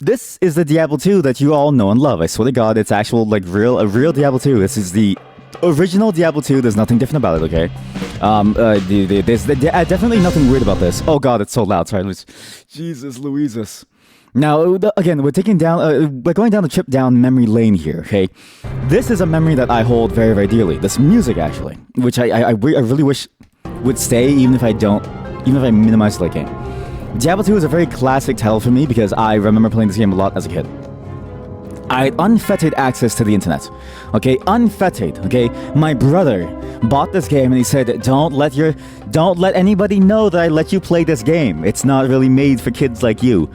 This is the Diablo 2 that you all know and love. I swear to God, it's actual, like, a real Diablo 2. This is the original Diablo 2. There's nothing different about it, okay? There's definitely nothing weird about this. Oh God, it's so loud. Sorry, Jesus Louises. Now, again, we're going down the trip down memory lane here, okay? This is a memory that I hold very, very dearly. This music, actually, which I really wish would stay, even if I minimize the game. Diablo 2 is a very classic title for me because I remember playing this game a lot as a kid. I had unfettered access to the internet. Okay, unfettered. Okay, my brother bought this game and he said, "Don't let anybody know that I let you play this game. It's not really made for kids like you."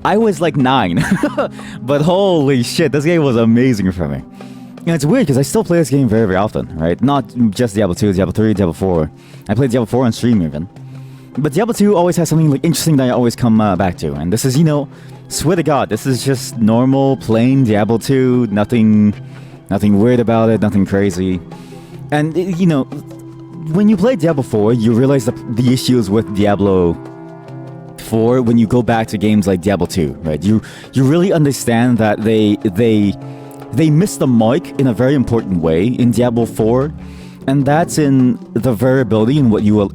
I was like 9, but holy shit, this game was amazing for me. And it's weird because I still play this game very, very often, right? Not just Diablo 2, Diablo 3, Diablo 4. I played Diablo 4 on stream even. But Diablo 2 always has something like interesting that I always come back to. And this is, swear to God, this is just normal, plain Diablo 2. Nothing weird about it, nothing crazy. And, when you play Diablo 4, you realize the issues with Diablo 4 when you go back to games like Diablo 2, right? You really understand that they missed the mark in a very important way in Diablo 4. And that's in the variability in what you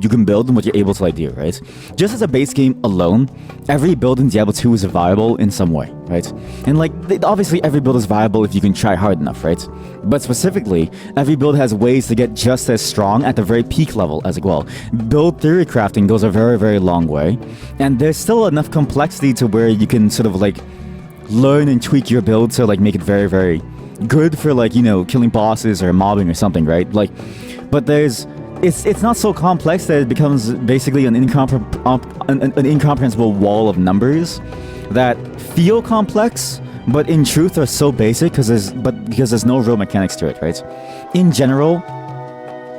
can build and what you're able to do, right? Just as a base game alone, every build in Diablo 2 is viable in some way, right? And obviously every build is viable if you can try hard enough, right? But specifically, every build has ways to get just as strong at the very peak level as well. Build theory crafting goes a very, very long way, and there's still enough complexity to where you can sort of learn and tweak your build to make it very, very good for killing bosses or mobbing or something, right? But it's not so complex that it becomes basically an incomprehensible wall of numbers that feel complex, but in truth are so basic because there's no real mechanics to it, right? In general,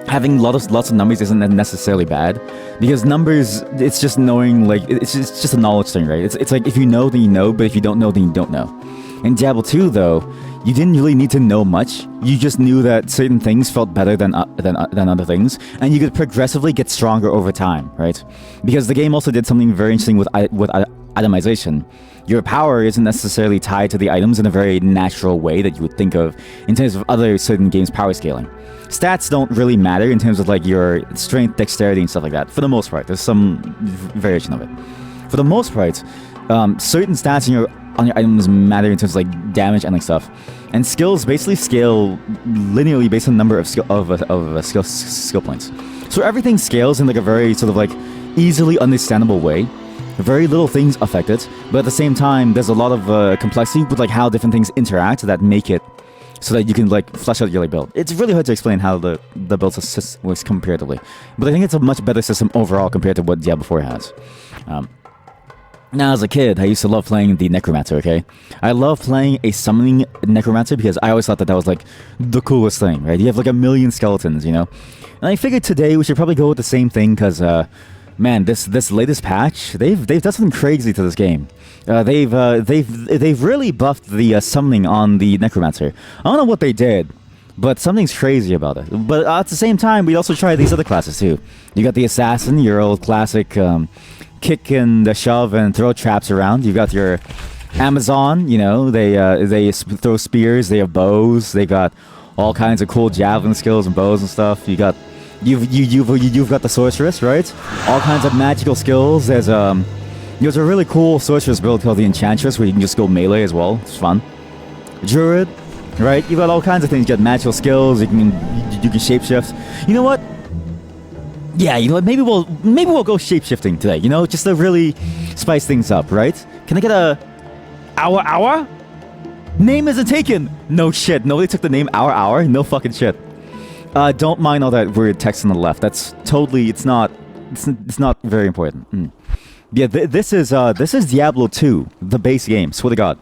having lots of numbers isn't necessarily bad, because numbers, it's just knowing, it's just a knowledge thing, right? It's like if you know, then you know, but if you don't know, then you don't know. In Diablo 2, though, you didn't really need to know much. You just knew that certain things felt better than other things, and you could progressively get stronger over time, right? Because the game also did something very interesting with itemization. Your power isn't necessarily tied to the items in a very natural way that you would think of in terms of other certain games' power scaling. Stats don't really matter in terms of your strength, dexterity, and stuff like that. For the most part, there's some variation of it. For the most part, certain stats on your items matter in terms of damage and stuff, and skills basically scale linearly based on the number of skill points. So everything scales in a very sort of easily understandable way. Very little things affect it, but at the same time, there's a lot of complexity with how different things interact that make it so that you can flesh out your build. It's really hard to explain how the build system works comparatively, but I think it's a much better system overall compared to what Diablo 4 has. Now, as a kid, I used to love playing the Necromancer, okay? I love playing a summoning Necromancer because I always thought that was, the coolest thing, right? You have, a million skeletons, And I figured today we should probably go with the same thing because, man, this latest patch, they've done something crazy to this game. They've really buffed the summoning on the Necromancer. I don't know what they did, but something's crazy about it. But at the same time, we also try these other classes, too. You got the Assassin, your old classic, kick and shove and throw traps around. You got your Amazon, they throw spears, they have bows, they got all kinds of cool javelin skills and bows and stuff. You've got the sorceress, right? All kinds of magical skills. There's a really cool sorceress build called the Enchantress where you can just go melee as well. It's fun. Druid, right? You got all kinds of things. You got magical skills. You can shapeshift. You know what? Yeah, maybe we'll go shapeshifting today, just to really spice things up, right? Can I get a hour? Name isn't taken. No shit. Nobody took the name hour. No fucking shit. Don't mind all that weird text on the left. That's totally, it's not very important. Yeah, this is Diablo 2, the base game. Swear to God,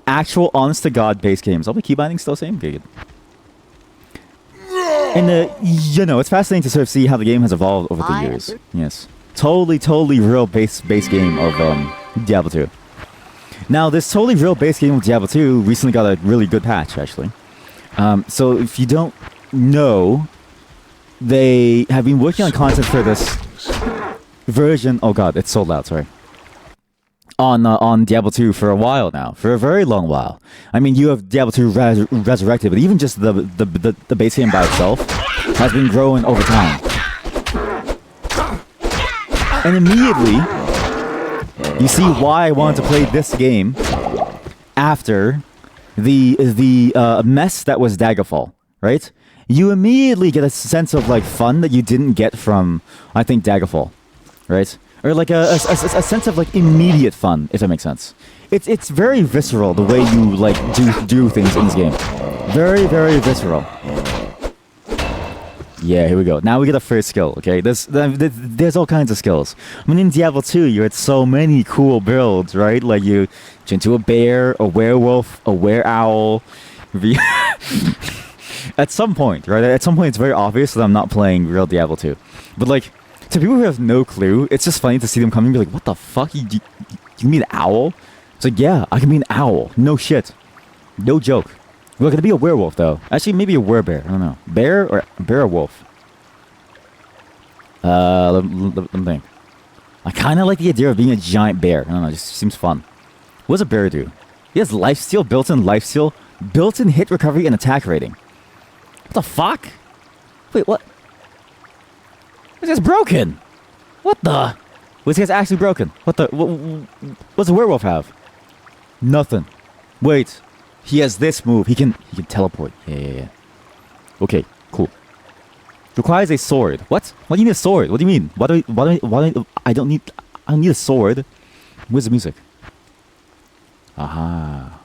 actual honest to God base games. All the key bindings still same. Okay, good. And it's fascinating to sort of see how the game has evolved over the years. Yes, totally real base game of Diablo 2. Now, this totally real base game of Diablo 2 recently got a really good patch, actually. So if you don't know, they have been working on content for this version. Oh God, it's so loud. Sorry. on Diablo 2 for a while now, for a very long while. I mean, you have Diablo 2 Resurrected, but even just the base game by itself has been growing over time. And immediately, you see why I wanted to play this game after the mess that was Daggerfall, right? You immediately get a sense of like fun that you didn't get from, I think, Daggerfall, right? Or like a sense of like immediate fun, if that makes sense. It's very visceral the way you like do things in this game. Very, very visceral. Yeah, here we go. Now we get a first skill, okay? There's all kinds of skills. I mean, in Diablo 2, you had so many cool builds, right? Like you turn into a bear, a werewolf, a were-owl. At some point, right? At some point, it's very obvious that I'm not playing real Diablo 2. But like, to people who have no clue, it's just funny to see them come and be like, what the fuck? You mean an owl? It's like, yeah, I can be an owl. No shit. No joke. We're gonna be a werewolf, though. Actually, maybe a werebear. I don't know. Bear or wolf? Let me think. I kind of like the idea of being a giant bear. I don't know, it just seems fun. What does a bear do? He has lifesteal, built-in lifesteal, built-in hit recovery, and attack rating. What the fuck? Wait, what? This guy's broken! What the? This guy's actually broken. What the? What's a werewolf have? Nothing. Wait. He has this move. He can teleport. Yeah. Okay, cool. Requires a sword. What? Why do you need a sword? What do you mean? I don't need a sword. Where's the music? Aha.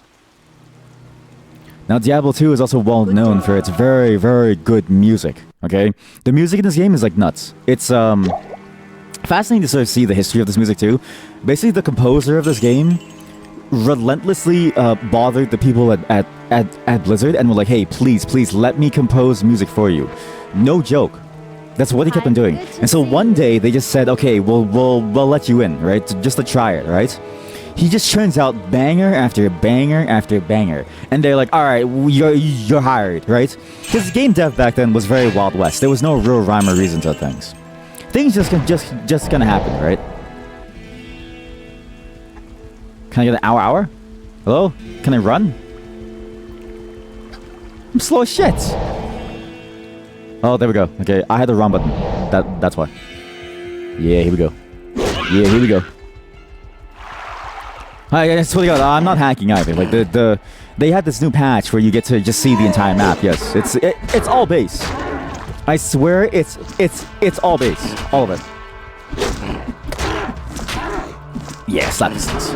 Now Diablo 2 is also well known for its very, very good music. Okay? The music in this game is like nuts. It's fascinating to sort of see the history of this music too. Basically, the composer of this game relentlessly bothered the people at Blizzard and were like, hey, please let me compose music for you. No joke. That's what he kept on doing. And so one day they just said, okay, we'll let you in, right? Just to try it, right? He just churns out banger after banger after banger. And they're like, all right, you're hired, right? Because game dev back then was very Wild West. There was no real rhyme or reason to things. Things just gonna happen, right? Can I get an hour? Hello? Can I run? I'm slow as shit. Oh, there we go. Okay, I had the wrong button. That's why. Yeah, here we go. Yeah, here we go. I swear to God, I'm not hacking either. Like they had this new patch where you get to just see the entire map. Yes, it's all base. I swear it's all base, all of it. Yeah, slap these things.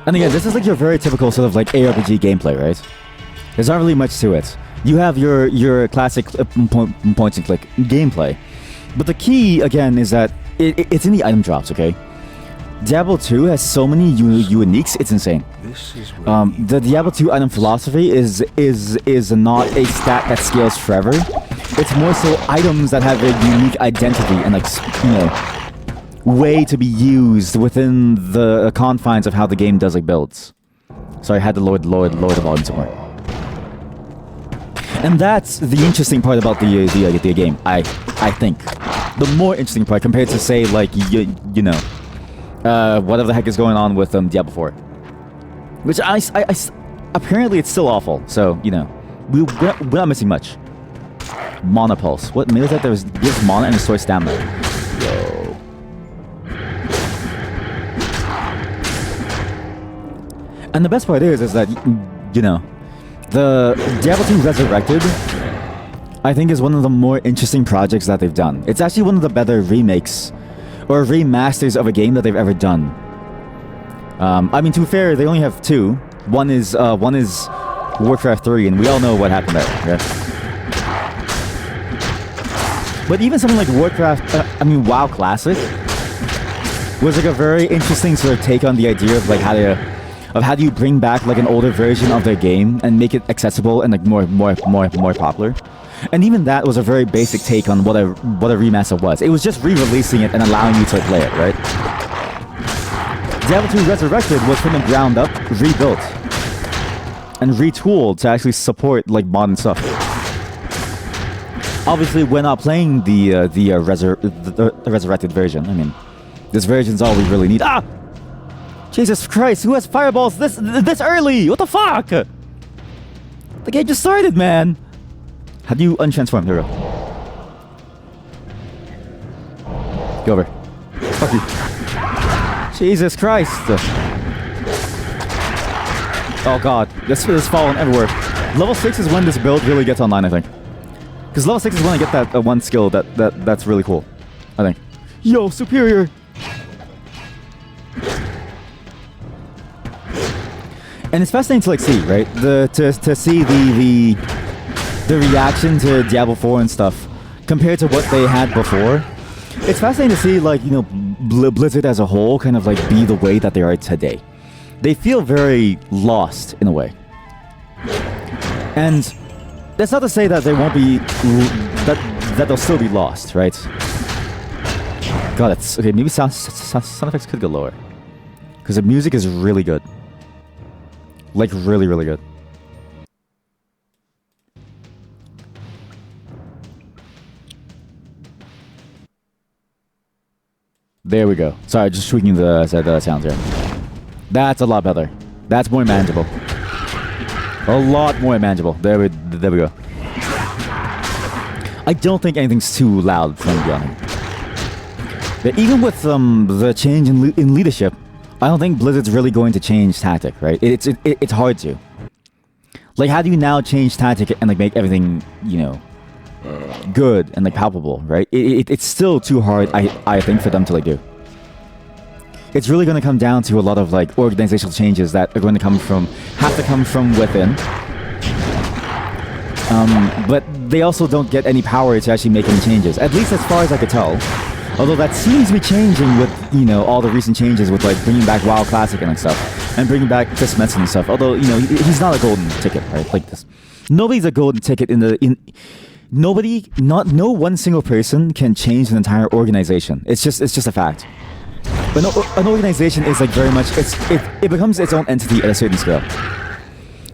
And again, this is like your very typical sort of like ARPG gameplay, right? There's not really much to it. You have your classic point and click gameplay. But the key, again, is that it's in the item drops, okay? Diablo 2 has so many uniques, it's insane. The Diablo 2 item philosophy is not a stat that scales forever. It's more so items that have a unique identity and like, you know, way to be used within the confines of how the game does like builds. Sorry, I had to lower the volume somewhere. And that's the interesting part about the game, I think. The more interesting part compared to say like you know, whatever the heck is going on with Diablo 4, which I apparently it's still awful. So you know, we're not missing much. Mana pulse. What made it that there was gives mana and restores stamina? Yo. And the best part is that you know, the Diablo 2 Resurrected, I think, is one of the more interesting projects that they've done. It's actually one of the better remakes or remasters of a game that they've ever done. I mean, to be fair, they only have two. One is Warcraft 3, and we all know what happened there. Okay? But even something like WoW Classic was like a very interesting sort of take on the idea of like how do you bring back like an older version of their game and make it accessible and like more popular. And even that was a very basic take on what a remaster was. It was just re-releasing it and allowing you to play it, right? Diablo 2 Resurrected was from the ground up rebuilt and retooled to actually support like modern stuff. Obviously, we're not playing the Resurrected version. I mean, this version's all we really need. Ah! Jesus Christ, who has fireballs this early? What the fuck? The game just started, man. How do you untransform? Here we go. Go over. Fuck you. Jesus Christ. Oh god, this is falling everywhere. Level 6 is when this build really gets online, I think. Because level 6 is when I get that one skill that's really cool, I think. Yo, superior! And it's fascinating to like see, right? To see the reaction to Diablo 4 and stuff compared to what they had before. It's fascinating to see, like, you know, Blizzard as a whole kind of like be the way that they are today. They feel very lost in a way. And that's not to say that they won't be, that they'll still be lost, right? God, it's, okay, maybe sound effects could go lower. Because the music is really good. Like, really, really good. There we go. Sorry, just tweaking the sounds here. That's a lot better. That's more manageable. A lot more manageable. There we go. I don't think anything's too loud from beyond. But even with the change in leadership, I don't think Blizzard's really going to change tactic, right? It's hard to. Like, how do you now change tactic and like make everything, you know, good and like palpable, right? It's still too hard, I think, for them to like do. It's really going to come down to a lot of like organizational changes that are going to have to come from within. But they also don't get any power to actually make any changes, at least as far as I could tell. Although that seems to be changing with, you know, all the recent changes with like bringing back WoW Classic and like stuff, and bringing back Chris Metzen and stuff. Although, you know, he's not a golden ticket, right? Like this, nobody's a golden ticket no one single person can change an entire organization. It's just a fact. But an organization is like very much it becomes its own entity at a certain scale.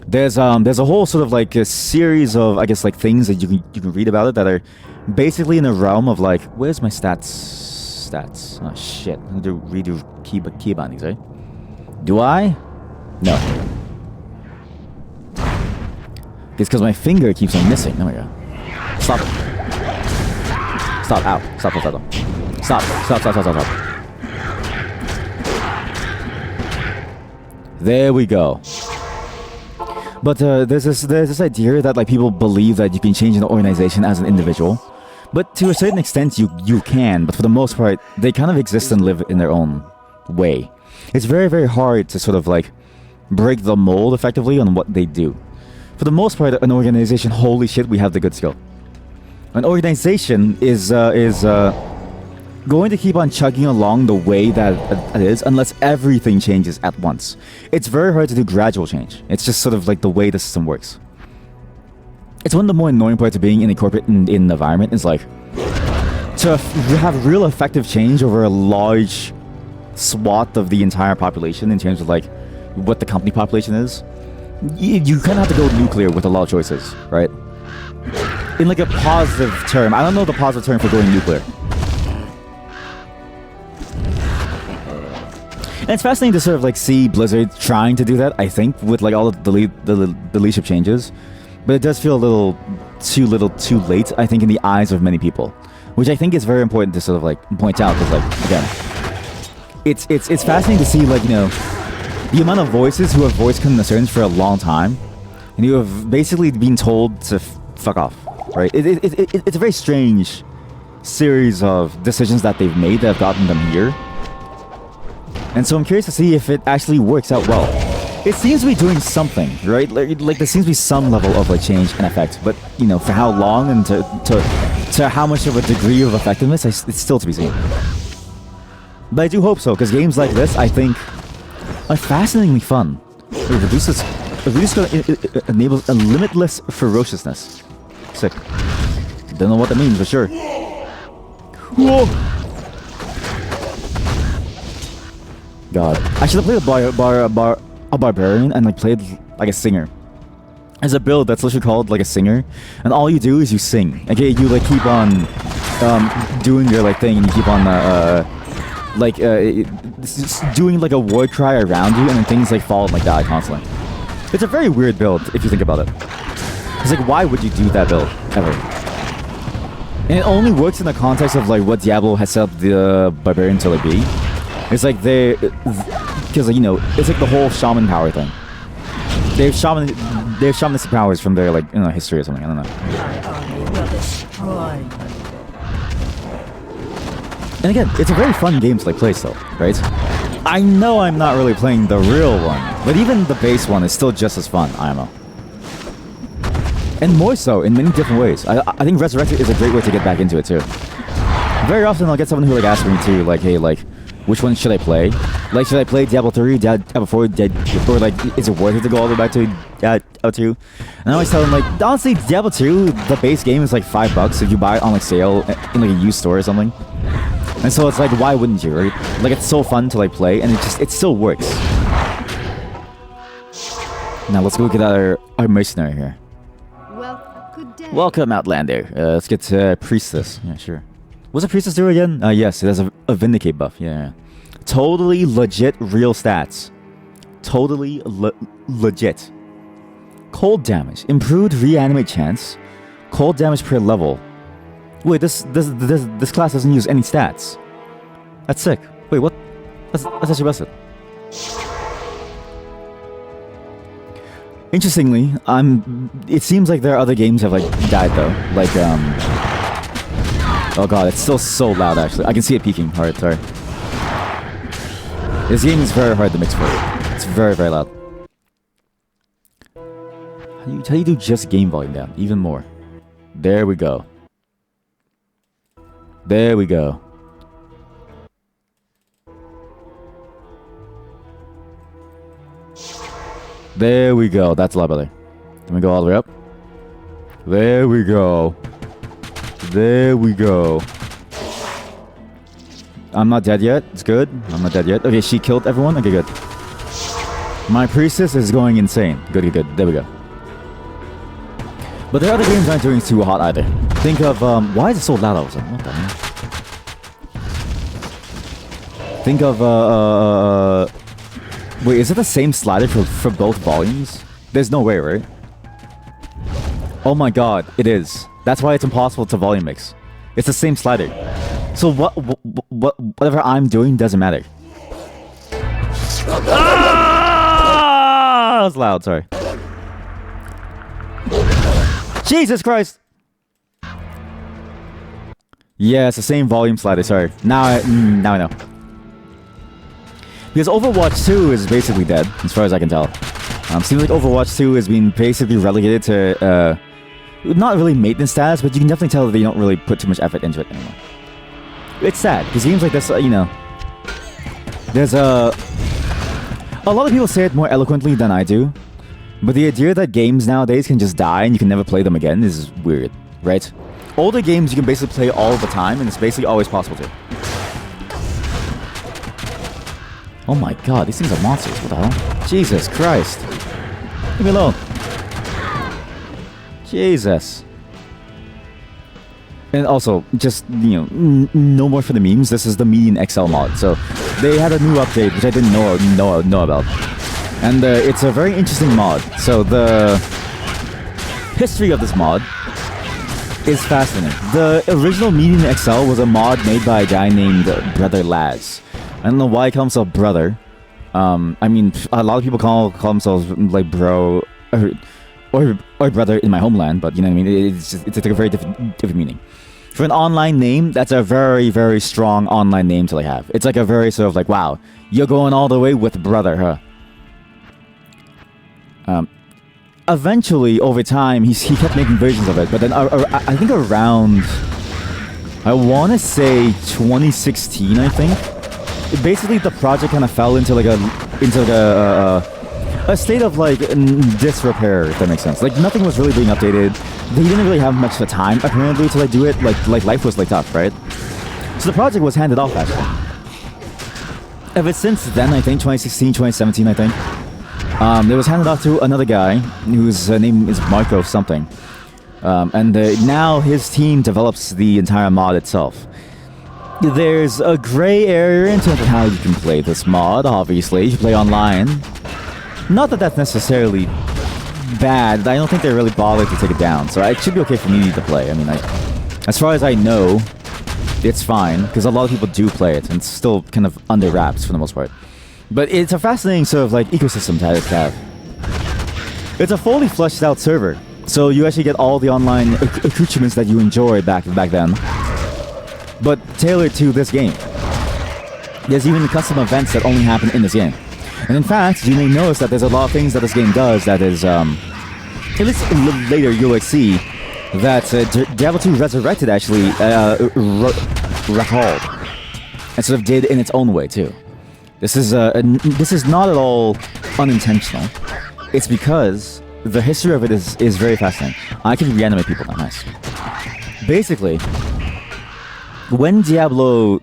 There's a whole sort of like a series of, I guess, like things that you can read about it that are basically in the realm of like, where's my stats? Oh shit, I need to redo key bindings, right? Do I? No. It's because my finger keeps on missing. There we go. Stop it. Stop, ow. Stop. There we go. But there's this idea that like people believe that you can change an organization as an individual. But to a certain extent you can, but for the most part, they kind of exist and live in their own way. It's very, very hard to sort of like break the mold effectively on what they do. For the most part, an organization, holy shit, we have the good skill. An organization is going to keep on chugging along the way that it is unless everything changes at once. It's very hard to do gradual change. It's just sort of like the way the system works. It's one of the more annoying parts of being in a corporate environment is like to have real effective change over a large swath of the entire population in terms of like what the company population is. You kind of have to go nuclear with a lot of choices, right? In like a positive term. I don't know the positive term for going nuclear. And it's fascinating to sort of like see Blizzard trying to do that, I think, with like all of the leadership changes. But it does feel a little too late, I think, in the eyes of many people. Which I think is very important to sort of like point out, because like, again, it's fascinating to see, like, you know, the amount of voices who have voiced concerns for a long time, and who have basically been told to fuck off, right? It's a very strange series of decisions that they've made that have gotten them here. And so I'm curious to see if it actually works out well. It seems to be doing something, right? Like there seems to be some level of like change and effect, but you know, for how long and to how much of a degree of effectiveness, it's still to be seen. But I do hope so, because games like this, I think, are fascinatingly fun. It enables a limitless ferociousness. Sick. Don't know what that means, but sure. Whoa! God, I should have played a barbarian and like played like a singer. There's a build that's literally called like a singer, and all you do is you sing. Okay, you like keep on doing your like thing, and you keep on like doing like a war cry around you, and then things like fall and like die constantly. It's a very weird build if you think about it. It's like, why would you do that build ever? And it only works in the context of like what Diablo has set up the barbarian to like be. It's like because you know, it's like the whole shaman power thing. They have shamanistic powers from their like history or something. I don't know. And again, it's a very fun game to like play still, right? I know I'm not really playing the real one, but even the base one is still just as fun, IMO. And more so in many different ways. I think Resurrected is a great way to get back into it too. Very often I'll get someone who like asks me to like, hey, like, which one should I play? Like, should I play Diablo 3, Diablo 4, or like, is it worth it to go all the way back to Diablo 2? And I always tell them, like, honestly, Diablo 2, the base game is like $5 if you buy it on like sale in like a used store or something. And so it's like, why wouldn't you, right? Like, it's so fun to like play, and it still works. Now let's go get our mercenary here. Well, good day. Welcome, Outlander. Let's get Priestess. Yeah, sure. What's a Priestess do again? Yes, it has a Vindicate buff. Yeah. Totally legit real stats. Totally legit. Cold damage. Improved reanimate chance. Cold damage per level. Wait, this class doesn't use any stats. That's sick. Wait, what? That's actually busted. Interestingly, it seems like there are other games that have like died though. Like oh god, it's still so loud actually. I can see it peaking. Alright, sorry. This game is very hard to mix for. It's very, very loud. How do you do just game volume down? Even more. There we go. There we go. There we go. That's a lot better. Let me go all the way up. There we go. There we go. I'm not dead yet. It's good. I'm not dead yet. Okay, she killed everyone. Okay, good. My priestess is going insane. Good, good, good. There we go. But there are other games aren't doing too hot either. Think of, why is it so loud all of a sudden? What the hell? Think of, wait, is it the same slider for both volumes? There's no way, right? Oh my god, it is. That's why it's impossible to volume mix. It's the same slider. So whatever I'm doing doesn't matter. Ah! That was loud, sorry. Jesus Christ! Yeah, it's the same volume slider, sorry. Now I know. Because Overwatch 2 is basically dead, as far as I can tell. Seems like Overwatch 2 has been basically relegated to, not really maintenance status, but you can definitely tell that they don't really put too much effort into it anymore. It's sad, because games like this, you know, there's a lot of people say it more eloquently than I do, but the idea that games nowadays can just die and you can never play them again is weird, right? Older games you can basically play all the time, and it's basically always possible to. Oh my god, these things are monsters. What the hell? Jesus Christ. Leave me alone. Jesus. And also, just, you know, no more for the memes. This is the Median XL mod. So, they had a new update, which I didn't know about. And it's a very interesting mod. So, the history of this mod is fascinating. The original Median XL was a mod made by a guy named Brother Laz. I don't know why he calls himself brother. I mean, a lot of people call themselves like bro or brother in my homeland, but you know what I mean. It's like a very different meaning. For an online name, that's a very, very strong online name to like have. It's like a very sort of like, wow, you're going all the way with brother, huh? Eventually, over time, he kept making versions of it, but then I think around, I want to say 2016, I think. Basically, the project kind of fell into a state of like disrepair, if that makes sense. Like nothing was really being updated. They didn't really have much of the time apparently to like do it. Like life was like tough, right? So the project was handed off actually. Ever since then, I think 2016, 2017, I think it was handed off to another guy whose name is Marco something, and now his team develops the entire mod itself. there's a gray area in terms of how you can play this mod. Obviously, you can play online. Not that that's necessarily bad. I don't think they really bothered to take it down, so it should be okay for me to play. I mean, as far as I know, it's fine because a lot of people do play it, and it's still kind of under wraps for the most part. But it's a fascinating sort of like ecosystem to have. It's a fully fleshed out server, so you actually get all the online accoutrements that you enjoyed back then, but tailored to this game. There's even custom events that only happen in this game. And in fact, you may notice that there's a lot of things that this game does that is, at least later you'll like see that Diablo 2 Resurrected actually recalled and sort of did in its own way too. This is not at all unintentional. It's because the history of it is very fascinating. I can reanimate people now. Nice. Basically, when Diablo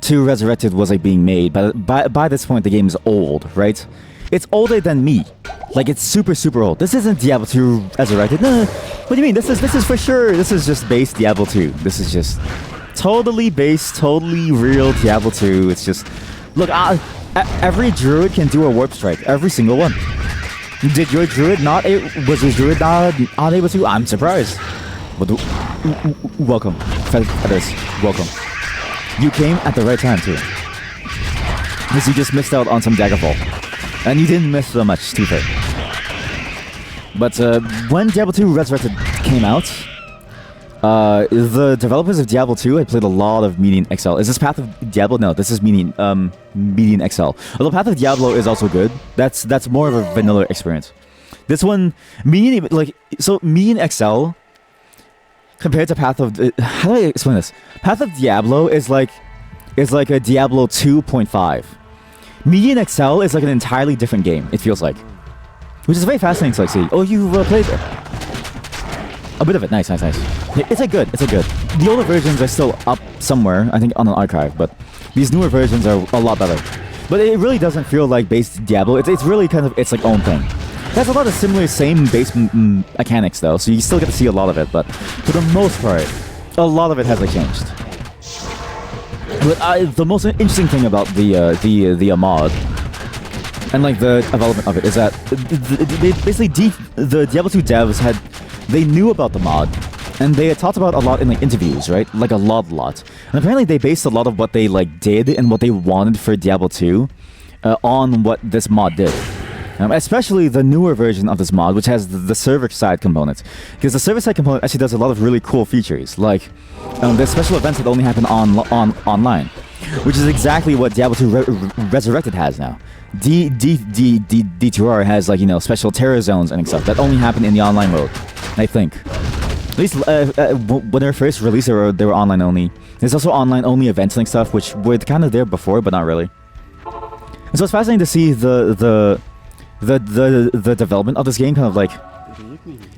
2 Resurrected was like being made, by this point the game is old, right? It's older than me. Like it's super old. This isn't Diablo 2 Resurrected. No, what do you mean? This is for sure. This is just base Diablo 2. This is just totally based, totally real Diablo 2. It's just look. Every druid can do a warp strike. Every single one. Did your druid not? Was your druid not able to? I'm surprised. But welcome, Feathers. Welcome. You came at the right time too, because you just missed out on some Daggerfall, and you didn't miss so much, too fair. But when Diablo 2 Resurrected came out, the developers of Diablo 2 had played a lot of Median XL. Is this Path of Diablo? No, this is Median XL. Although Path of Diablo is also good. That's more of a vanilla experience. This one, Median XL compared to Path of... how do I explain this? Path of Diablo is like a Diablo 2.5. Median XL is like an entirely different game, it feels like. Which is very fascinating to like see. Oh, you played it? A bit of it. Nice. It's a good. The older versions are still up somewhere, I think on an archive, but these newer versions are a lot better. But it really doesn't feel like base Diablo. It's really kind of its like own thing. It has a lot of similar same base mechanics though, so you still get to see a lot of it, but for the most part, a lot of it has like changed. But the most interesting thing about the mod and like the development of it is that basically the Diablo 2 devs they knew about the mod, and they had talked about a lot in like interviews, right? Like a lot. And apparently they based a lot of what they like did and what they wanted for Diablo 2 on what this mod did. Especially the newer version of this mod, which has the server-side components. Because the server-side component actually does a lot of really cool features, like there's special events that only happen online, which is exactly what Diablo 2 Resurrected has now. D2R has like, you know, special terror zones and stuff that only happen in the online mode, I think. At least when they were first released, they were online only. There's also online only events and stuff, which were kind of there before, but not really. And so it's fascinating to see the development of this game, kind of like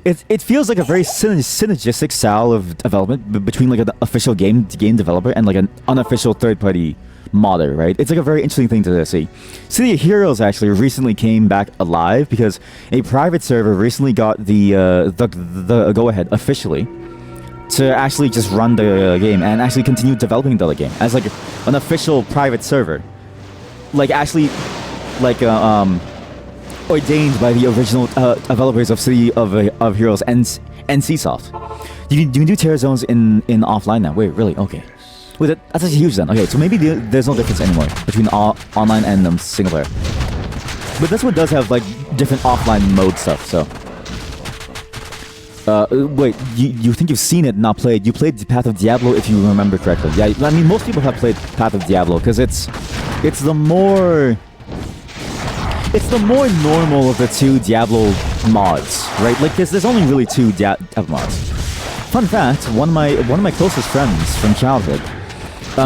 it feels like a very synergistic style of development between like an official game developer and like an unofficial third-party modder, right? It's like a very interesting thing to see. City of Heroes actually recently came back alive because a private server recently got the go-ahead officially to actually just run the game and actually continue developing the game as like an official private server, like actually like ordained by the original developers of City of Heroes and NCSoft. You can do terror zones in offline now. Wait, really? Okay. Wait, that's actually huge then. Okay, so maybe there's no difference anymore between online and single player. But this one does have like different offline mode stuff. So, wait, you think you've seen it, not played? You played Path of Diablo, if you remember correctly. Yeah, I mean most people have played Path of Diablo because it's the more normal of the two Diablo mods, right? Like there's only really two Diablo mods. Fun fact: one of my closest friends from childhood,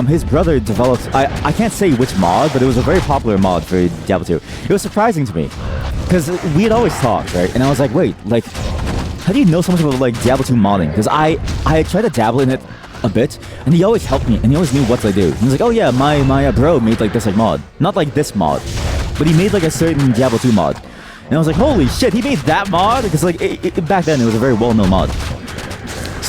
his brother developed. I can't say which mod, but it was a very popular mod for Diablo 2. It was surprising to me because we had always talked, right? And I was like, wait, like, how do you know so much about like Diablo 2 modding? Because I had tried to dabble in it a bit, and he always helped me, and he always knew what to do. He was like, oh yeah, my bro made like this like mod, not like this mod, but he made like a certain Diablo 2 mod. And I was like, holy shit, he made that mod? Because like back then it was a very well-known mod.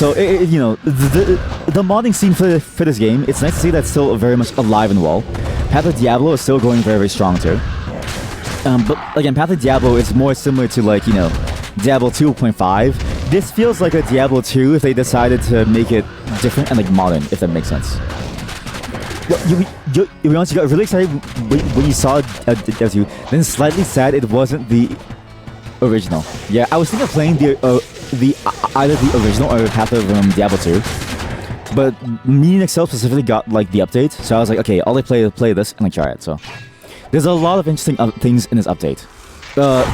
So the modding scene for this game, it's nice to see that's still very much alive and well. Path of Diablo is still going very, very strong too. But again, Path of Diablo is more similar to like Diablo 2.5. This feels like a Diablo 2 if they decided to make it different and like modern, if that makes sense. You honestly got really excited when you saw Diablo 2, then slightly sad it wasn't the original. Yeah, I was thinking of playing the either the original or Path of Diablo 2, but me and Excel specifically got like the update, so I was like, okay, I'll play this and like try it. So there's a lot of interesting things in this update.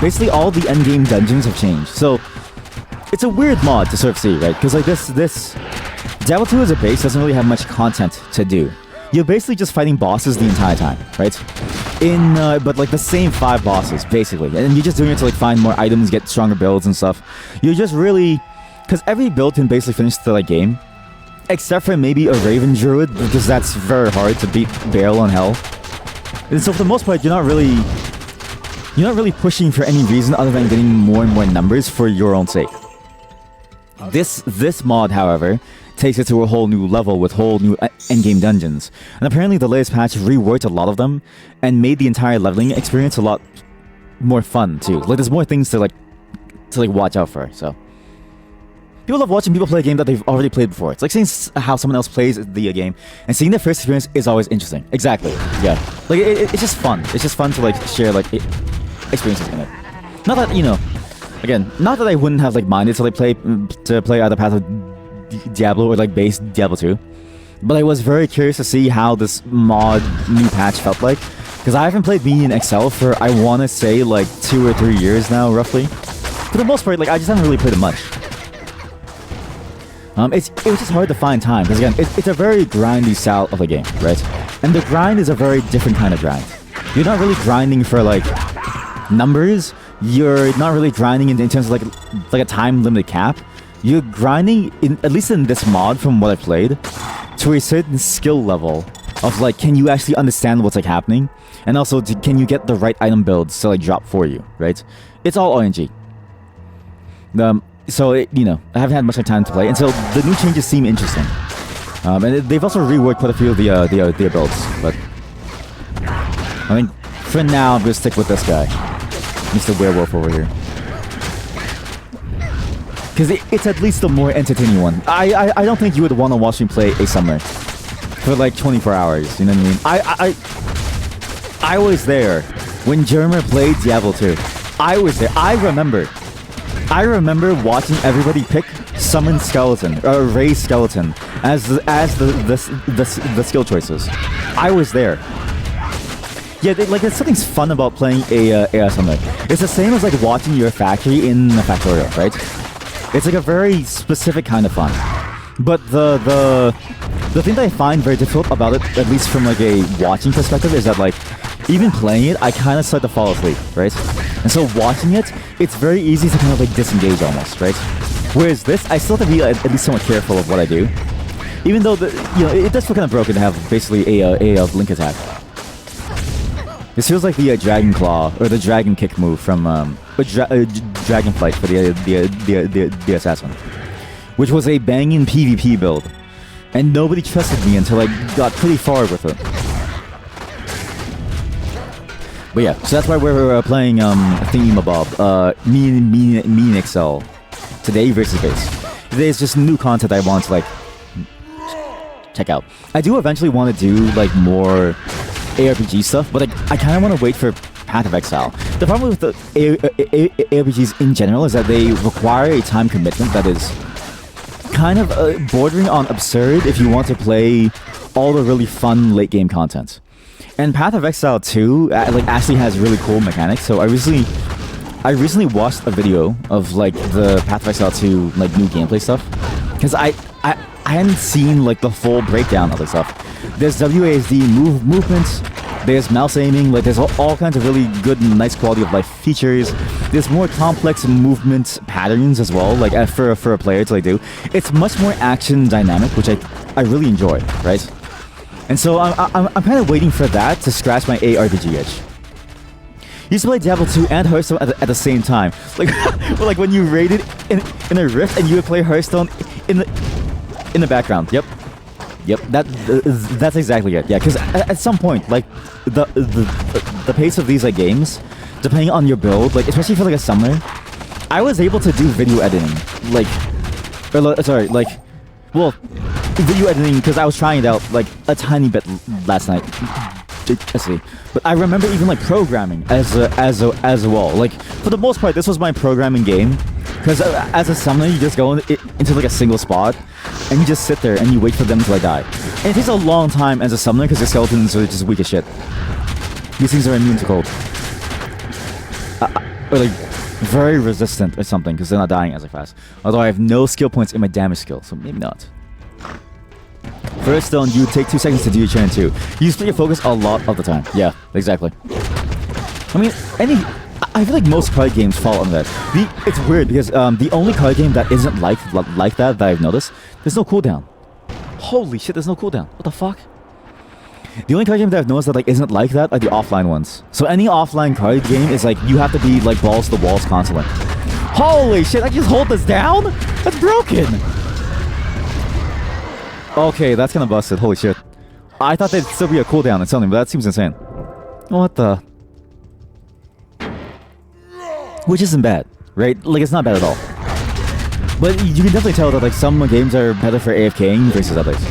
Basically, all the endgame dungeons have changed. So it's a weird mod to sort of see, right? Because like this Diablo 2 as a base doesn't really have much content to do. You're basically just fighting bosses the entire time, right? But like the same 5 bosses, basically. And you're just doing it to like find more items, get stronger builds and stuff. You're just really... Because every build can basically finish the like game. Except for maybe a Raven Druid, because that's very hard to beat Baal on Hell. And so for the most part, you're not really pushing for any reason other than getting more and more numbers for your own sake. This mod, however, takes it to a whole new level with whole new endgame dungeons. And apparently the latest patch reworked a lot of them and made the entire leveling experience a lot more fun too. Like there's more things to watch out for. So people love watching people play a game that they've already played before. It's like seeing how someone else plays the game, and seeing their first experience is always interesting. Exactly. Yeah. Like it's just fun. It's just fun to like share like experiences in it. Not that again, not that I wouldn't have like minded to play either Path of Diablo or like base Diablo 2, but I was very curious to see how this mod new patch felt like, because I haven't played me in Excel for I want to say like 2 or 3 years now, roughly. For the most part, like I just haven't really played it much. It was just hard to find time, because again, it's a very grindy style of a game, right? And the grind is a very different kind of grind. You're not really grinding for like numbers. You're not really grinding in terms of like a time limited cap. You're grinding, at least in this mod from what I played, to a certain skill level of like, can you actually understand what's like happening? And also, can you get the right item builds to like drop for you, right? It's all RNG. So, I haven't had much time to play, and so the new changes seem interesting. And they've also reworked quite a few of the builds, but I think for now I'm gonna stick with this guy, Mr. Werewolf over here. Because it's at least the more entertaining one. I don't think you would want to watch me play a summer for like 24 hours, you know what I mean? I was there when Jermer played Diablo 2. I was there. I remember watching everybody pick Summon Skeleton, or Raise Skeleton, as the skill choices. I was there. Yeah, there's something fun about playing a summoner. It's the same as like watching your factory in a Factorial, right? It's like a very specific kind of fun. But the thing that I find very difficult about it, at least from like a watching perspective, is that like even playing it, I kind of start to fall asleep, right? And so watching it, it's very easy to kind of like disengage almost, right? Whereas this, I still have to be at least somewhat careful of what I do. Even though it does feel kind of broken to have basically a blink attack. This feels like the Dragon Claw or the Dragon Kick move from Dragon Flight for the Assassin, which was a banging PvP build, and nobody trusted me until I got pretty far with it. But yeah, so that's why we're playing Thingamabob, me and Excel today versus base. There's just new content I want to like check out. I do eventually want to do like more ARPG stuff, but I kind of want to wait for Path of Exile. The problem with the ARPGs in general is that they require a time commitment that is kind of bordering on absurd if you want to play all the really fun late game content. And Path of Exile 2 actually has really cool mechanics. So I recently watched a video of like the Path of Exile 2 like new gameplay stuff, because I hadn't seen like the full breakdown of the stuff. There's WASD movements, there's mouse aiming, like there's all kinds of really good and nice quality of life features. There's more complex movement patterns as well, like for a player to like do. It's much more action dynamic, which I really enjoy, right? And so I'm kind of waiting for that to scratch my ARPG itch. Used to play Diablo 2 and Hearthstone at the same time. Like when you raided in a rift and you would play Hearthstone in the background. Yep. That's exactly it. Yeah, because at some point, like the pace of these like games, depending on your build, like especially for like a summoner, I was able to do video editing, well, video editing because I was trying it out like a tiny bit last night. Let's see. But I remember even like programming as well. Like for the most part, this was my programming game. Because as a summoner, you just go into like a single spot, and you just sit there and you wait for them to like die. And it takes a long time as a summoner because your skeletons are just weak as shit. These things are immune to cold, or like very resistant or something because they're not dying as fast. Although I have no skill points in my damage skill, so maybe not. First stone, you take 2 seconds to do your turn too. You split your focus a lot of the time. Yeah, exactly. I mean, I feel like most card games fall on that. It's weird because the only card game that isn't like that I've noticed, there's no cooldown. Holy shit, there's no cooldown. What the fuck? The only card game that I've noticed that like isn't like that are the offline ones. So any offline card game is like you have to be like balls to the walls constantly. Holy shit, I can just hold this down? That's broken. Okay, that's kind of busted. Holy shit. I thought there'd still be a cooldown or something, but that seems insane. What the? Which isn't bad, right? Like, it's not bad at all. But you can definitely tell that, like, some games are better for AFKing versus others.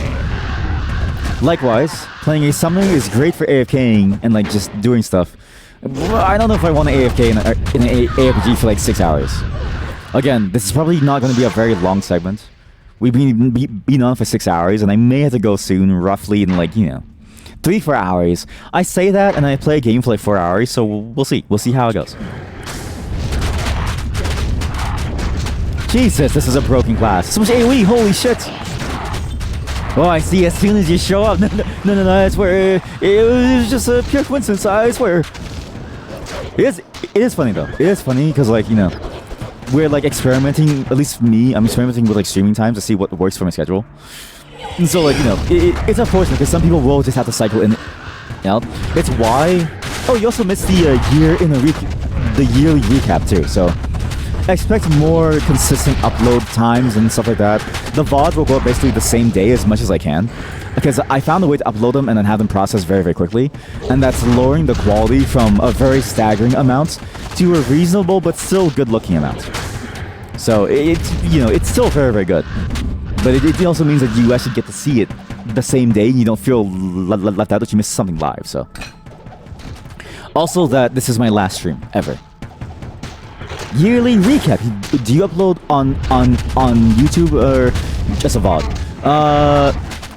Likewise, playing a summoner is great for AFKing and, like, just doing stuff. I don't know if I want to AFK in an ARPG for, like, 6 hours. Again, this is probably not going to be a very long segment. We've been on for 6 hours, and I may have to go soon, roughly in, like, 3-4 hours. I say that, and I play a game for, like, 4 hours, so we'll see. We'll see how it goes. Jesus, this is a broken class. So much AoE, holy shit! Oh, I see, as soon as you show up. No, I swear. It was just a pure coincidence, I swear. It is funny, though. It is funny, because, like, we're, like, experimenting, at least me, I'm experimenting with, like, streaming times to see what works for my schedule. And so, like, it's unfortunate, because some people will just have to cycle in and out. It's why... Oh, you also missed the yearly recap, too, so... Expect more consistent upload times and stuff like that. The VODs will go up basically the same day as much as I can, because I found a way to upload them and then have them processed very, very quickly, and that's lowering the quality from a very staggering amount to a reasonable but still good-looking amount. So it's still very, very good, but it also means that you actually get to see it the same day. You don't feel left out that you missed something live. So also that this is my last stream ever. Yearly recap. Do you upload on YouTube or just a VOD?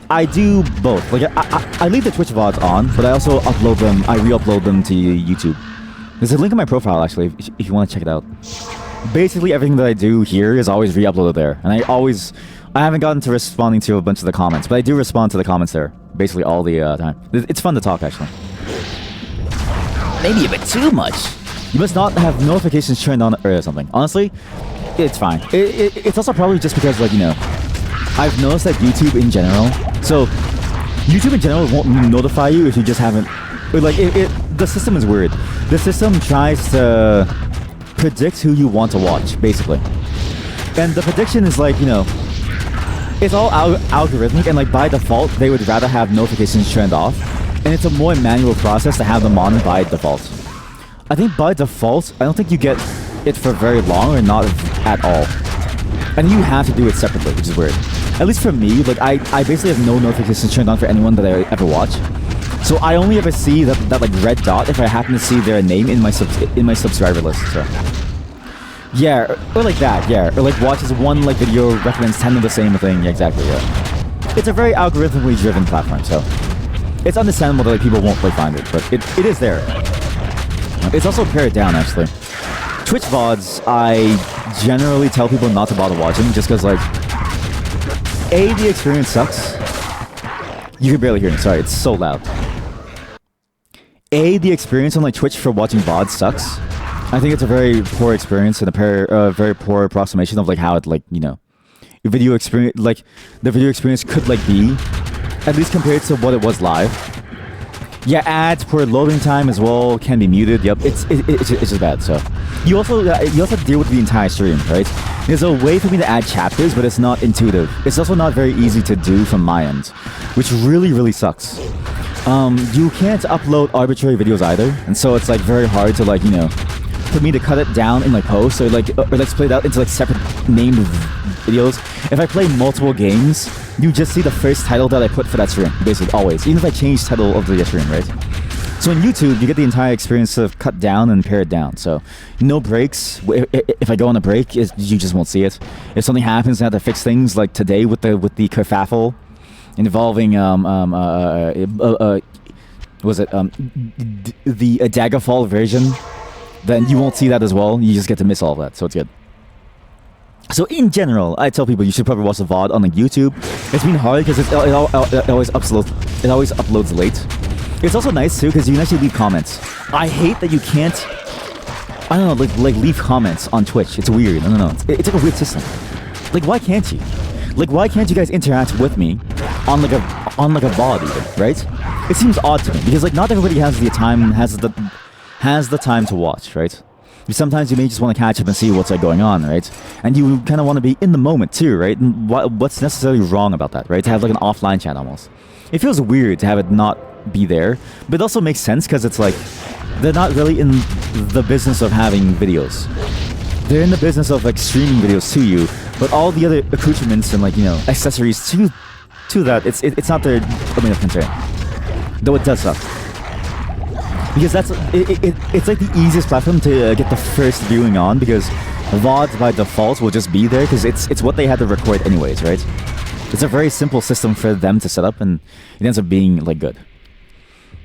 I do both. Like I leave the Twitch VODs on, but I also upload them. I re-upload them to YouTube. There's a link in my profile actually, if you want to check it out. Basically, everything that I do here is always re-uploaded there, and I haven't gotten to responding to a bunch of the comments, but I do respond to the comments there basically all the time. It's fun to talk actually. Maybe a bit too much. You must not have notifications turned on or something. Honestly, it's fine. It's also probably just because, like, I've noticed that YouTube in general... So, YouTube in general won't notify you if you just haven't... Or, like, the system is weird. The system tries to predict who you want to watch, basically. And the prediction is, like, it's all algorithmic, and, like, by default, they would rather have notifications turned off. And it's a more manual process to have them on by default. I think by default, I don't think you get it for very long or not at all. And you have to do it separately, which is weird. At least for me, like I basically have no notifications turned on for anyone that I ever watch. So I only ever see that like red dot if I happen to see their name in my subscriber list. So yeah, or like that, yeah. Or like watches one like video, recommends 10 of the same thing. Yeah, exactly, yeah. It's a very algorithmically driven platform, so it's understandable that like, people won't find it, but it is there. It's also pared down, actually. Twitch VODs, I generally tell people not to bother watching, just because, like, A, the experience sucks. You can barely hear me, sorry, it's so loud. A, the experience on, like, Twitch for watching VODs sucks. I think it's a very poor experience and a very poor approximation of, like, how it, like, video experience, like, the video experience could, like, be, at least compared to what it was live. Yeah, ads per loading time as well can be muted. Yep, it's just bad. So you also have to deal with the entire stream, right? There's a way for me to add chapters, but it's not intuitive. It's also not very easy to do from my end, which really sucks. You can't upload arbitrary videos either, and so it's like very hard to like for me to cut it down in like post or like split it out into like separate named videos. If I play multiple games, you just see the first title that I put for that stream, basically always. Even if I change title of the stream, right? So on YouTube, you get the entire experience of cut down and pare it down. So no breaks. If I go on a break, you just won't see it. If something happens, I have to fix things like today with the kerfuffle involving the Daggerfall version, then you won't see that as well. You just get to miss all of that, so it's good. So in general, I tell people you should probably watch the VOD on like YouTube. It's been hard because it always uploads late. It's also nice too because you can actually leave comments. I hate that you can't, I don't know, like leave comments on Twitch. It's weird. I don't know. It's like a weird system. Like why can't you? Like why can't you guys interact with me on like a VOD even, right? It seems odd to me because like not everybody has the time has the time to watch, right? Sometimes you may just want to catch up and see what's like going on, right? And you kind of want to be in the moment too, right? And what's necessarily wrong about that, right? To have like an offline chat almost. It feels weird to have it not be there, but it also makes sense because it's like they're not really in the business of having videos. They're in the business of like streaming videos to you, but all the other accoutrements and like accessories to that, it's not their domain of concern. Though it does suck. Because it's like the easiest platform to get the first viewing on, because VODs by default will just be there because it's what they had to record anyways, right? It's a very simple system for them to set up, and it ends up being like good.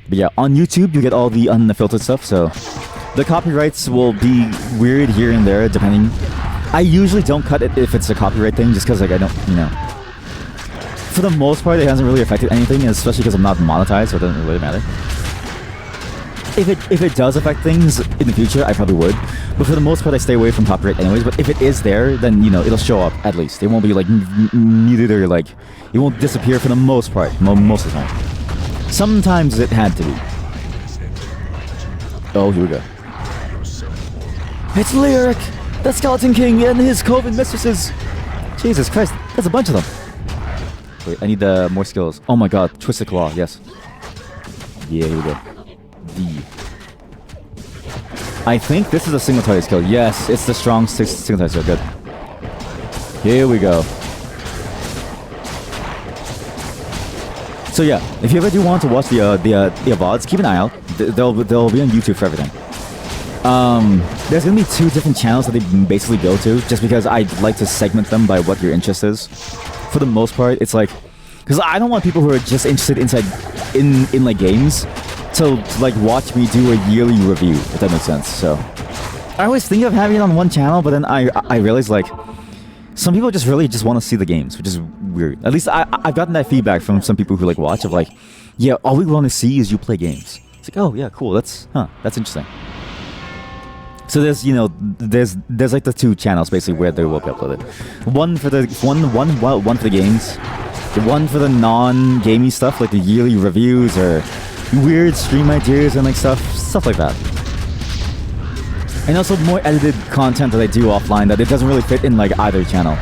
But yeah, on YouTube you get all the unfiltered stuff, so the copyrights will be weird here and there depending. I usually don't cut it if it's a copyright thing, just because like I don't, for the most part it hasn't really affected anything, especially because I'm not monetized, so it doesn't really matter. If it does affect things in the future, I probably would. But for the most part, I stay away from copyright anyways. But if it is there, then, it'll show up at least. It won't be, like, muted or, like, it won't disappear for the most part, most of the time. Sometimes it had to be. Oh, here we go. It's Lyric, the Skeleton King, and his Coven mistresses. Jesus Christ, that's a bunch of them. Wait, I need more skills. Oh my god, Twisted Claw, yes. Yeah, here we go. I think this is a single target skill. Yes, it's the strong single target skill. Good. Here we go. So yeah, if you ever do want to watch the VODs, keep an eye out. They'll be on YouTube for everything. There's gonna be 2 different channels that they basically go to, just because I'd like to segment them by what your interest is. For the most part, it's like, because I don't want people who are just interested in like games to like watch me do a yearly review, if that makes sense. So I always think of having it on one channel, but then I realize like some people just really just want to see the games, which is weird. At least I've gotten that feedback from some people who like watch of like, yeah, all we want to see is you play games. It's like, oh yeah, cool, that's interesting. So there's there's like the 2 channels basically where they will be uploaded. One for the one for the games, one for the non-gamey stuff like the yearly reviews or weird stream ideas and like stuff like that. And also more edited content that I do offline that it doesn't really fit in like either channel.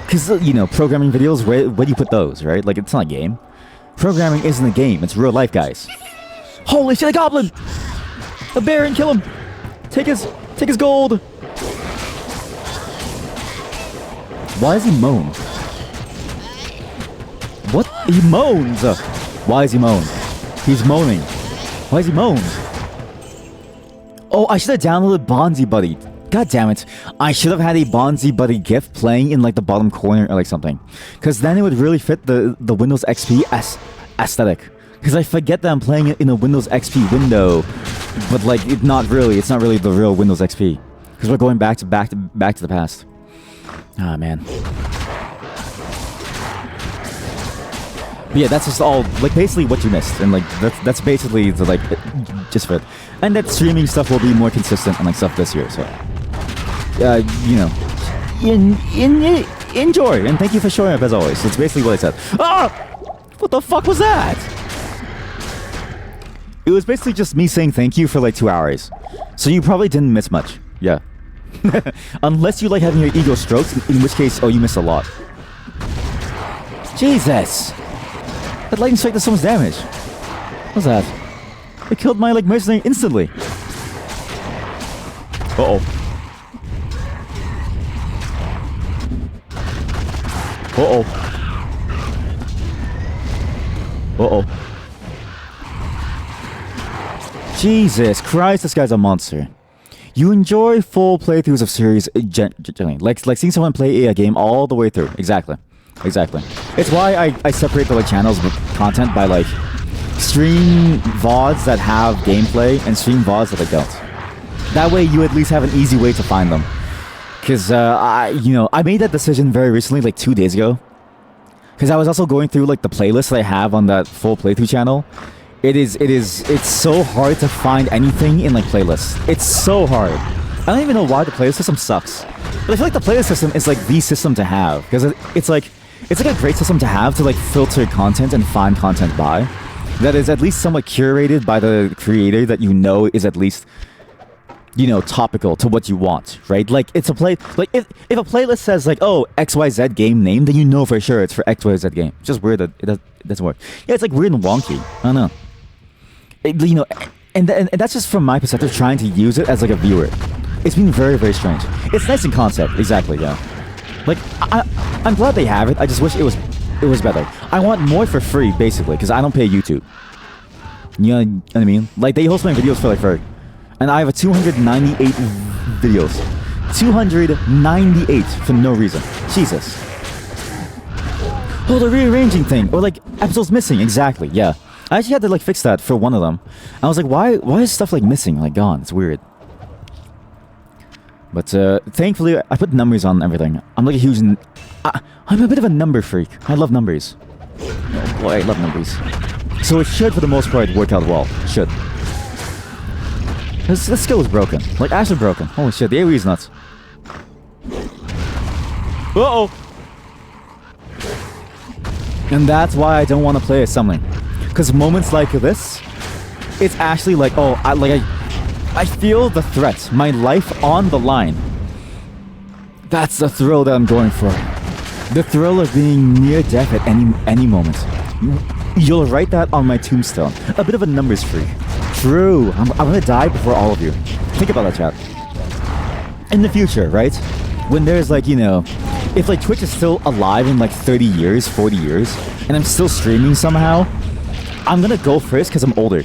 Cause programming videos, where do you put those, right? Like it's not a game. Programming isn't a game, it's real life, guys. Holy shit, a goblin! A baron, kill him! Take his gold! Why does he moan? What? He moans! Why is he moan? He's moaning. Why is he moan? Oh, I should have downloaded Bonzi Buddy. God damn it. I should have had a Bonzi Buddy GIF playing in like the bottom corner or like something. Because then it would really fit the Windows XP aesthetic. Because I forget that I'm playing it in a Windows XP window. But like, it's not really the real Windows XP. Because we're going back to the past. Ah, man. But yeah, that's just all, like, basically what you missed, and like that's basically the like just for it. And that streaming stuff will be more consistent and like stuff this year. So, enjoy, and thank you for showing up as always. That's basically what I said. Ah, what the fuck was that? It was basically just me saying thank you for like 2 hours. So you probably didn't miss much. Yeah. Unless you like having your ego stroked, in which case, oh, you missed a lot. Jesus! That lightning strike does so much damage. What's that? It killed my like mercenary instantly. Uh-oh. Uh-oh. Uh-oh. Jesus Christ, this guy's a monster. You enjoy full playthroughs of series generally. Like seeing someone play a game all the way through. Exactly. It's why I separate the like channels with content by like stream VODs that have gameplay and stream VODs that I don't. That way you at least have an easy way to find them. Cause I made that decision very recently, like 2 days ago. Cause I was also going through like the playlist that I have on that full playthrough channel. It's so hard to find anything in like playlists. It's so hard. I don't even know why the playlist system sucks. But I feel like the playlist system is like the system to have. Because it's like a great system to have to like filter content and find content by. That is at least somewhat curated by the creator that you know is at least, topical to what you want, right? Like it's a play, like if a playlist says like, oh, XYZ game name, then you know for sure it's for XYZ game. It's just weird that it doesn't work. Yeah, it's like weird and wonky. I don't know. And that's just from my perspective, trying to use it as like a viewer. It's been very, very strange. It's nice in concept, exactly, yeah. Like I'm glad they have it. I just wish it was better. I want more for free, basically, because I don't pay YouTube. You know what I mean? Like they host my videos for like free. And I have a 298 videos. 298 for no reason. Jesus. Oh, the rearranging thing. Or like episodes missing. Exactly, yeah. I actually had to like fix that for one of them. I was like, why is stuff like missing? Like gone. It's weird. But thankfully, I put numbers on everything. I'm like a huge... I'm a bit of a number freak. I love numbers. Oh boy, I love numbers. So it should, for the most part, work out well. It should. This skill is broken. Like, actually broken. Holy shit, the AoE is nuts. Uh-oh! And that's why I don't want to play as summoning. Because moments like this, it's actually like, oh, I feel the threat. My life on the line. That's the thrill that I'm going for. The thrill of being near death at any moment. You'll write that on my tombstone. A bit of a numbers freak. True. I'm gonna die before all of you. Think about that, chat. In the future, right? When there's like, if like Twitch is still alive in like 30 years, 40 years, and I'm still streaming somehow, I'm gonna go first because I'm older.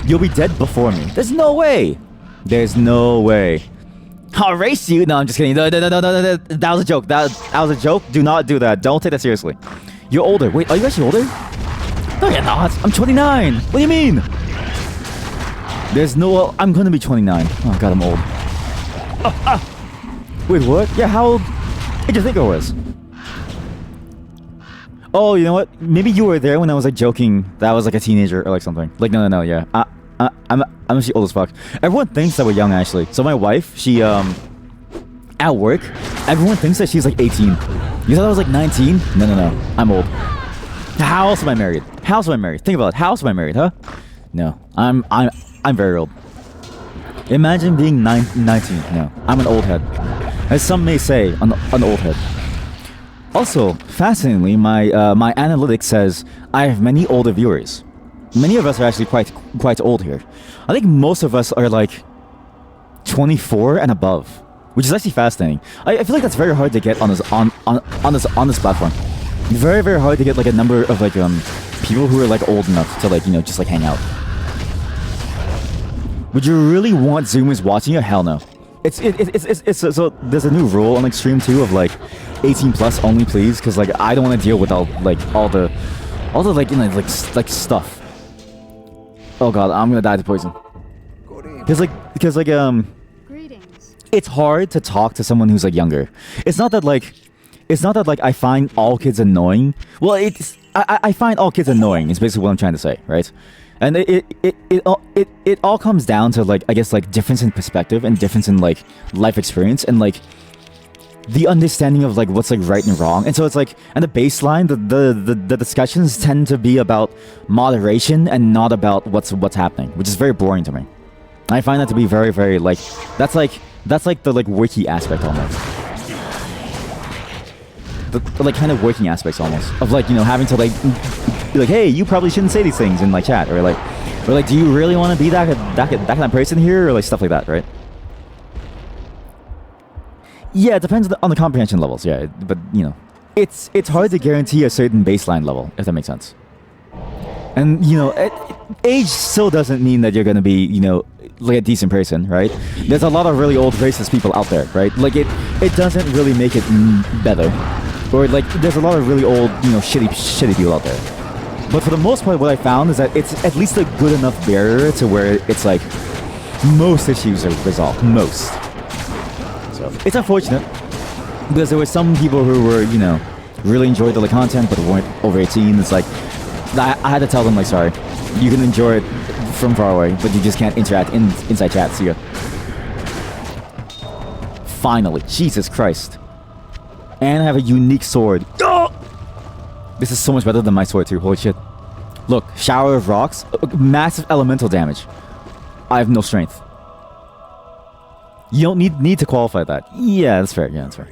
You'll be dead before me. There's no way. There's no way. I'll race you. No, I'm just kidding. No. That was a joke. That was a joke. Do not do that. Don't take that seriously. You're older. Wait, are you actually older? No, you're not. I'm 29. What do you mean? There's no... I'm gonna be 29. Oh god, I'm old. Wait, what? Yeah, how old did you think I was? Oh, you know what? Maybe you were there when I was like joking that I was like a teenager or like something. Like, no, yeah. I'm actually old as fuck. Everyone thinks that we're young, actually. So my wife, she, at work, everyone thinks that she's like 18. You thought I was like 19? No. I'm old. How else am I married? Think about it. How else am I married, huh? No. I'm very old. Imagine being 19. No. I'm an old head. As some may say, an old head. Also, fascinatingly, my analytics says I have many older viewers. Many of us are actually quite old here. I think most of us are like 24 and above, which is actually fascinating. I feel like that's very hard to get on this platform. Very, very hard to get like a number of like people who are like old enough to like just like hang out. Would you really want Zoomers watching you? Hell no. It's so there's a new rule on like stream too of like 18 plus only, please, because like I don't want to deal with all the like stuff. Oh god, I'm gonna die to poison. Because Greetings. it's hard to talk to someone who's like younger. It's not that like I find all kids annoying. Well, I find all kids annoying. Is basically what I'm trying to say, right? And it all comes down to like, I guess, like difference in perspective and difference in like life experience, and like the understanding of like what's like right and wrong. And so it's like, and the baseline, the discussions tend to be about moderation and not about what's happening, which is very boring to me. I find that to be very, very like that's like the like wiki aspect almost. The like kind of working aspects almost of like, you know, having to like be like, hey, you probably shouldn't say these things in like chat, or like do you really want to be that kind of person here, or like stuff like that, right? Yeah, it depends on the comprehension levels, yeah, but you know, it's hard to guarantee a certain baseline level, if that makes sense. And you know, age still doesn't mean that you're gonna be, you know, like a decent person, right? There's a lot of really old racist people out there, right? Like it doesn't really make it better. Or like there's a lot of really old, you know, shitty people out there. But for the most part, what I found is that it's at least a good enough barrier to where it's like most issues are resolved. Most. So it's unfortunate because there were some people who were, you know, really enjoyed the content but weren't over 18. It's like I had to tell them like, sorry, you can enjoy it from far away, but you just can't interact inside chat. See ya. Finally, Jesus Christ. And I have a unique sword. Oh! This is so much better than my sword too. Holy shit. Look, shower of rocks, massive elemental damage. I have no strength. You don't need to qualify that. Yeah, that's fair. Yeah, that's fair.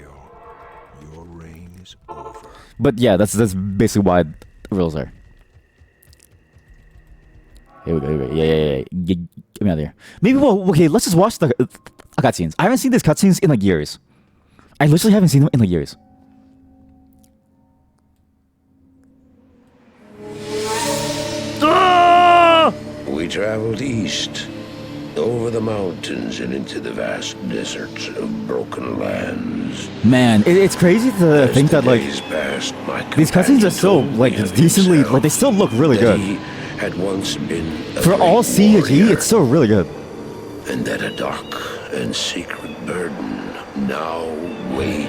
Your reign is over. But yeah, that's basically why the rules are. Here we go. Yeah. Get me out of here. Maybe, well, okay, let's just watch the cutscenes. I haven't seen these cutscenes in like years. I literally haven't seen them in like years. We traveled east, over the mountains and into the vast deserts of broken lands. Man, it's crazy to think that like these cutscenes are so like decently, like they still look really good. Had once been for all CG, it's still really good. And that a dark and secret burden now weighed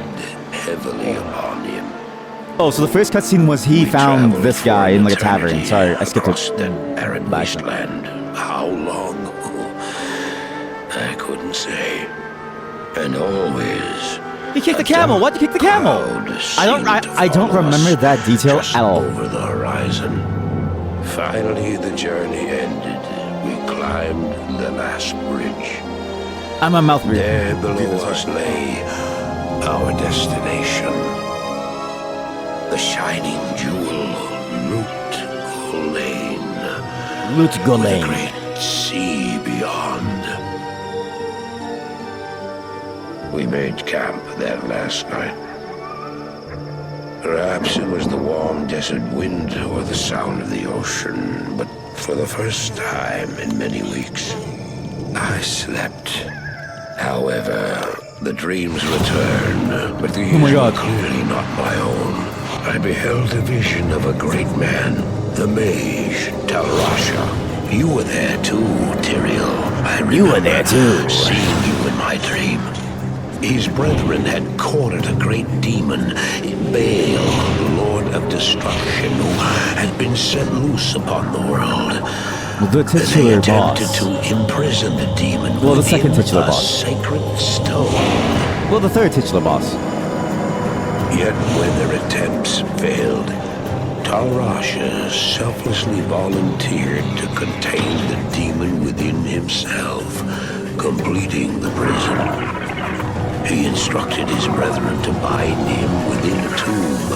heavily upon him. Oh, so the first cutscene was he found this guy in like a tavern. Sorry, I skipped it. That arid wasteland. How long? I couldn't say. And always. He kicked the camel. Why'd you kick the camel? I don't remember that detail at all. Over the horizon. Finally, the journey ended. We climbed the last bridge. I'm a mouth breather. There below us lay our destination. The shining jewel, Loot Gulain. Loot Gulain. The great sea beyond. We made camp there last night. Perhaps it was the warm desert wind or the sound of the ocean, but for the first time in many weeks, I slept. However, the dreams returned, but these were clearly not my own. I beheld a vision of a great man, the mage, Talrasha. You were there too, Tyrael. I remember you were there too. Seeing you in my dream. His brethren had cornered a great demon, Baal, Lord of Destruction, who had been set loose upon the world. The titular boss. They attempted to imprison the demon. Well, the second titular boss. Sacred stone. Well, the third titular boss. Yet when their attempts failed, Talrasha selflessly volunteered to contain the demon within himself, completing the prison. He instructed his brethren to bind him within a tomb,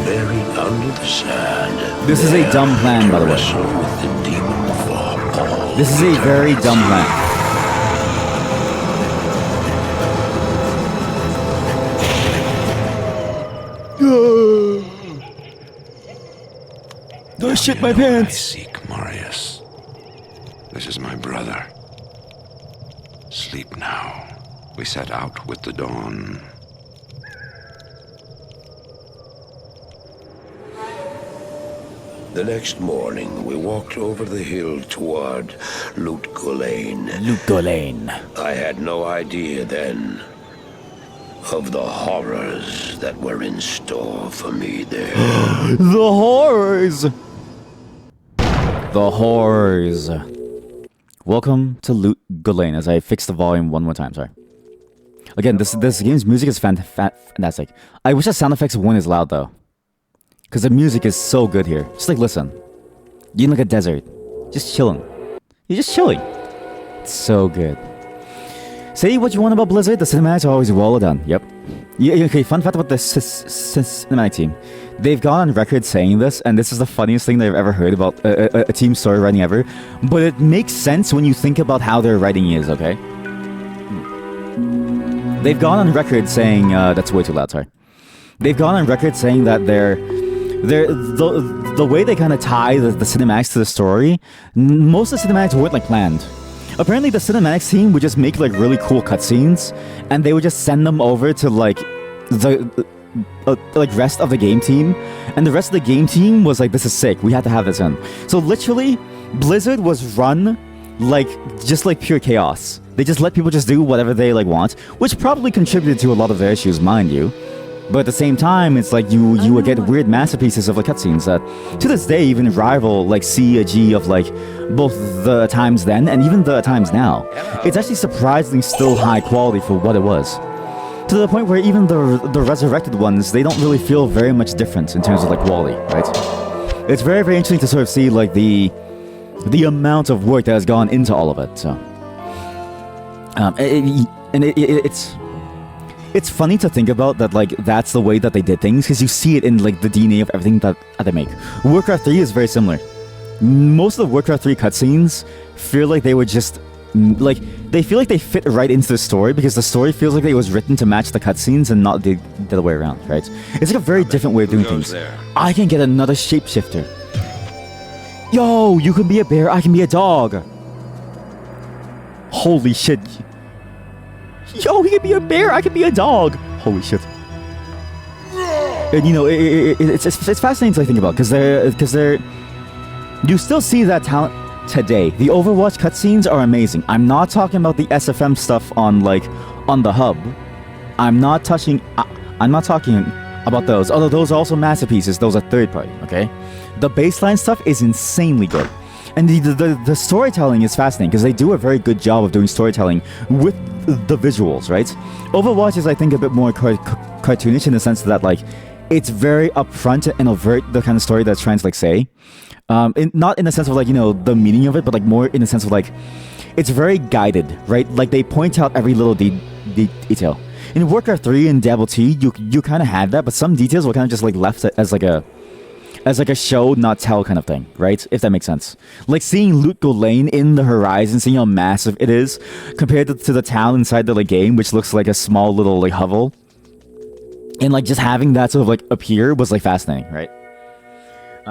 buried under the sand. This is a dumb plan, by the way. With the demon for all this is a very dumb plan. I shit my pants. I seek Marius. This is my brother. Sleep now. We set out with the dawn. The next morning, we walked over the hill toward Loot Gulain. Loot Gulain. I had no idea then of the horrors that were in store for me there. The horrors! The horrors. Welcome to Loot Gulain, as I fix the volume one more time, sorry. Again, this game's music is fantastic. I wish the sound effects weren't as loud though, because the music is so good here. Just like listen, you're in like a desert, just chilling. You're just chilling. It's so good. Say what you want about Blizzard, the cinematics are always well done. Yep. Yeah, okay, fun fact about the cinematic team. They've gone on record saying this, and this is the funniest thing they've ever heard about a team story writing ever. But it makes sense when you think about how their writing is, okay? They've gone on record saying that's way too loud. Sorry. They've gone on record saying that the way they kind of tie the cinematics to the story, most of the cinematics weren't like planned. Apparently, the cinematics team would just make like really cool cutscenes, and they would just send them over to like the like rest of the game team, and the rest of the game team was like, "This is sick. We have to have this in." So literally, Blizzard was run like just like pure chaos. They just let people just do whatever they like want, which probably contributed to a lot of their issues, mind you. But at the same time, it's like you would get weird masterpieces of like cutscenes that, to this day, even rival like CG of like both the times then and even the times now. It's actually surprisingly still high quality for what it was. To the point where even the resurrected ones, they don't really feel very much different in terms of like quality, right? It's very, very interesting to sort of see like the amount of work that has gone into all of it. So, it's funny to think about that, like that's the way that they did things, because you see it in like the DNA of everything that they make. Warcraft 3 is very similar. Most of the Warcraft 3 cutscenes feel like they were just like they feel like they fit right into the story, because the story feels like it was written to match the cutscenes and not the other way around, right? It's like a very different way of doing things. I can get another shapeshifter. Yo, you can be a bear, I can be a dog. Holy shit. Yo, he can be a bear, I can be a dog. Holy shit. And you know, it's fascinating to think about, because they're you still see that talent today. The Overwatch cutscenes are amazing. I'm not talking about the SFM stuff on the hub. I'm not talking about those. Although those are also masterpieces. Those are third party. Okay, the baseline stuff is insanely good, and the storytelling is fascinating, because they do a very good job of doing storytelling with the visuals. Right, Overwatch is, I think, a bit more cartoonish in the sense that like it's very upfront and overt, the kind of story that's trying to like say. Not in the sense of like, you know, the meaning of it, but like more in the sense of like it's very guided, right? Like they point out every little detail. In Warcraft 3 and Diablo 2, you kind of had that, but some details were kind of just like left as like a show not tell kind of thing, right? If that makes sense. Like seeing Loot Golain in the horizon, seeing how massive it is compared to the town inside the like, game, which looks like a small little like hovel, and like just having that sort of like appear was like fascinating, right?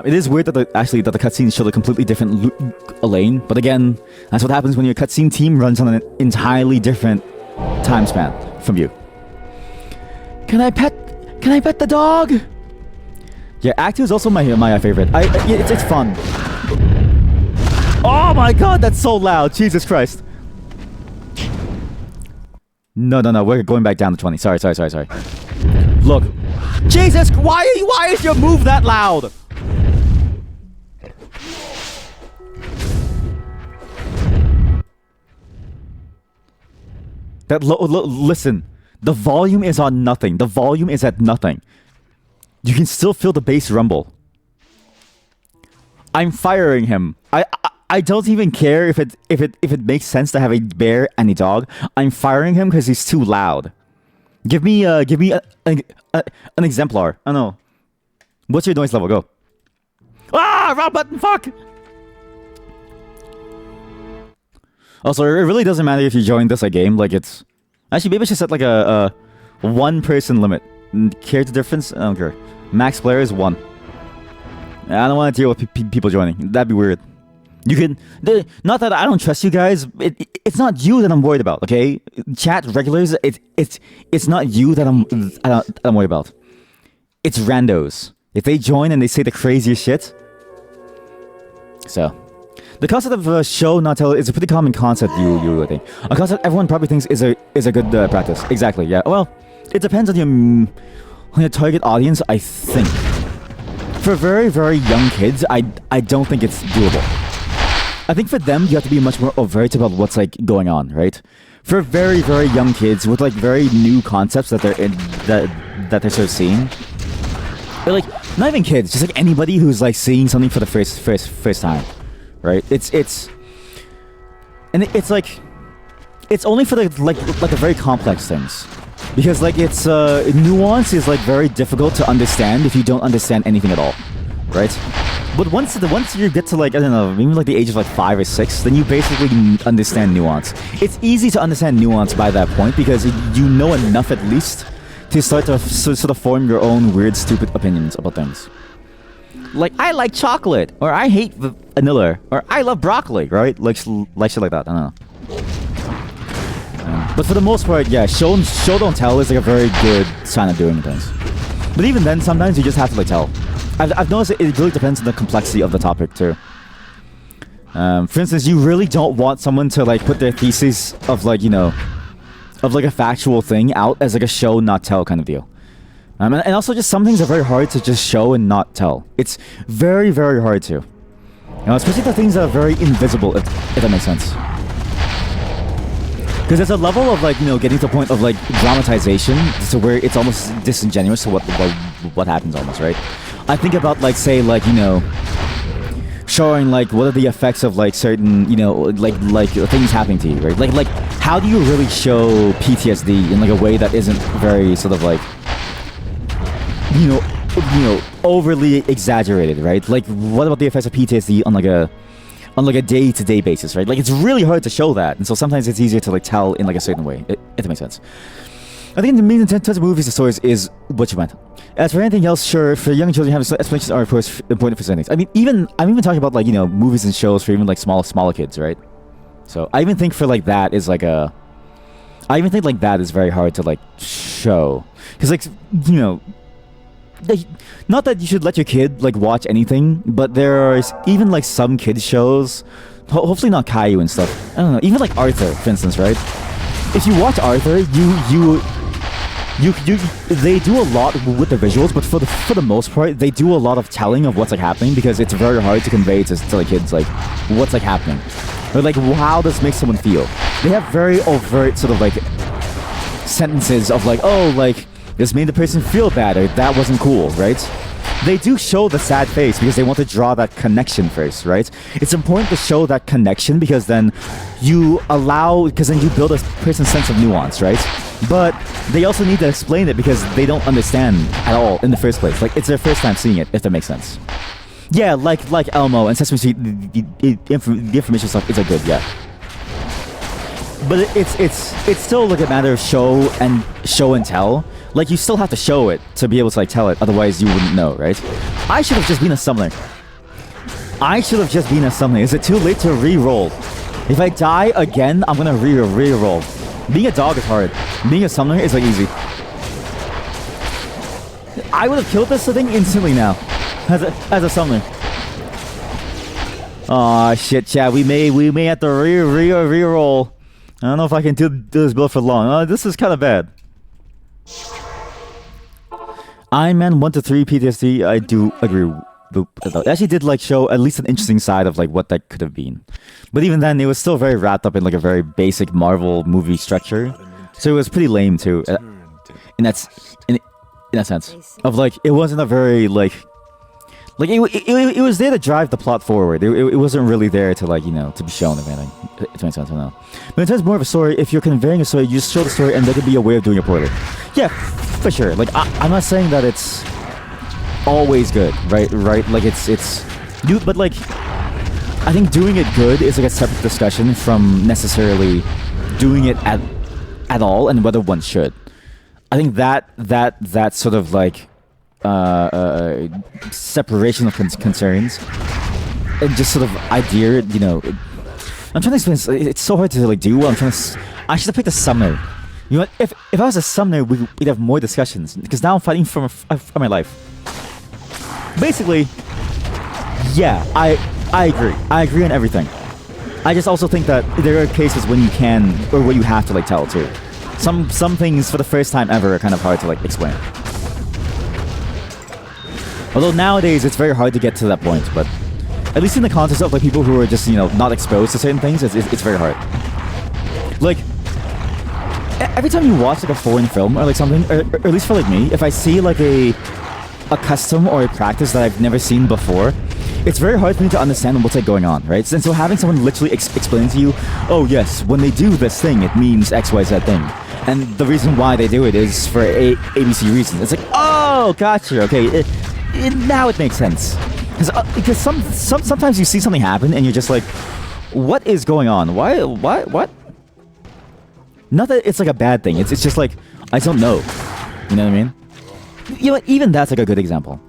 It is weird that the cutscenes show a completely different lane, but again, that's what happens when your cutscene team runs on an entirely different time span from you. Can I pet the dog? Yeah, Act 2 is also my favorite. It's fun. Oh my god, that's so loud! Jesus Christ! No, we're going back down to 20. Sorry. Look, Jesus, why is your move that loud? Listen, the volume is on nothing. The volume is at nothing. You can still feel the bass rumble. I'm firing him. I don't even care if it makes sense to have a bear and a dog. I'm firing him because he's too loud. Give me an exemplar. I don't know. What's your noise level? Go. Ah, wrong button. Fuck. Also, it really doesn't matter if you join this game. Like it's actually maybe I should set like a one-person limit. Character difference? I don't care. Max player is 1. I don't want to deal with people joining. That'd be weird. You can not that I don't trust you guys. It's not you that I'm worried about. Okay, chat regulars. It's not you that I'm worried about. It's randos. If they join and they say the craziest shit. So. The concept of a show not tell is a pretty common concept. You think a concept everyone probably thinks is a good practice. Exactly. Yeah. Well, it depends on your target audience. I think for very, very young kids, I don't think it's doable. I think for them, you have to be much more overt about what's like going on, right? For very, very young kids with like very new concepts that they're in, that they're sort of seeing. But like, not even kids, just like anybody who's like seeing something for the first time, right? It's like, it's only for the like the very complex things, because like it's nuance is like very difficult to understand if you don't understand anything at all, right? But once you get to like, I don't know, maybe like the age of like 5 or 6, then you basically understand nuance. It's easy to understand nuance by that point because you know enough at least to start to sort of form your own weird, stupid opinions about things. Like, I like chocolate, or I hate vanilla, or I love broccoli, right? Like shit like that. I don't know. But for the most part, yeah, show don't tell is like a very good sign of doing things. But even then, sometimes you just have to like tell. I've noticed it really depends on the complexity of the topic too. For instance, you really don't want someone to like put their thesis of like, you know, of like a factual thing out as like a show not tell kind of deal. And also just some things are very hard to just show and not tell. It's very, very hard to. You know, especially the things that are very invisible, if that makes sense. Because there's a level of like, you know, getting to the point of like dramatization to where it's almost disingenuous to what happens almost, right? I think about like, say, like, you know, showing like what are the effects of like certain, you know, like things happening to you, right? Like how do you really show PTSD in like a way that isn't very sort of like, you know, overly exaggerated, right? Like what about the effects of PTSD on like a day-to-day basis, right? Like it's really hard to show that, and so sometimes it's easier to like tell in like a certain way, if that makes sense. I think the main intent of movies and stories is what you meant. As for anything else, sure, for young children, having explanations are of course important for certain things. I mean, I'm even talking about like, you know, movies and shows for even like smaller kids, right? So I even think for like that is like I even think like that is very hard to like show, because like, you know, not that you should let your kid like watch anything, but there's even like some kids shows, hopefully not Caillou and stuff. I don't know, even like Arthur, for instance, right? If you watch Arthur, they do a lot with the visuals, but for the most part, they do a lot of telling of what's like happening, because it's very hard to convey to like kids like what's like happening, or like how this makes someone feel. They have very overt sort of like sentences of like, oh, like this made the person feel bad, or that wasn't cool, right? They do show the sad face because they want to draw that connection first, right? It's important to show that connection because then you build a person's sense of nuance, right? But they also need to explain it because they don't understand at all in the first place. Like, it's their first time seeing it, if that makes sense. Yeah, like Elmo and Sesame Street, the information stuff is like good, yeah. But it's still like a matter of show and tell. Like, you still have to show it to be able to like tell it, otherwise you wouldn't know, right? I should have just been a summoner. Is it too late to re-roll? If I die again, I'm gonna re-roll. Being a dog is hard. Being a summoner is like easy. I would have killed this thing instantly now, as a summoner. Aw, shit, chat. We may have to re-roll. I don't know if I can do this build for long. This is kind of bad. Iron Man 1 to 3 PTSD, I do agree. It actually did like show at least an interesting side of like what that could have been, but even then it was still very wrapped up in like a very basic Marvel movie structure, so it was pretty lame too. In that sense of like, it wasn't a very like it was there to drive the plot forward. It wasn't really there to like, you know, to be shown, if anything. It makes sense, I don't know. But in terms of more of a story, if you're conveying a story, you just show the story, and there could be a way of doing it poorly. Yeah, for sure. Like, I'm not saying that it's always good, right? Like, but like, I think doing it good is like a separate discussion from necessarily doing it at all, and whether one should. I think that sort of like separation of concerns and just sort of idea, you know, I'm trying to explain. It's so hard to like do. I should have picked a summoner. You know what? If I was a summoner, we'd have more discussions, because now I'm fighting for my life. Basically, yeah, I agree. I agree on everything. I just also think that there are cases when you can, or where you have to like tell too. Some things for the first time ever are kind of hard to like explain. Although nowadays it's very hard to get to that point, but at least in the context of like people who are just not exposed to certain things, it's very hard. Like every time you watch like a foreign film or like something, or at least for like me, if I see like a custom or a practice that I've never seen before, it's very hard for me to understand what's like going on, right? And so having someone literally explain to you, oh yes, when they do this thing, it means X, Y, Z thing. And the reason why they do it is for ABC reasons. It's like, oh, gotcha, okay, now it makes sense. Because sometimes you see something happen and you're just like, what is going on? Why, what? Not that it's like a bad thing, it's just like, I don't know. You know what I mean? Even that's like a good example.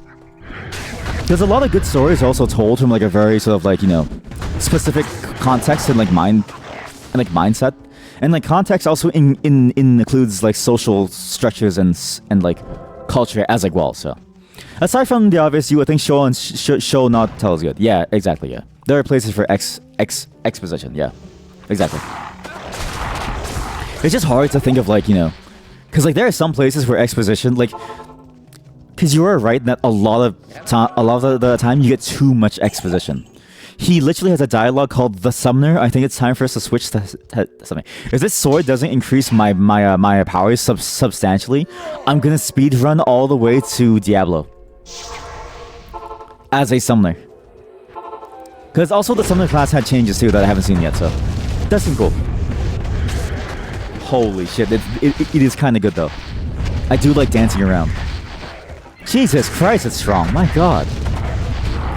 There's a lot of good stories also told from like a very sort of like, specific context and like mindset. And like context also includes like social structures and like culture as like well. So aside from the obvious, you would think show and show not tell is good. Yeah, exactly. Yeah, there are places for exposition. Yeah, exactly. It's just hard to think of like because like there are some places where exposition like. Because you are right that a lot of the time you get too much exposition. He literally has a dialogue called "The Summoner." I think it's time for us to switch to something. If this sword doesn't increase my powers substantially, I'm gonna speed run all the way to Diablo as a summoner. Because also the summoner class had changes too that I haven't seen yet, so that's cool. Holy shit! It is kind of good though. I do like dancing around. Jesus Christ, it's strong. My God.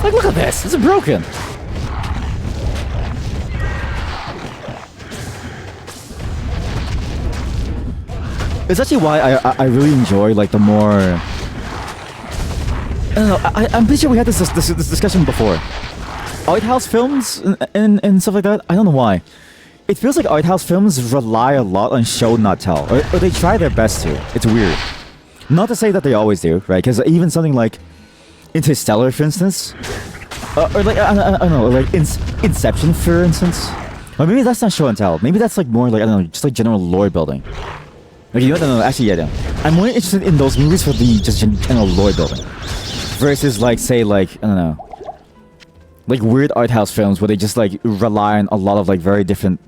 Like, look at this. It's broken. It's actually why I really enjoy, like, the more... I don't know, I'm pretty sure we had this discussion before. Art house films and stuff like that, I don't know why. It feels like art house films rely a lot on show, not tell. Or they try their best to. It's weird. Not to say that they always do, right? Because even something like Interstellar, for instance, or like I don't know, like Inception, for instance, or maybe that's not show and tell. Maybe that's like more like I don't know, just like general lore building. Like no, actually yeah, no. I'm more interested in those movies for the just general lore building, versus like say like I don't know, like weird art house films where they just like rely on a lot of like very different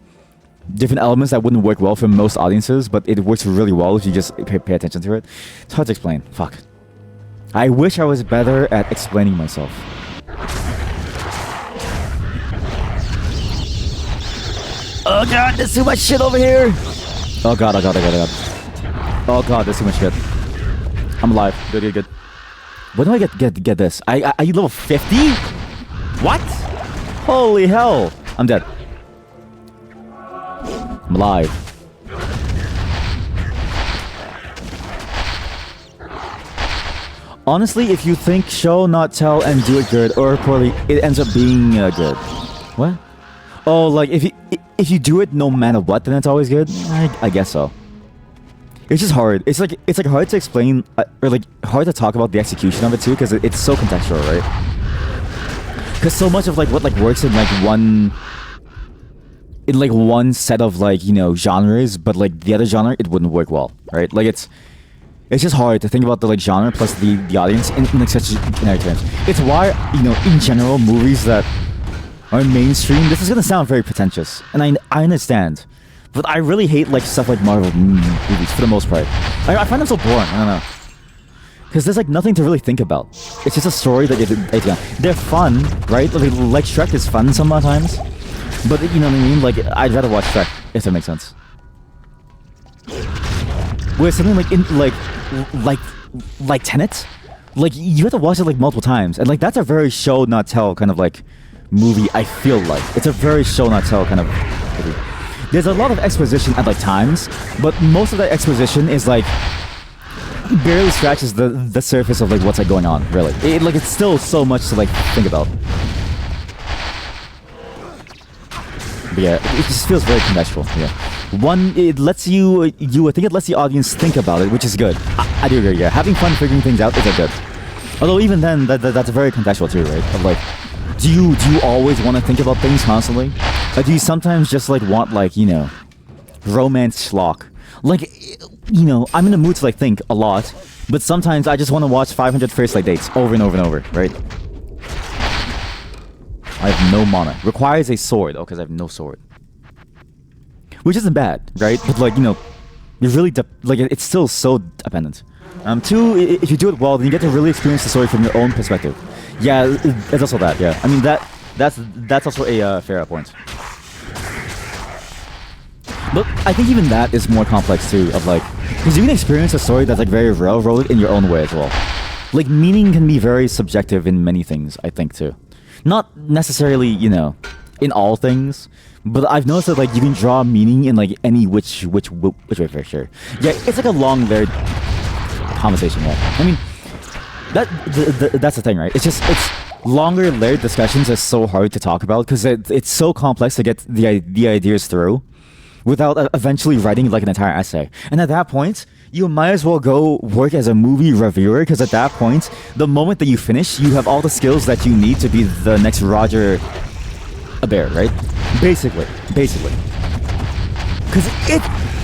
elements that wouldn't work well for most audiences, but it works really well if you just pay attention to it. It's hard to explain. Fuck. I wish I was better at explaining myself. Oh god, there's too much shit over here! Oh god. Oh god, there's too much shit. I'm alive. Good. When do I get this? Are you level 50? What? Holy hell! I'm dead. I'm alive. Honestly, if you think show, not tell, and do it good or poorly, it ends up being good. What? Oh, like if you do it no matter what, then it's always good. I guess so. It's just hard. It's like hard to explain or like hard to talk about the execution of it too, because it's so contextual, right? Because so much of like what like works in like one set of like genres, but like the other genre it wouldn't work well, right? Like it's just hard to think about the like genre plus the audience in like such generic terms. It's why in general movies that are mainstream, this is gonna sound very pretentious, and I understand, but I really hate like stuff like Marvel movies for the most part. I find them so boring. I don't know, because there's like nothing to really think about. It's just a story that they're fun, right? Like Shrek is fun sometimes. But you know what I mean? Like, I'd rather watch Shrek, if that makes sense. Where something like Tenet, like you have to watch it like multiple times, and like that's a very show not tell kind of like movie. I feel like it's a very show not tell kind of movie. There's a lot of exposition at like times, but most of that exposition is like barely scratches the surface of like what's like going on. Really, it's still so much to like think about. But yeah, it just feels very contextual. Yeah, it lets you think it lets the audience think about it, which is good. I do agree. Yeah, having fun figuring things out is good. Although even then, that's very contextual too, right? Of like, do you always want to think about things constantly? Or do you sometimes just like want like romance schlock? Like, I'm in the mood to like think a lot, but sometimes I just want to watch 500 First Like Dates over and over and over, right? I have no mana. Requires a sword. Oh, because I have no sword. Which isn't bad, right? But like, you know, you really like it's still so dependent. Two, if you do it well, then you get to really experience the story from your own perspective. Yeah, it's also that. Yeah, I mean that's also a fair point. But I think even that is more complex too. Of like, because you can experience a story that's like very railroaded in your own way as well. Like meaning can be very subjective in many things. I think too, not necessarily in all things. But I've noticed that like you can draw meaning in like any which way for sure. Yeah, it's like a long varied conversation. Yeah, I mean that's the thing, right? It's longer layered discussions are so hard to talk about because it's so complex to get the ideas through without eventually writing like an entire essay. And at that point, you might as well go work as a movie reviewer because at that point, the moment that you finish, you have all the skills that you need to be the next Roger Ebert, right? Basically. Because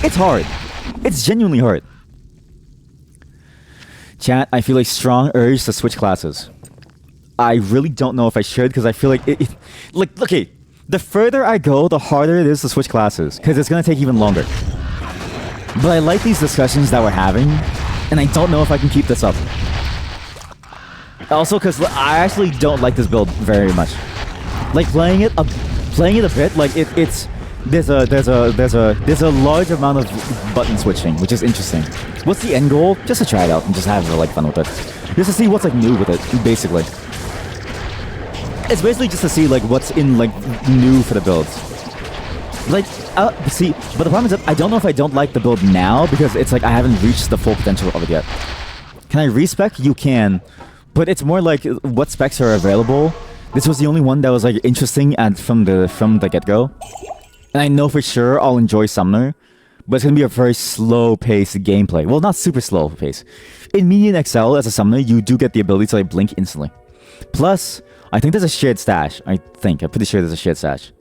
it's hard. It's genuinely hard. Chat, I feel a strong urge to switch classes. I really don't know if I should because I feel like like, okay, the further I go, the harder it is to switch classes because it's going to take even longer. But I like these discussions that we're having, and I don't know if I can keep this up. Also, because I actually don't like this build very much. Like playing it a bit, like it's there's a large amount of button switching, which is interesting. What's the end goal? Just to try it out and just have like fun with it. Just to see what's like new with it, basically. It's basically just to see like what's in like new for the builds. Like, see, but the problem is that I don't know if I don't like the build now because it's like I haven't reached the full potential of it yet. Can I respec? You can, but it's more like what specs are available. This was the only one that was like interesting and from the get-go. And I know for sure I'll enjoy Summoner, but it's gonna be a very slow-paced gameplay. Well, not super slow pace. In Median XL as a Summoner, you do get the ability to like blink instantly. Plus, I think there's a shared stash. I'm pretty sure there's a shared stash.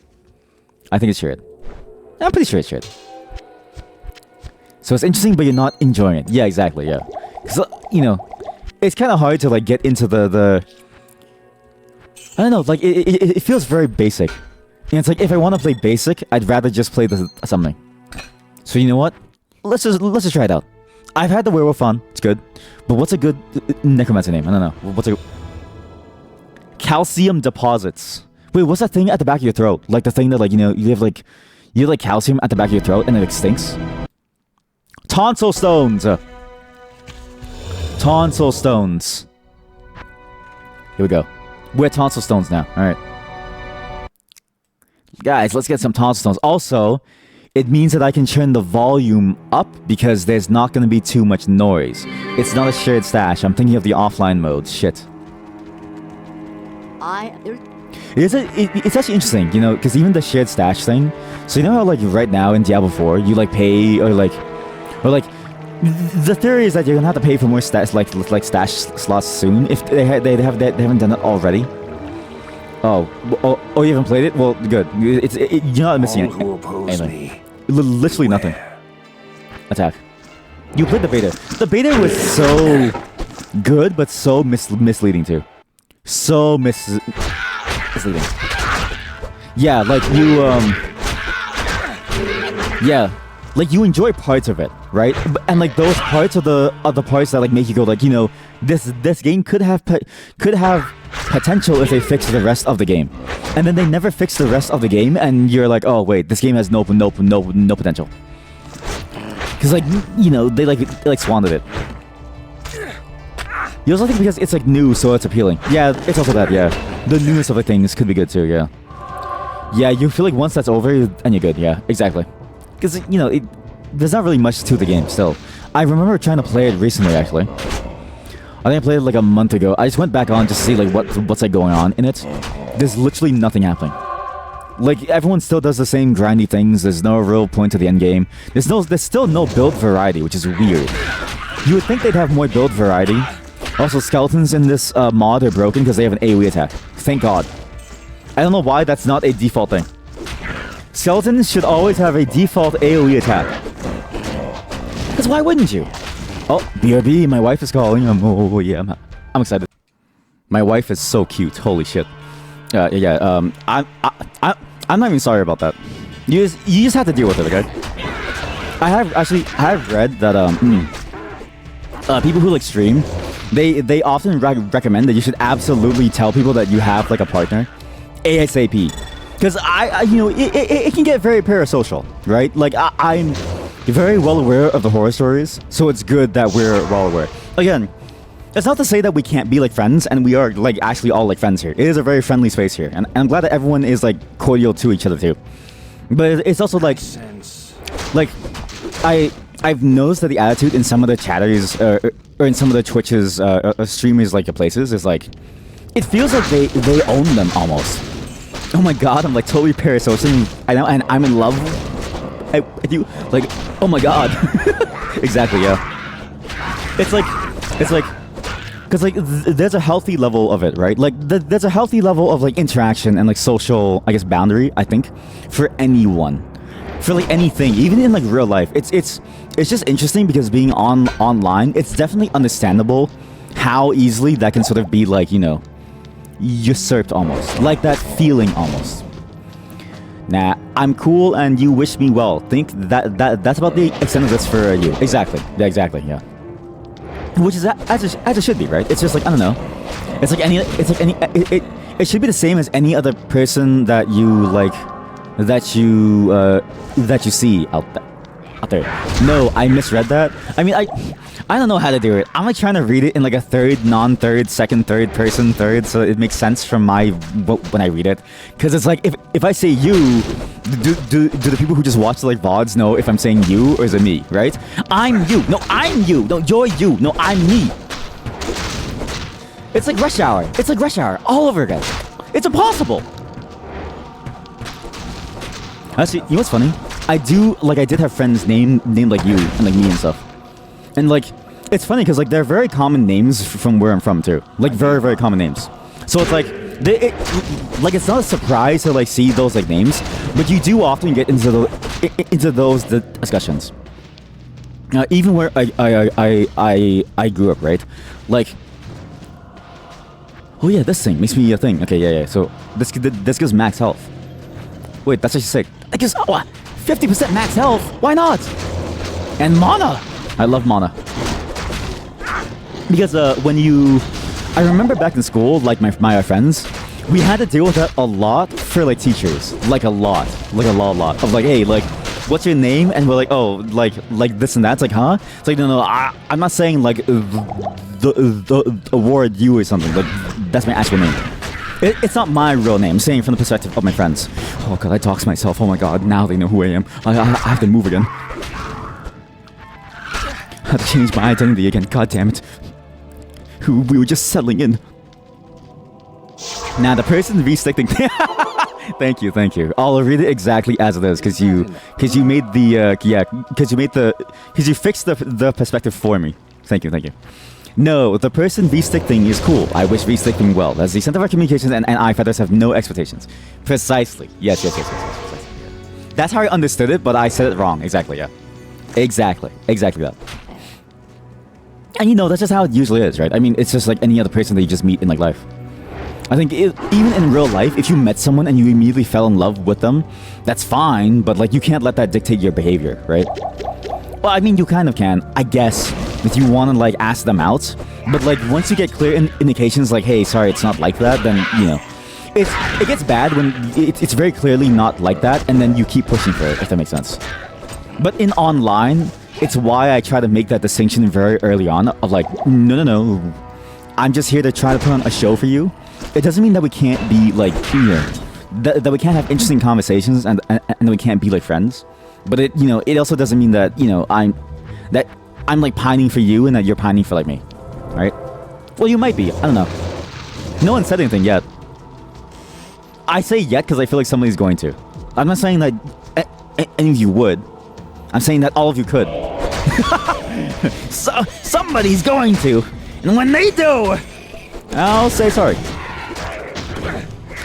I think it's shared. I'm pretty sure it's shared. So it's interesting, but you're not enjoying it. Yeah, exactly, yeah. Because, it's kind of hard to, like, get into the... I don't know, like, it feels very basic. And it's like, if I want to play basic, I'd rather just play something. So you know what? Let's just try it out. I've had the werewolf on. It's good. But what's a good necromancer name? I don't know. What's a... Calcium deposits. Wait, what's that thing at the back of your throat? Like the thing that, like, you have calcium at the back of your throat and it stinks? Tonsil stones! Tonsil stones. Here we go. We're at tonsil stones now. Alright. Guys, let's get some tonsil stones. Also, it means that I can turn the volume up because there's not going to be too much noise. It's not a shared stash. I'm thinking of the offline mode. Shit. It's actually interesting, because even the shared stash thing. So you know how like right now in Diablo 4 you like pay or like the theory is that you're gonna have to pay for more stash like stash slots soon if they haven't done it already. Oh, you haven't played it? Well, good. You're not missing anything. Literally nothing. Attack. You played the beta. The beta was so good, but so misleading too. So misleading. Yeah, like you, yeah, like you enjoy parts of it, right? And like those parts are the parts that like make you go like, this game could have potential if they fix the rest of the game, and then they never fix the rest of the game, and you're like, oh wait, this game has no potential, because like they like squandered it. You also think because it's like new, so it's appealing. Yeah, it's also that. Yeah, the newness of the things could be good too. Yeah. Yeah, you feel like once that's over, and you're good. Yeah, exactly. Because there's not really much to the game still. I remember trying to play it recently, actually. I think I played it like a month ago. I just went back on to see like what's like going on in it. There's literally nothing happening. Like everyone still does the same grindy things. There's no real point to the end game. There's still no build variety, which is weird. You would think they'd have more build variety. Also, skeletons in this mod are broken because they have an AoE attack. Thank God. I don't know why that's not a default thing. Skeletons should always have a default AoE attack. Because why wouldn't you? Oh, BRB, my wife is calling. Oh yeah, I'm excited. My wife is so cute. Holy shit. Yeah. I'm not even sorry about that. You just have to deal with it, okay? I have read that people who like stream, they often recommend that you should absolutely tell people that you have like a partner, ASAP, because it can get very parasocial, right? Like I'm very well aware of the horror stories, so it's good that we're well aware. Again, it's not to say that we can't be like friends, and we are like actually all like friends here. It is a very friendly space here, and I'm glad that everyone is like cordial to each other too. But it's also like I've noticed that the attitude in some of the chatters or in some of the Twitches streamers like places is like, it feels like they own them almost. Oh my god, I'm like totally parasocial. I know, and I'm in love. I do like, oh my god. Exactly, yeah. It's like, because like there's a healthy level of it, right? Like there's a healthy level of like interaction and like social, I guess, boundary, I think, for anyone, for like anything, even in like real life. It's just interesting because being online, it's definitely understandable how easily that can sort of be like, you know, usurped almost, like that feeling almost. Nah, I'm cool and you wish me well. Think that's about the extent of this for you. Exactly. Yeah, exactly. Yeah. Which is as it should be, right? It's just like, I don't know. It's like any. It should be the same as any other person that you like, that you see out there. No, I misread that. I mean, I don't know how to do it. I'm like trying to read it in like a third, non-third, second, third person, third, so it makes sense from when I read it. Because it's like if I say you, do the people who just watch like VODs know if I'm saying you or is it me, right? I'm you. No, I'm you. No, you're you. No, I'm me. It's like Rush Hour. It's like Rush Hour all over again. It's impossible. Actually, you know what's funny? I did have friends named like you and like me and stuff. And like, it's funny because like they're very common names from where I'm from too. Like very, very common names. So it's like, it's not a surprise to like see those like names, but you do often get into those discussions. Even where I grew up, right? Like, oh yeah, this thing makes me a thing. Okay, yeah. So this gives max health. Wait, that's what you say. That gives 50% max health. Why not? And mana. I love mana. Because I remember back in school, like my friends, we had to deal with that a lot for like teachers, like a lot of like, hey, like, what's your name? And we're like, oh, like this and that. It's like, huh? It's like, no, I'm not saying like the award you or something. Like that's my actual name. It's not my real name. I'm saying from the perspective of my friends. Oh god, I dox myself. Oh my god, now they know who I am. I have to move again. I have to change my identity again. God damn it. We were just settling in. Now the person resticked. Thank you. I'll read it exactly as it is, because you made the because you fixed the perspective for me. Thank you. No, the person V-Stick thing is cool. I wish V-Stick thing well. As the center of our communications and iFeathers have no expectations. Precisely. Yes. That's how I understood it, but I said it wrong. Exactly, yeah. Exactly that. And you know, that's just how it usually is, right? I mean, it's just like any other person that you just meet in like life. I think even in real life, if you met someone and you immediately fell in love with them, that's fine, but like you can't let that dictate your behavior, right? Well, I mean, you kind of can, I guess, if you want to like ask them out. But like once you get clear indications like, hey, sorry, it's not like that, then you know, it gets bad when it's very clearly not like that, and then you keep pushing for it, if that makes sense. But in online, it's why I try to make that distinction very early on of like, no, I'm just here to try to put on a show for you. It doesn't mean that we can't be like, you know, that we can't have interesting conversations and that we can't be like friends. But it also doesn't mean that, you know, I'm like pining for you and that you're pining for like me, right? Well, you might be. I don't know. No one said anything yet. I say yet because I feel like somebody's going to. I'm not saying that any of you would. I'm saying that all of you could. So somebody's going to, and when they do, I'll say sorry.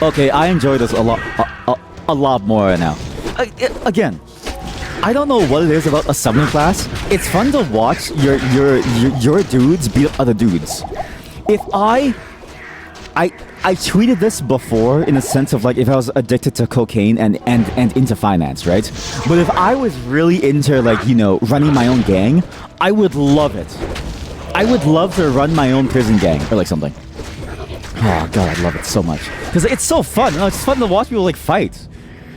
Okay, I enjoy this a lot more now. Again, I don't know what it is about a summoning class. It's fun to watch your dudes beat up other dudes. If I I tweeted this before in the sense of like if I was addicted to cocaine and into finance, right? But if I was really into like, you know, running my own gang, I would love it. I would love to run my own prison gang or like something. Oh god, I love it so much. Because it's so fun. You know, it's fun to watch people like fight.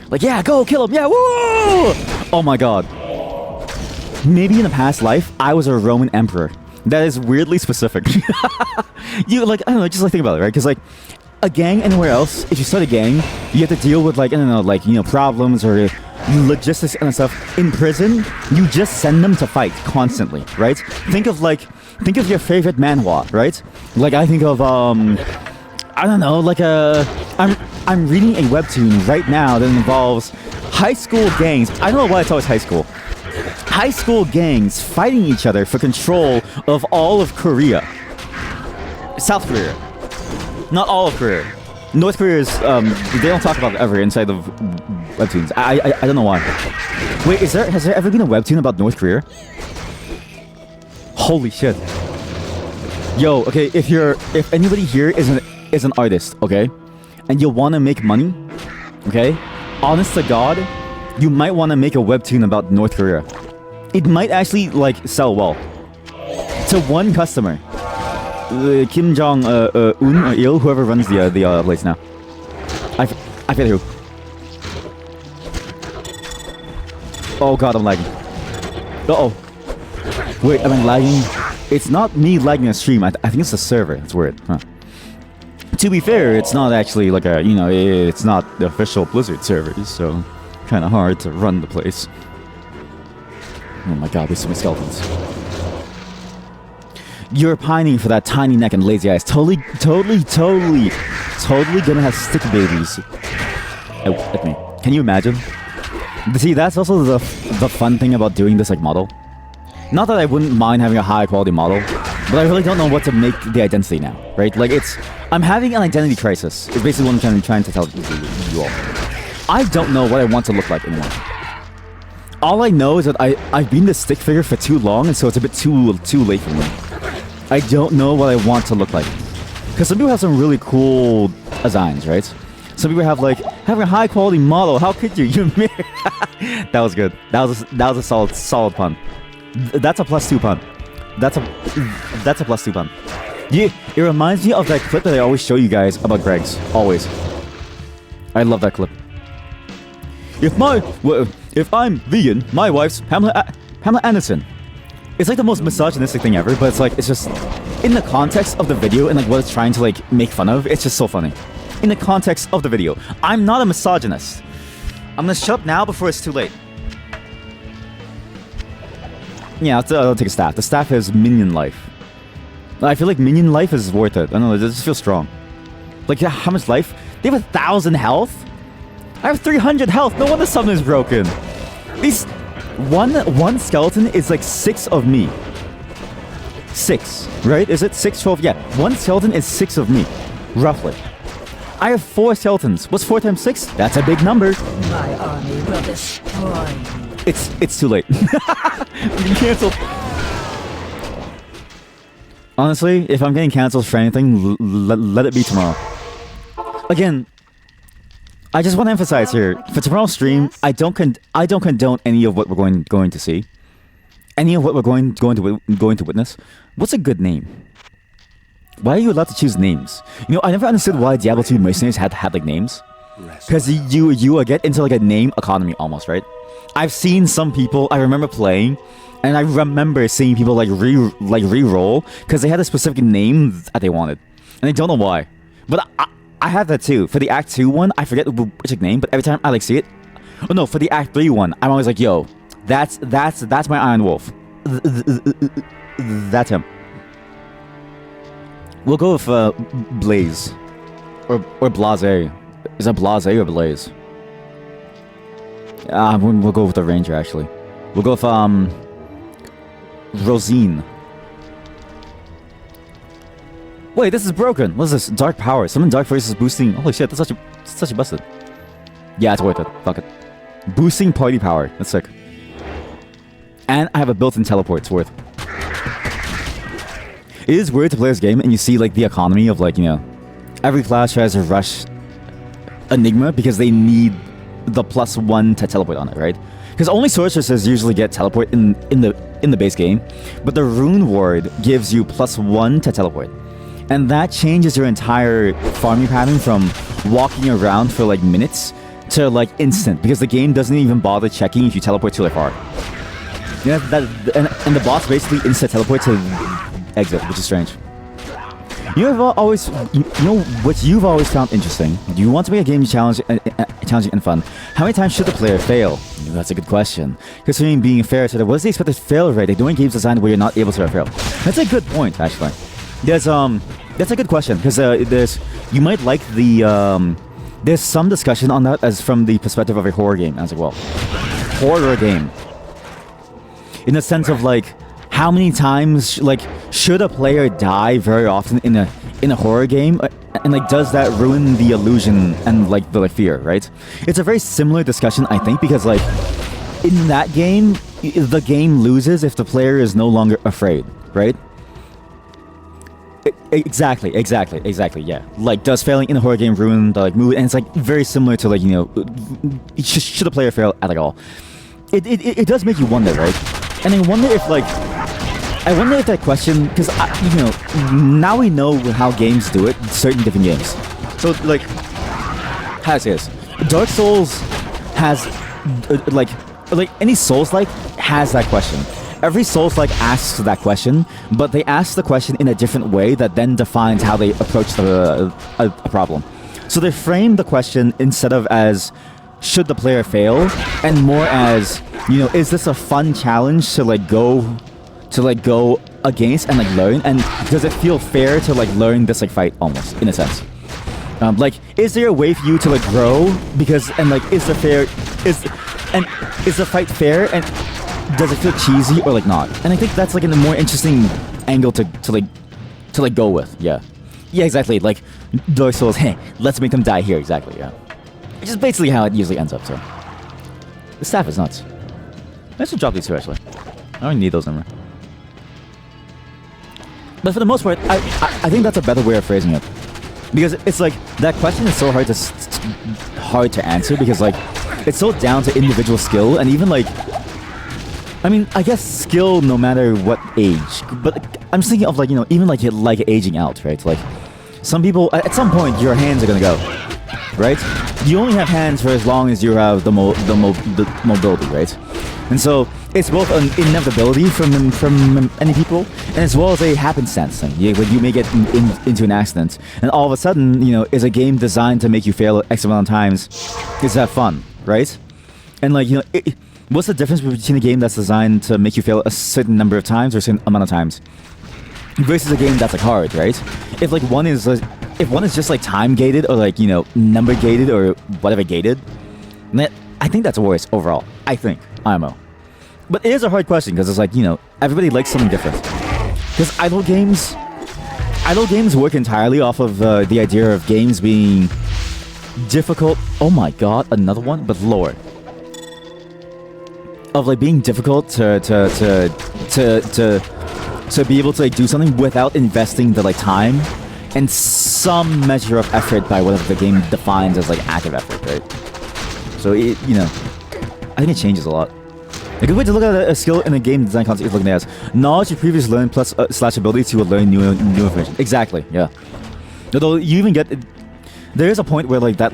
Like, yeah, go kill him. Yeah, woo! Oh my god. Maybe in a past life, I was a Roman emperor. That is weirdly specific. You like, I don't know, just like think about it, right? Because like a gang anywhere else, if you start a gang, you have to deal with like, I don't know, like, you know, problems or logistics and stuff. In prison, you just send them to fight constantly, right? Think of your favorite manhwa, right? Like I think of I don't know, like I'm reading a webtoon right now that involves high school gangs. I don't know why it's always high school. High school gangs fighting each other for control of all of Korea. South Korea. Not all of Korea. North Korea is, they don't talk about it ever inside of webtoons. I don't know why. Wait, has there ever been a webtoon about North Korea? Holy shit. Yo, okay, if anybody here is an artist, okay? And you want to make money, okay? Honest to God, you might want to make a webtoon about North Korea. It might actually like sell well to one customer. Kim Jong Un or Il, whoever runs the place now. I forget who. Oh god, I'm lagging. Uh-oh. Wait, am I lagging? It's not me lagging a stream. I think it's the server. It's weird. Huh. To be fair, it's not actually like a, you know, it's not the official Blizzard servers, so kind of hard to run the place. Oh my god, there's so many skeletons. You're pining for that tiny neck and lazy eyes. Totally gonna have stick babies at me. Can you imagine? See, that's also the fun thing about doing this like model. Not that I wouldn't mind having a high quality model, but I really don't know what to make the identity now, right? Like I'm having an identity crisis. It's basically what I'm trying to tell you all. I don't know what I want to look like anymore. All I know is that I've been this stick figure for too long, and so it's a bit too late for me. I don't know what I want to look like. Because some people have some really cool designs, right? Some people have like, having a high quality model, how could you? That was good. That was a solid pun. That's a +2 pun. That's a +2 pun. Yeah, it reminds me of that clip that I always show you guys about Greg's. Always. I love that clip. If I'm vegan, my wife's Pamela Anderson. It's like the most misogynistic thing ever, but it's just in the context of the video and like what it's trying to like make fun of, it's just so funny. In the context of the video. I'm not a misogynist. I'm gonna shut up now before it's too late. Yeah, I'll take a staff. The staff has minion life. I feel like minion life is worth it. I don't know, it just feels strong. Like, how much life? They have 1,000 health? I have 300 health. No wonder something is broken. These one skeleton is like 6 of me. 6, right? Is it 6, 12? Yeah, one skeleton is 6 of me, roughly. I have 4 skeletons. What's 4 times 6? That's a big number. My army will destroy you. It's too late. I'm getting canceled. Honestly, if I'm getting canceled for anything, let it be tomorrow. Again, I just want to emphasize here, for tomorrow's stream, I don't condone any of what we're going to see. Any of what we're going to witness. What's a good name? Why are you allowed to choose names? You know, I never understood why Diablo 2 mercenaries had like names. Because you get into like a name economy almost, right? I've seen some people, I remember playing, and I remember seeing people like re-roll because they had a specific name that they wanted. And I don't know why. But I have that too. For the Act 2 one, I forget which name, but every time I like see it. Oh no, for the Act 3 one, I'm always like, yo, that's my Iron Wolf. That's him. We'll go with Blaze. Or Blase. Is that Blase or Blaze? We'll go with the Ranger actually. We'll go with Rosine. Wait, this is broken. What is this? Dark power. Summon dark forces boosting. Holy shit, that's such a busted. Yeah, it's worth it. Fuck it. Boosting party power. That's sick. And I have a built-in teleport. It's worth. It is weird to play this game and you see like the economy of like, you know, every class tries to rush Enigma because they need the +1 to teleport on it, right? Because only sorceresses usually get teleport in the base game, but the Rune Ward gives you +1 to teleport, and that changes your entire farming pattern from walking around for like minutes to like instant, because the game doesn't even bother checking if you teleport too far. Yeah, and the boss basically instant teleports to exit, which is strange. You know what you've always found interesting? Do you want to make a game challenging and fun? How many times should the player fail? That's a good question. Considering being fair to what's the expected fail rate? Doing games designed where you're not able to fail. That's a good point, actually. That's a good question, because you might like the there's some discussion on that as from the perspective of a horror game as well. Horror game. In the sense of like, how many times should a player die very often in a horror game, and like does that ruin the illusion and like the fear, right? It's a very similar discussion, I think, because like in that game the game loses if the player is no longer afraid, right? Exactly, yeah. Like, does failing in a horror game ruin the like mood? And it's like very similar to like, you know, should a player fail at all? It does make you wonder, right? And I wonder if that question, because you know, now we know how games do it, certain different games. So like, how to say this? Dark Souls has like any Souls-like has that question. Every Souls-like asks that question, but they ask the question in a different way that then defines how they approach a problem. So they frame the question instead of as should the player fail, and more as, you know, is this a fun challenge to like go against and like learn, and does it feel fair to like learn this like fight almost in a sense? Like, is there a way for you to like grow? Because and like, is the fight fair, and does it feel cheesy or like not? And I think that's like a more interesting angle to go with. Yeah, exactly. Like Dark Souls, hey, let's make them die here. Exactly. Yeah, which is basically how it usually ends up. So the staff is nuts. I should drop these two actually. I don't need those anymore. But for the most part, I think that's a better way of phrasing it, because it's like that question is so hard to answer, because like it's so down to individual skill, and even like, I mean, I guess skill no matter what age. But I'm just thinking of like, you know, even like aging out, right? Like some people at some point your hands are gonna go, right? You only have hands for as long as you have the mobility, right? And so it's both an inevitability from any people, and as well as a happenstance thing. When you may get into an accident, and all of a sudden, you know, is a game designed to make you fail X amount of times? Is that fun, right? And like, you know, what's the difference between a game that's designed to make you fail a certain number of times or a certain amount of times versus a game that's like hard, right? If one is just like time gated or like, you know, number gated or whatever gated, then I think that's worse overall. I think. I don't know. But it is a hard question, because it's like, you know, everybody likes something different. Because idle games work entirely off of the idea of games being difficult. Oh my god, another one, but lower. Of like being difficult to be able to like do something without investing the like time and some measure of effort by whatever the game defines as like active effort, right? So it, you know, I think it changes a lot. A good way to look at a skill in a game design concept is looking at it as knowledge you previously learned plus / ability to learn new information. Exactly, yeah. Although you even get, there is a point where like that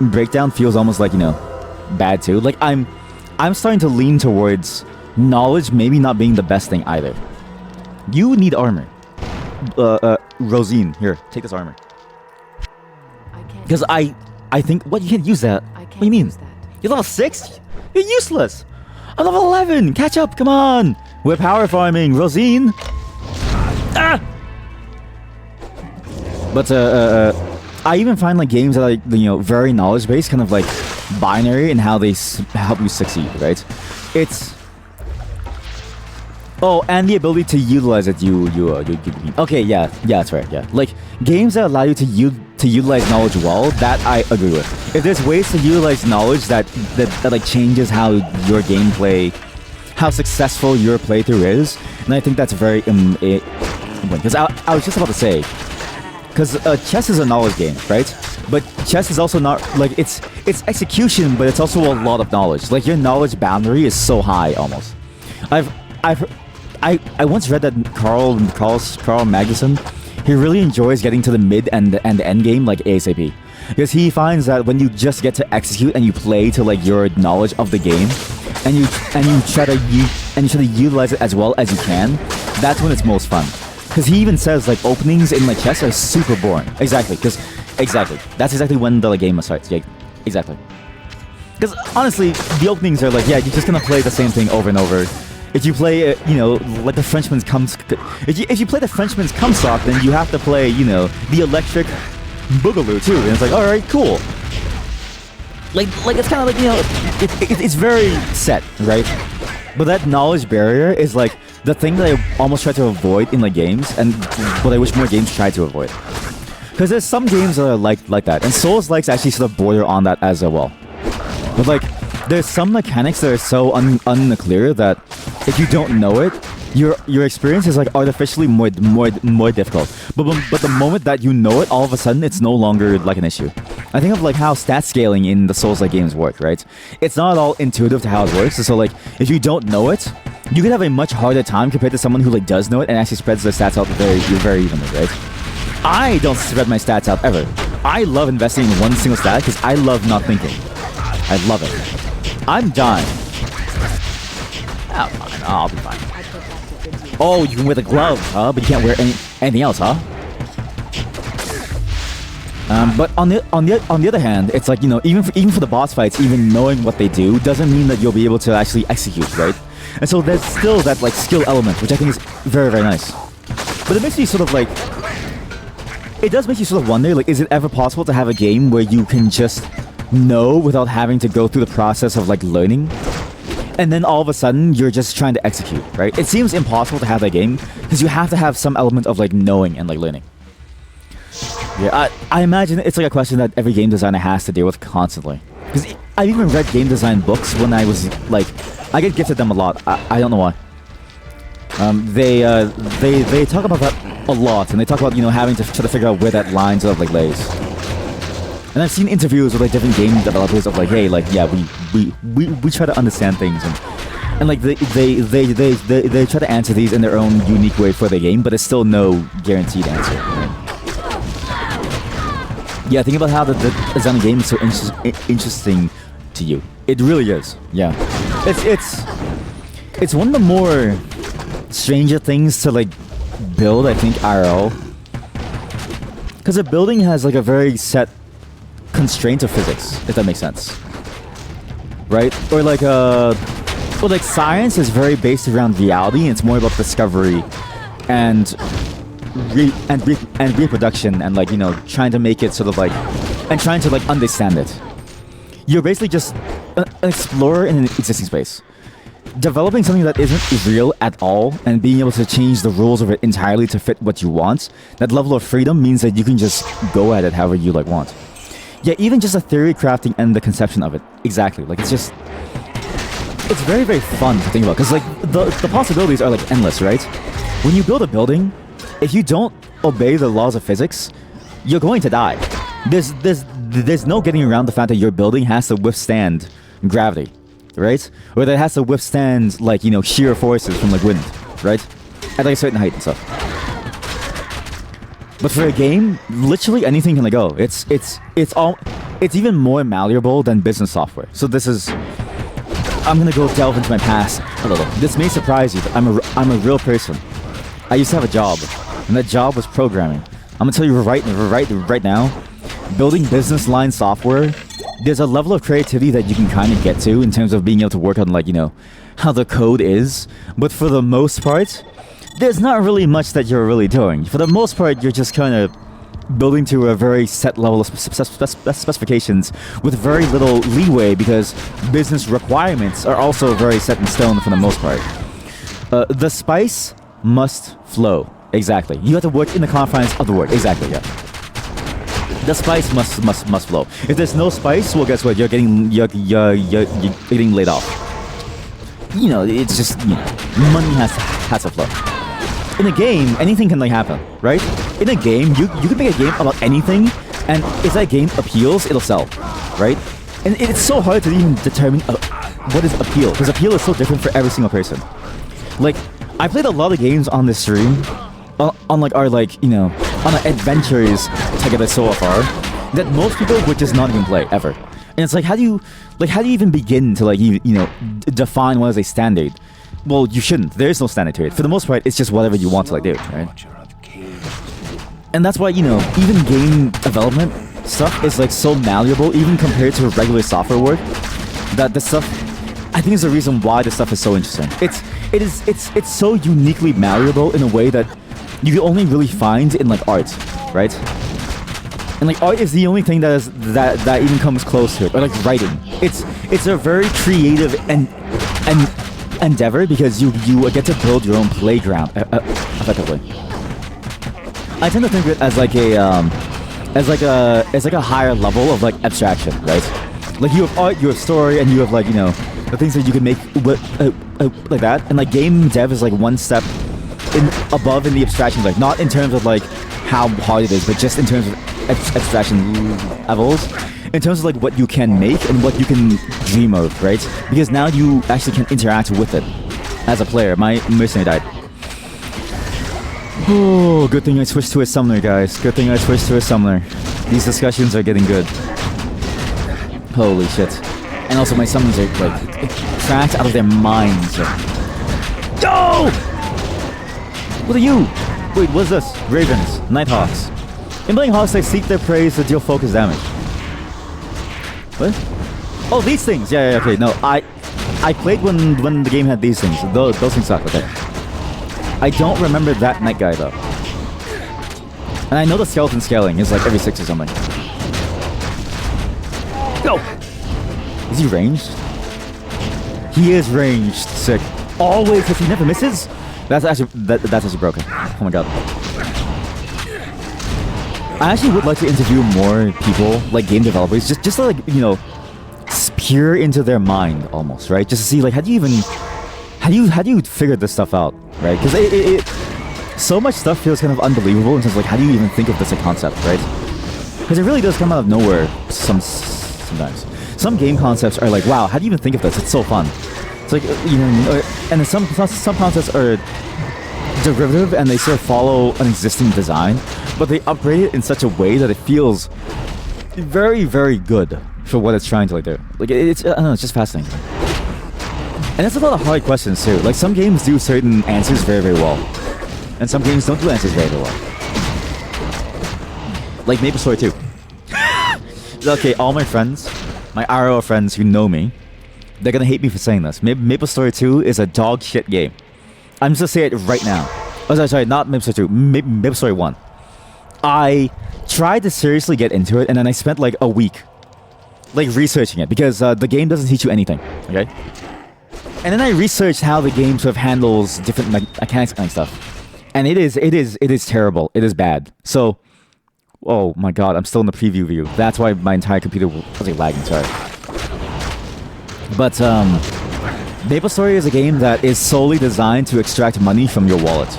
breakdown feels almost like, you know, bad too. Like I'm starting to lean towards knowledge maybe not being the best thing either. You need armor. Rosine, here, take this armor. Because I think, what, you can't use that? What do you mean? You're level 6? You're useless! I'm level 11! Catch up, come on! We're power farming, Rosine! Ah! But, I even find like games that are like, you know, very knowledge-based, kind of like binary in how they help you succeed, right? It's... Oh, and the ability to utilize it, you okay, yeah, that's right, yeah. Like, games that allow you to utilize knowledge well, that I agree with. If there's ways to utilize knowledge that like changes how your gameplay, how successful your playthrough is, and I think that's very because I was just about to say, because chess is a knowledge game, right? But chess is also not like it's execution, but it's also a lot of knowledge. Like your knowledge boundary is so high almost. I once read that Carl Magnuson, he really enjoys getting to the mid and the end game like ASAP, because he finds that when you just get to execute and you play to like your knowledge of the game, and you try to utilize it as well as you can, that's when it's most fun. Because he even says like openings in like chess are super boring. Exactly. That's exactly when the game starts. Yeah, exactly. Because honestly, the openings are like, yeah, you're just gonna play the same thing over and over. If you play, like the Frenchman's if you play the Frenchman's Comstock, then you have to play, the Electric Boogaloo too. And it's like, all right, cool. Like it's kind of like, it's very set, right? But that knowledge barrier is like the thing that I almost try to avoid in like games, and what I wish more games try to avoid. Because there's some games that are like that, and Souls-likes actually sort of border on that as well. But like, there's some mechanics that are so unclear that if you don't know it, your experience is like artificially more difficult. But the moment that you know it, all of a sudden it's no longer like an issue. I think of like how stat scaling in the Souls-like games work, right? It's not at all intuitive to how it works. So like, if you don't know it, you can have a much harder time compared to someone who like does know it and actually spreads their stats out very evenly, right? I don't spread my stats out ever. I love investing in one single stat because I love not thinking. I love it. I'm dying. Oh, fine. I'll be fine. Oh, you can wear the glove, huh? But you can't wear anything else, huh? But on the other hand, it's like, even for the boss fights, even knowing what they do doesn't mean that you'll be able to actually execute, right? And so there's still that like skill element, which I think is very, very nice. But it makes me sort of like, it does make you sort of wonder, like, is it ever possible to have a game where you can just know without having to go through the process of like learning? And then all of a sudden, you're just trying to execute, right? It seems impossible to have that game because you have to have some element of like knowing and like learning. Yeah, I imagine it's like a question that every game designer has to deal with constantly. Because I've even read game design books when I was like, I get gifted them a lot. I don't know why. They talk about that a lot, and they talk about having to try to figure out where that line sort of like lays. And I've seen interviews with like different game developers of like, hey, like yeah, we try to understand things, and like they try to answer these in their own unique way for the game, but it's still no guaranteed answer. Yeah, think about how the design of the game is so interesting to you. It really is. Yeah, it's one of the more stranger things to like build, I think, IRL, because a building has like a very set constraint of physics, if that makes sense, right? Or like science is very based around reality, and it's more about discovery and reproduction, and like trying to make it sort of like, and trying to like understand it. You're basically just an explorer in an existing space. Developing something that isn't real at all and being able to change the rules of it entirely to fit what you want, that level of freedom means that you can just go at it however you like want. Yeah, even just the theory crafting and the conception of it. Exactly. Like it's very, very fun to think about, because like the possibilities are like endless, right? When you build a building, if you don't obey the laws of physics, you're going to die. There's no getting around the fact that your building has to withstand gravity, right? Or that it has to withstand like shear forces from like wind, right? At like a certain height and stuff. But for a game, literally anything can like go. It's even more malleable than business software. So I'm gonna go delve into my past a little. This may surprise you, but I'm a real person. I used to have a job, and that job was programming. I'm gonna tell you right now, building business line software, there's a level of creativity that you can kind of get to in terms of being able to work on like how the code is. But for the most part, there's not really much that you're really doing. For the most part, you're just kind of building to a very set level of specifications with very little leeway, because business requirements are also very set in stone for the most part. The spice must flow. Exactly. You have to work in the confines of the word. Exactly, yeah. The spice must flow. If there's no spice, well, guess what? You're getting laid off. It's just money has to flow. In a game, anything can like happen, right? in a game, you can make a game about anything, and if that game appeals, it'll sell, right? And it's so hard to even determine what is appeal, because appeal is so different for every single person. Like, I played a lot of games on this stream, on like our like, you know, on our adventures together so far, that most people would just not even play ever. And it's like, how do you even begin to like you know define what is a standard? Well, you shouldn't. There is no standard to it. For the most part, it's just whatever you want to like do, right? And that's why, you know, even game development stuff is like so malleable, even compared to regular software work. That the stuff, I think, is the reason why this stuff is so interesting. It's so uniquely malleable in a way that you can only really find in like art, right? And like art is the only thing that even comes close to it, or like writing. It's a very creative and endeavor because you get to build your own playground effectively. I tend to think of it as like a higher level of like abstraction, right? Like you have art, you have story, and you have like, you know, the things that you can make like that. And like game dev is like one step above in the abstraction, like not in terms of like how hard it is, but just in terms of abstraction levels, in terms of like what you can make and what you can dream of, right? Because now you actually can interact with it as a player. My mercenary died. Oh, good thing I switched to a summoner, guys. Good thing I switched to a summoner. These discussions are getting good. Holy shit. And also my summons are like cracked out of their minds. Yo! What are you? Wait, what's this? Ravens, Nighthawks. In playing Hawks, they seek their prey to deal focus damage. What? Oh, these things! Yeah, okay, no, I played when the game had these things. Those things suck, okay. I don't remember that night guy, though. And I know the skeleton scaling is like every 6 or something. Go! Is he ranged? He is ranged, sick. Always, because he never misses? That's actually broken. Oh my god. I actually would like to interview more people, like game developers, just to like, you know, peer into their mind almost, right? Just to see like how do you figure this stuff out, right? Because so much stuff feels kind of unbelievable in terms of like how do you even think of this as a concept, right? Because it really does come out of nowhere sometimes. Some game concepts are like, wow, how do you even think of this? It's so fun. It's like, you know, and some concepts are derivative and they sort of follow an existing design, but they upgrade it in such a way that it feels very, very good for what it's trying to like do. Like it's, I don't know, it's just fascinating. And it's a lot of hard questions too. Like some games do certain answers very, very well, and some games don't do answers very, very well. Like Maple Story 2. Okay, all my friends, my RO friends who know me, they're gonna hate me for saying this. Maple Story 2 is a dog shit game. I'm just gonna say it right now. Oh, sorry, not Maple Story 2. Maple Story 1. I tried to seriously get into it, and then I spent like a week, like researching it because the game doesn't teach you anything. Okay. And then I researched how the game sort of handles different mechanics and stuff, and it is terrible. It is bad. So, oh my god, I'm still in the preview view. That's why my entire computer was like lagging. Sorry. But Maple Story is a game that is solely designed to extract money from your wallet.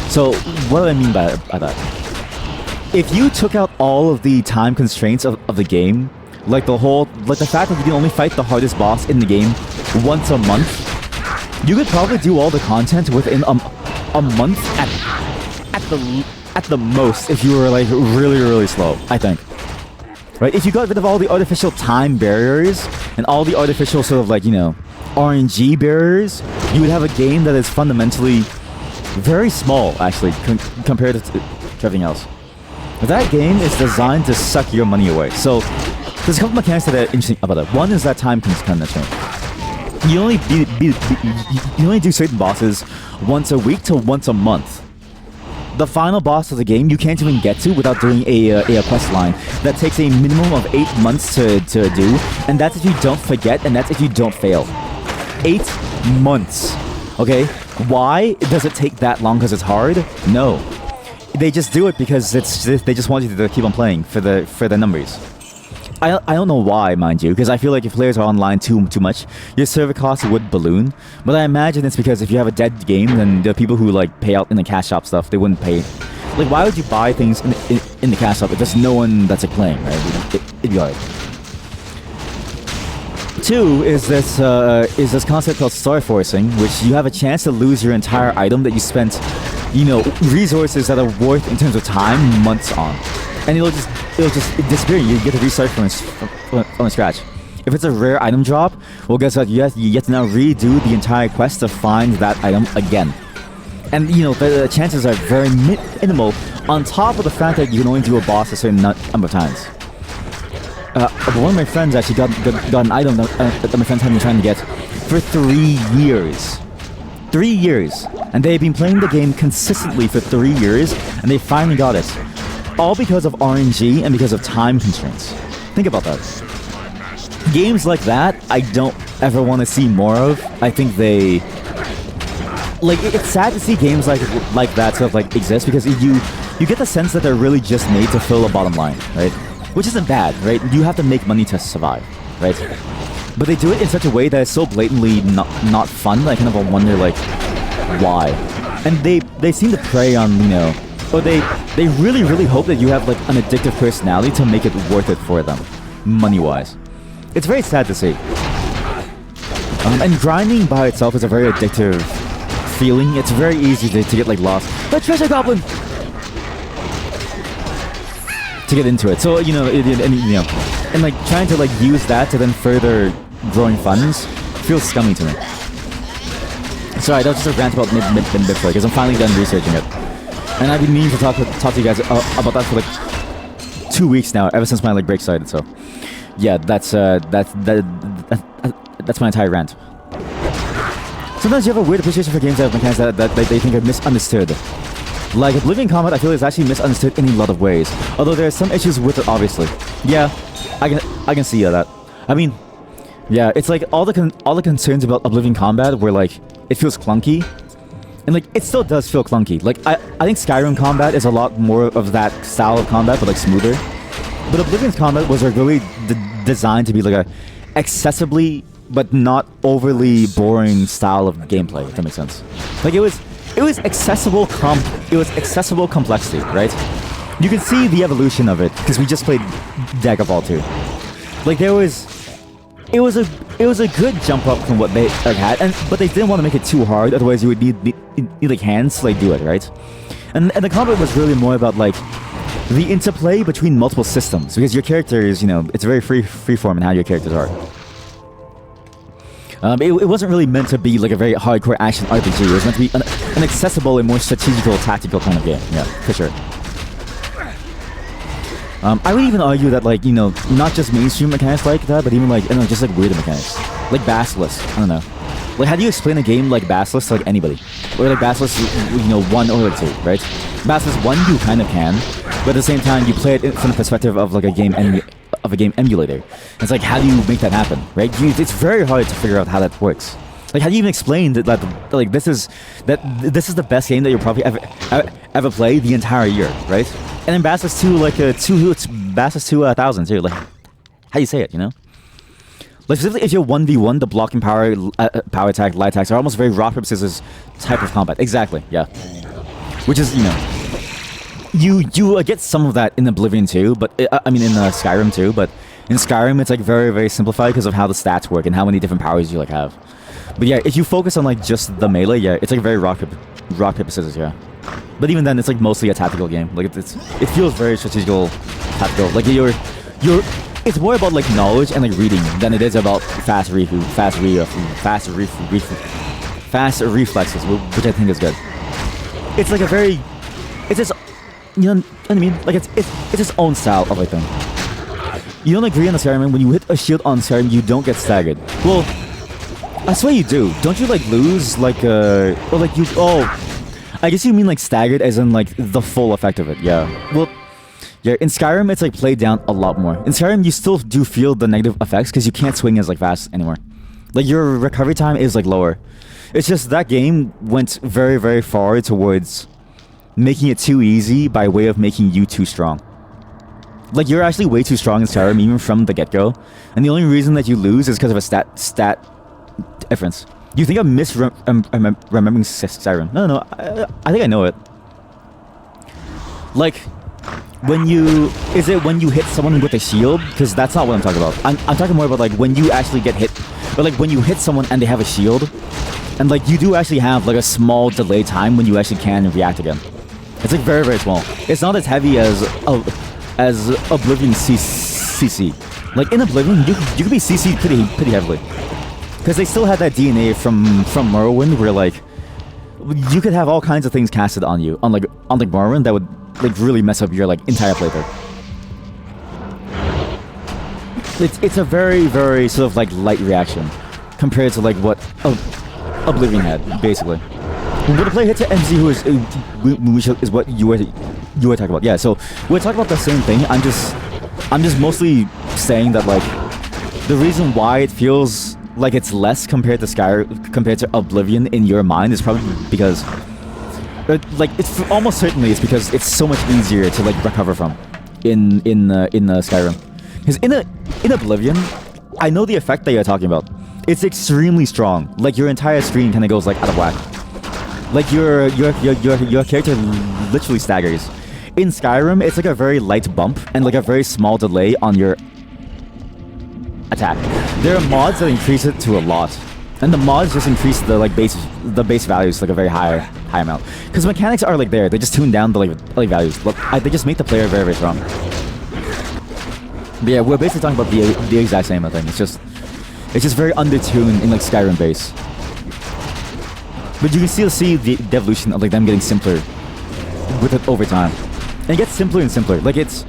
So what do I mean by that? If you took out all of the time constraints of the game, like the fact that you can only fight the hardest boss in the game once a month, you could probably do all the content within a month at the most if you were like really, really slow, I think. Right? If you got rid of all the artificial time barriers and all the artificial sort of like, you know, RNG barriers, you would have a game that is fundamentally very small, actually, compared to everything else. But that game is designed to suck your money away. So there's a couple mechanics that are interesting about it. One is that time constraint. You only do certain bosses once a week to once a month. The final boss of the game you can't even get to without doing a quest line that takes a minimum of 8 months to do, and that's if you don't forget, and that's if you don't fail. 8 months. Okay? Why does it take that long? Because it's hard? No. They just do it because they just want you to keep on playing for the numbers. I don't know why, mind you, because I feel like if players are online too much, your server costs would balloon. But I imagine it's because if you have a dead game, then the people who like pay out in the cash shop stuff, they wouldn't pay Like, why would you buy things in the cash shop if there's no one that's like playing, right? It'd be hard. 2 is this concept called star forcing, which you have a chance to lose your entire item that you spent, you know, resources that are worth in terms of time months on, and it'll just disappear. You get to restart from scratch. If it's a rare item drop, well, guess what? You have to now redo the entire quest to find that item again. And, you know, the chances are very minimal, on top of the fact that you can only do a boss a certain number of times. One of my friends actually got an item that my friends had been trying to get for 3 years. 3 years. And they've been playing the game consistently for 3 years, and they finally got it. All because of RNG and because of time constraints. Think about that. Games like that, I don't ever want to see more of. I think they... Like, it's sad to see games like that sort of like exist, because you get the sense that they're really just made to fill a bottom line, right? Which isn't bad, right? You have to make money to survive, right? But they do it in such a way that is so blatantly not fun that I kind of wonder, like, why? And they seem to prey on, you know, or they really hope that you have like an addictive personality to make it worth it for them, money-wise. It's very sad to see. And grinding by itself is a very addictive feeling. It's very easy to get like lost. The treasure goblin! To get into it. So, you know, and like trying to like use that to then further growing funds feels scummy to me. Sorry, that was just a rant about mid-play, because I'm finally done researching it. And I've been meaning to talk to you guys about that for like 2 weeks now, ever since my like break started, so... Yeah, that's my entire rant. Sometimes you have a weird appreciation for games that have mechanics that they think are misunderstood. Like Oblivion Combat, I feel is actually misunderstood in a lot of ways. Although there are some issues with it, obviously. Yeah, I can see that. I mean, yeah, it's like all the concerns about Oblivion Combat were like it feels clunky, and like it still does feel clunky. Like I think Skyrim combat is a lot more of that style of combat, but like smoother. But Oblivion's combat was really designed to be like a accessibly but not overly boring style of gameplay, if that makes sense. Like it was accessible complexity, right? You can see the evolution of it because we just played Daggerfall 2. Like it was a good jump up from what they like had, but they didn't want to make it too hard, otherwise you would need like hands to like do it, right? And the combat was really more about like the interplay between multiple systems, because your character is, you know, it's very freeform in how your characters are. It wasn't really meant to be like a very hardcore action RPG. It was meant to be an accessible and more strategical, tactical kind of game. Yeah, for sure. I would even argue that, like, you know, not just mainstream mechanics like that, but even like, I don't know, just like weird mechanics, like Basilisk. I don't know. Like, how do you explain a game like Basilisk to like anybody? Or like Basilisk, you know, 1 or 2, right? Basilisk 1 you kind of can, but at the same time you play it from the perspective of like a game emulator. It's like, how do you make that happen, right? It's very hard to figure out how that works. Like, how do you even explain that like this is the best game that you'll probably ever play the entire year, right? And then Basilisk 2 like it's Basilisk 2 1000 too. Like, how do you say it, you know? Like, specifically if you're 1v1, the blocking power attack, light attacks are almost very rock paper scissors type of combat. Exactly, yeah. Which is, you know, you get some of that in Oblivion too, but I mean in Skyrim too. But in Skyrim, it's like very simplified because of how the stats work and how many different powers you like have. But yeah, if you focus on like just the melee, yeah, it's like very rock paper scissors, yeah. But even then, it's like mostly a tactical game. Like it feels very strategical, tactical. Like it's more about like knowledge and like reading than it is about fast reflexes, which I think is good. It's like it's just, you know what I mean? Like it's its own style of like thing. You don't agree on the Skyrim, when you hit a shield on Skyrim, you don't get staggered. Well, I swear you do. Don't you like lose like or like you? Oh, I guess you mean like staggered as in like the full effect of it. Yeah. Well, yeah. In Skyrim, it's like played down a lot more. In Skyrim, you still do feel the negative effects because you can't swing as like fast anymore. Like your recovery time is like lower. It's just that game went very far towards making it too easy by way of making you too strong. Like, you're actually way too strong in Skyrim even from the get-go, and the only reason that you lose is because of a stat difference. You think I'm misremembering Skyrim? No, I think I know it. Like, is it when you hit someone with a shield? Because that's not what I'm talking about. I'm talking more about like when you actually get hit, or like when you hit someone and they have a shield, and like you do actually have like a small delay time when you actually can react again. It's like very, very small. It's not as heavy as Oblivion CC. Like in Oblivion, you could be CC'd pretty heavily, because they still had that DNA from Morrowind, where like you could have all kinds of things casted on you, on Morrowind, that would like really mess up your like entire playthrough. It's a very, very sort of like light reaction compared to like what Oblivion had, basically. When the player hits an MC who is what you were talking about. Yeah, so we're talking about the same thing. I'm just mostly saying that like the reason why it feels like it's less compared to Oblivion in your mind is probably because like it's almost certainly it's because it's so much easier to like recover from in Skyrim. Because in Oblivion, I know the effect that you're talking about. It's extremely strong. Like your entire screen kind of goes like out of whack. Like your character literally staggers. In Skyrim, it's like a very light bump and like a very small delay on your attack. There are mods that increase it to a lot, and the mods just increase the like base values like a very high amount. Because mechanics are like there, they just tune down the like values. Look, they just make the player very, very strong. But yeah, we're basically talking about the exact same thing. It's just very undertuned in like Skyrim base. But you can still see the evolution of like them getting simpler with it over time. And it gets simpler and simpler. Like it's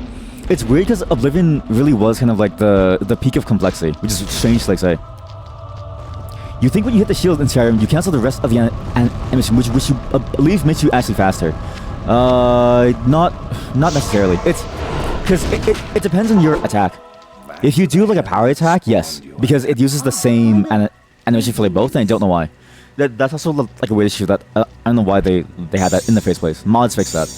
weird because Oblivion really was kind of like the peak of complexity, which is strange to like say. You think when you hit the shield in Skyrim, you cancel the rest of the animation, which you believe makes you actually faster. Not necessarily. It's because it depends on your attack. If you do like a power attack, yes, because it uses the same animation for like both, and I don't know why. That's also like a weird issue that I don't know why they had that in the first place. Mods fix that.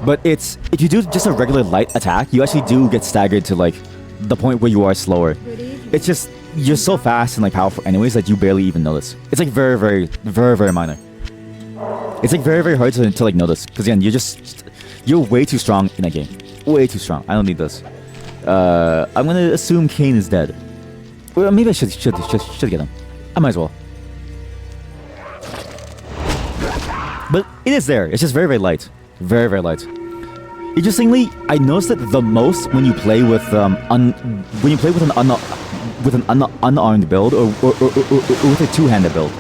But if you do just a regular light attack, you actually do get staggered to like the point where you are slower. It's just you're so fast and like powerful anyways that you barely even notice. It's like very, very, very, very minor. It's like very, very hard to like notice, because again, you're way too strong in that game. Way too strong. I don't need this. I'm gonna assume Kane is dead. Well, maybe I should get him. I might as well. But it is there. It's just very, very light. Very, very light. Interestingly, I noticed it the most when you play with an unarmed build or with a two-handed build.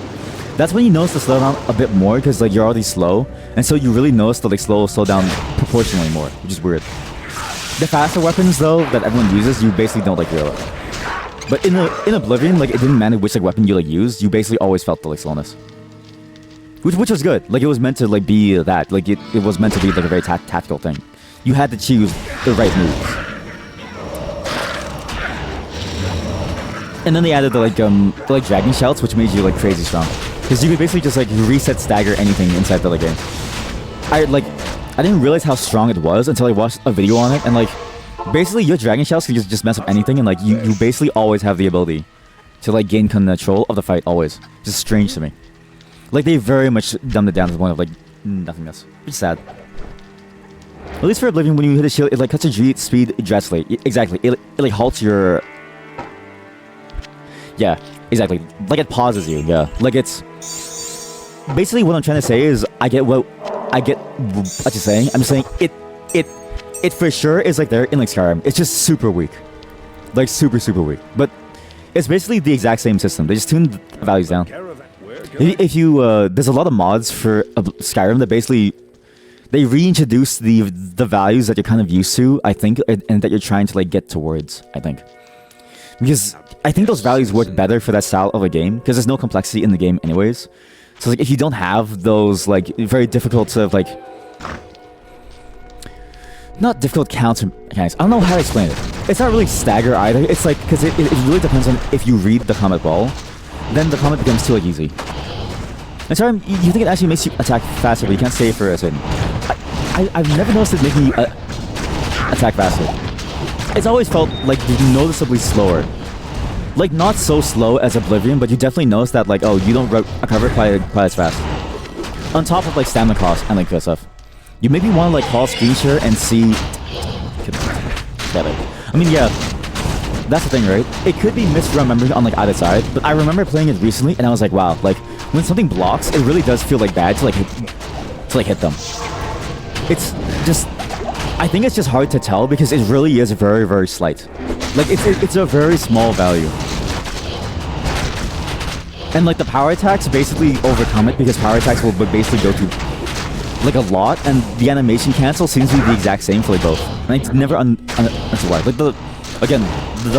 That's when you notice the slowdown a bit more, because like you're already slow, and so you really notice the like slow down proportionally more, which is weird. The faster weapons though that everyone uses, you basically don't like feel it. But in Oblivion, like it didn't matter which like weapon you like used, you basically always felt the like slowness. Which was good. Like it was meant to like be that. Like it was meant to be like a very tactical thing. You had to choose the right moves. And then they added the like dragon shouts, which made you like crazy strong. Because you could basically just like reset stagger anything inside the like, game. I didn't realize how strong it was until I watched a video on it, and like basically your dragon shouts can just mess up anything, and like you basically always have the ability to like gain control of the fight always. Just strange to me. Like they very much dumbed it down to the point of like nothingness. Which is sad. At least for Oblivion, when you hit a shield, it like cuts your speed drastically. Exactly. It like halts your. Yeah, exactly. Like it pauses you. Yeah. Like it's. Basically, what I'm trying to say is, I get what you're saying. I'm just saying it for sure is like there in like Skyrim. It's just super weak. Like super, super weak. But it's basically the exact same system. They just tuned the values down. If you there's a lot of mods for Skyrim that basically they reintroduce the values that you're kind of used to, I think, and that you're trying to like get towards, I think. Because I think those values work better for that style of a game, because there's no complexity in the game anyways. So like if you don't have those like very difficult sort of like not difficult counter mechanics. I don't know how to explain it. It's not really stagger either. It's like because it really depends on if you read the combat wall, then the combat becomes too like easy. And sorry, you think it actually makes you attack faster, but you can't say it for a certain. I've never noticed it making you attack faster. It's always felt like noticeably slower. Like not so slow as Oblivion, but you definitely notice that like, oh, you don't recover quite as fast. On top of like stamina cost and like that stuff. You maybe want to like call screen share and see. I mean, yeah, that's the thing, right? It could be misremembered on like either side, but I remember playing it recently, and I was like, wow, like when something blocks, it really does feel like bad to like hit them. It's just, I think it's just hard to tell because it really is very, very slight. Like it's a very small value. And like the power attacks basically overcome it because power attacks will basically go to like a lot, and the animation cancel seems to be the exact same for like both. And it's never that's why. Like the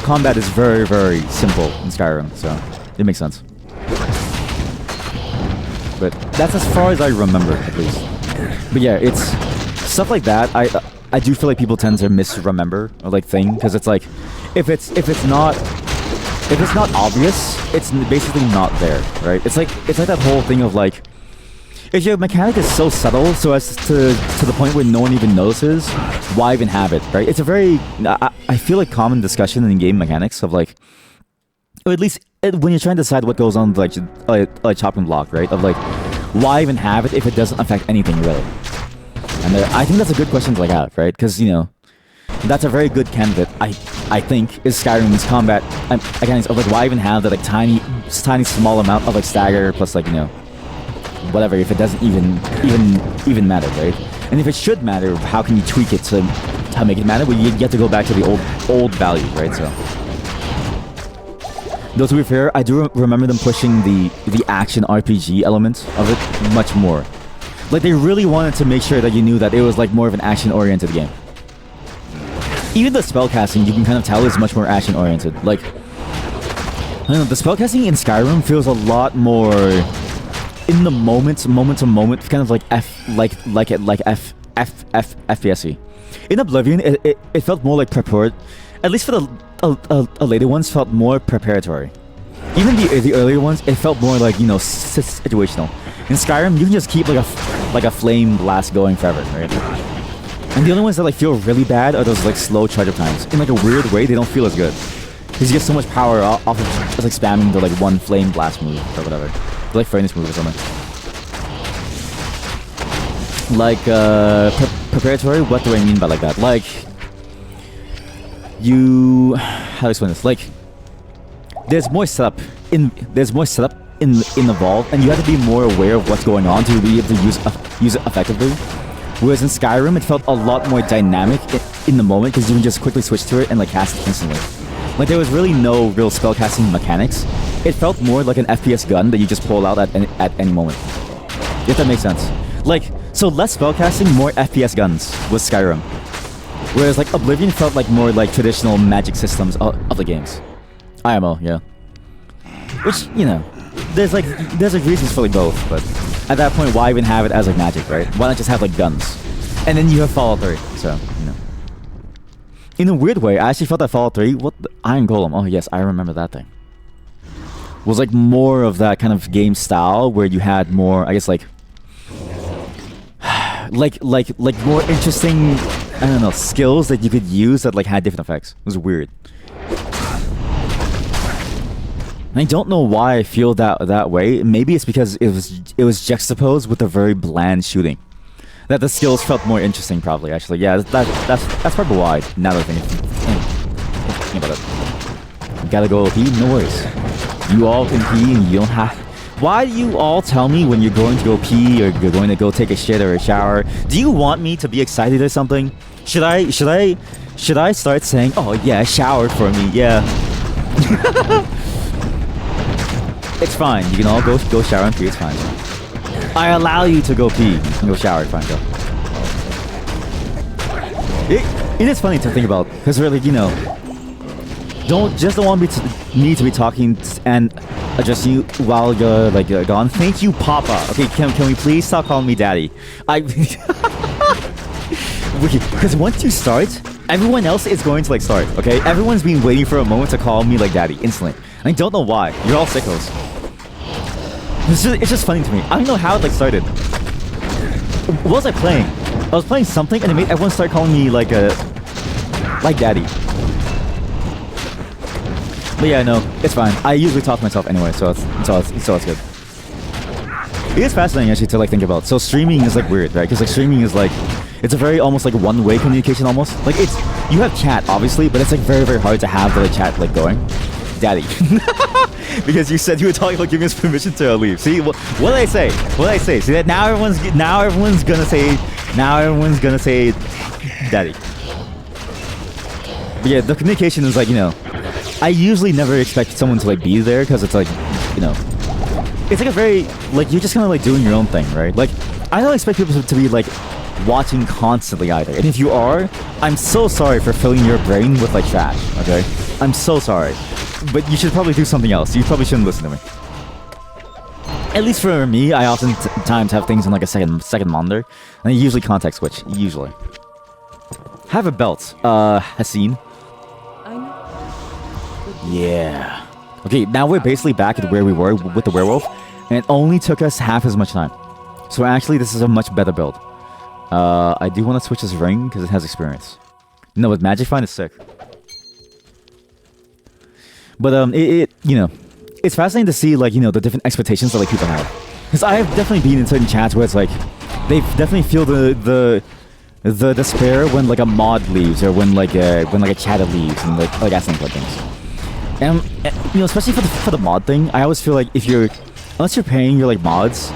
combat is very, very simple in Skyrim, so it makes sense. But that's as far as I remember, at least. But yeah, it's stuff like that. I do feel like people tend to misremember or like thing because it's like if it's not obvious, it's basically not there, right? It's like that whole thing of like, if your mechanic is so subtle so as to the point where no one even notices, why even have it, right? It's a very, I feel like common discussion in game mechanics of like, or at least when you're trying to decide what goes on like chopping block, right? Of like, why even have it if it doesn't affect anything really? And I think that's a good question to like have, right? Because, you know, that's a very good candidate, I think, is Skyrim's combat mechanics of like, why even have that like tiny small amount of like stagger plus like, you know, whatever, if it doesn't even matter, right? And if it should matter, how can you tweak it to make it matter? Well, you get to go back to the old values, right? So, though to be fair, I do remember them pushing the action RPG element of it much more. Like they really wanted to make sure that you knew that it was like more of an action-oriented game. Even the spellcasting, you can kind of tell, is much more action-oriented. Like, I don't know, the spellcasting in Skyrim feels a lot more in the moment to moment, kind of like FPSy. In Oblivion, it felt more like prepared. At least for the later ones, felt more preparatory. Even the earlier ones, it felt more like, you know, situational. In Skyrim, you can just keep like a flame blast going forever, right? And the only ones that like feel really bad are those like slow charge up times. In like a weird way, they don't feel as good because you get so much power off of just like spamming the like one flame blast move or whatever, like furnace move or something. Like preparatory. What do I mean by like that? Like how to explain this? Like there's more setup in Evolve, and you have to be more aware of what's going on to be able to use it effectively. Whereas in Skyrim, it felt a lot more dynamic in the moment because you can just quickly switch to it and like cast it instantly. Like there was really no real spellcasting mechanics. It felt more like an FPS gun that you just pull out at any moment. If that makes sense. Like, so less spellcasting, more FPS guns with Skyrim. Whereas like Oblivion felt like more like traditional magic systems of the games. IMO, yeah. Which, you know, there's reasons for like both, but at that point, why even have it as like magic, right? Why not just have like guns? And then you have Fallout 3, so, you know. In a weird way, I actually felt that Fallout 3, what the Iron Golem, oh yes, I remember that thing. Was like more of that kind of game style where you had more, I guess like more interesting, I don't know, skills that you could use that like had different effects. It was weird. I don't know why I feel that way. Maybe it's because it was juxtaposed with a very bland shooting. That the skills felt more interesting, probably. Actually, yeah, that's probably why. Now that I think about it, you gotta go pee. No worries. You all can pee, and you don't have. Why do you all tell me when you're going to go pee or you're going to go take a shit or a shower? Do you want me to be excited or something? Should I start saying, "Oh yeah, shower for me"? Yeah. It's fine. You can all go shower and pee. It's fine. I allow you to go pee and go shower. It's fine. Go. It is funny to think about because really, you know, don't want me to be talking and address you while you're like gone. Thank you, Papa. Okay, can we please stop calling me Daddy? Because once you start, everyone else is going to like start. Okay, everyone's been waiting for a moment to call me like Daddy instantly. I don't know why. You're all sickos. It's just funny to me. I don't know how it like started. What was I playing? I was playing something and it made everyone start calling me like Daddy. But yeah, no, it's fine. I usually talk to myself anyway, so it's good. It is fascinating actually to like think about. So streaming is like weird, right? Because like streaming is like it's a very almost like one-way communication almost. Like it's you have chat obviously, but it's like very very hard to have the like, chat like going. Daddy, because you said you were talking about giving us permission to leave. See what did I say? What did I say? See that now everyone's gonna say daddy. But yeah, the communication is like I usually never expect someone to like be there because it's like it's like a very like you're just kind of like doing your own thing, right? Like I don't expect people to be like watching constantly either. And if you are, I'm so sorry for filling your brain with like trash. Okay, I'm so sorry. But you should probably do something else. You probably shouldn't listen to me. At least for me, I oftentimes have things on like a second monitor, and I usually context switch. Usually. Have a belt, Haseen. Yeah. Okay, now we're basically back at where we were with the werewolf, and it only took us half as much time. So actually, this is a much better build. I do want to switch this ring because it has experience. No, but Magic Find is sick. But it's fascinating to see like the different expectations that like people have. Because I have definitely been in certain chats where it's like they definitely feel the despair when like a mod leaves or when like a chatter leaves and like asking for things. And especially for the mod thing, I always feel like unless you're paying your like mods,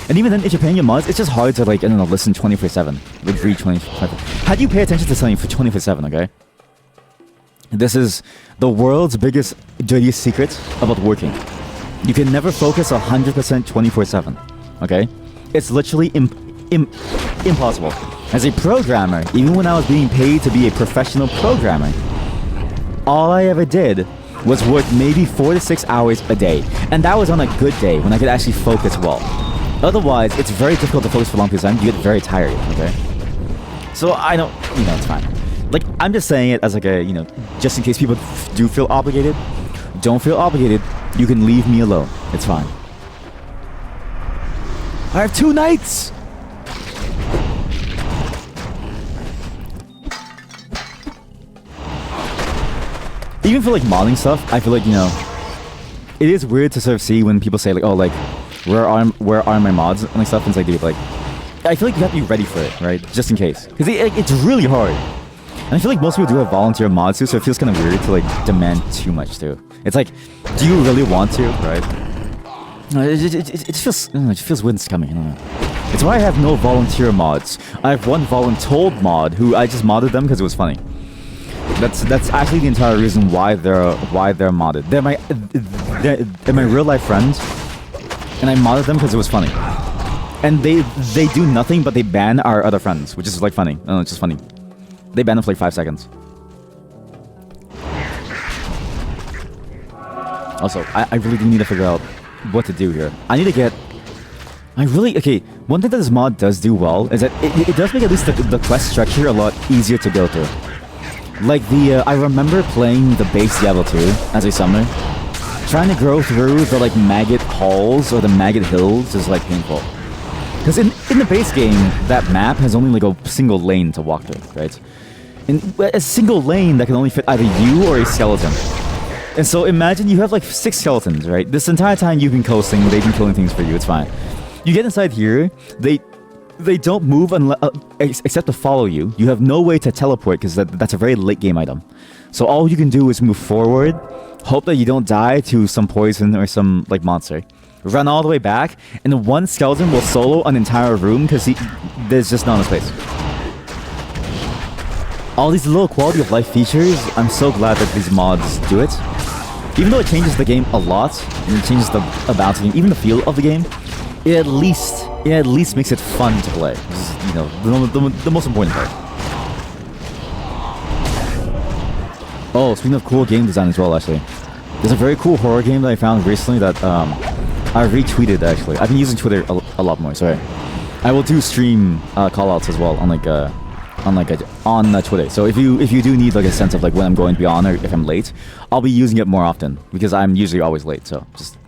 and even then if you're paying your mods, it's just hard to like I don't know listen 24/7, like read 24/7. How do you pay attention to something for 24/7? Okay. This is the world's biggest, dirtiest secret about working. You can never focus 100% 24/7. Okay? It's literally impossible. As a programmer, even when I was being paid to be a professional programmer, all I ever did was work maybe 4 to 6 hours a day. And that was on a good day when I could actually focus well. Otherwise, it's very difficult to focus for long periods of time. You get very tired, okay? So I don't, it's fine. Like, I'm just saying it as like a, just in case people do feel obligated. Don't feel obligated. You can leave me alone. It's fine. I have 2 knights! Even for like modding stuff, I feel like, it is weird to sort of see when people say like, oh, like, where are my mods and like stuff, and it's like, dude, like, I feel like you have to be ready for it, right? Just in case. Because it's really hard. And I feel like most people do have volunteer mods too, so it feels kind of weird to like demand too much too. It's like, do you really want to, right? It feels weird and scummy. I don't know. It's why I have no volunteer mods. I have one voluntold mod who I just modded them because it was funny. That's actually the entire reason why they're modded. They're my real life friends, and I modded them because it was funny. And they do nothing but they ban our other friends, which is like funny. I don't know, it's just funny. They ban them for like 5 seconds. Also, I really do need to figure out what to do here. I need to get... Okay, one thing that this mod does do well is that it does make at least the quest structure a lot easier to go through. Like I remember playing the base Diablo 2 as a summoner. Trying to go through the like maggot halls or the maggot hills is like painful. Because in the base game, that map has only like a single lane to walk through, right? And a single lane that can only fit either you or a skeleton. And so imagine you have like 6 skeletons, right? This entire time you've been coasting, they've been killing things for you, it's fine. You get inside here, they don't move except to follow you. You have no way to teleport because that's a very late game item. So all you can do is move forward, hope that you don't die to some poison or some like monster. Run all the way back, and then one skeleton will solo an entire room because there's just not enough space. All these little quality of life features, I'm so glad that these mods do it. Even though it changes the game a lot, and it changes the balance of the game, even the feel of the game, it at least makes it fun to play. This is, the most important part. Oh, speaking of cool game design as well, actually. There's a very cool horror game that I found recently that I retweeted, actually. I've been using Twitter a lot more, sorry. I will do stream callouts as well on Twitter. So if you do need like a sense of like when I'm going to be on or if I'm late, I'll be using it more often because I'm usually always late. So just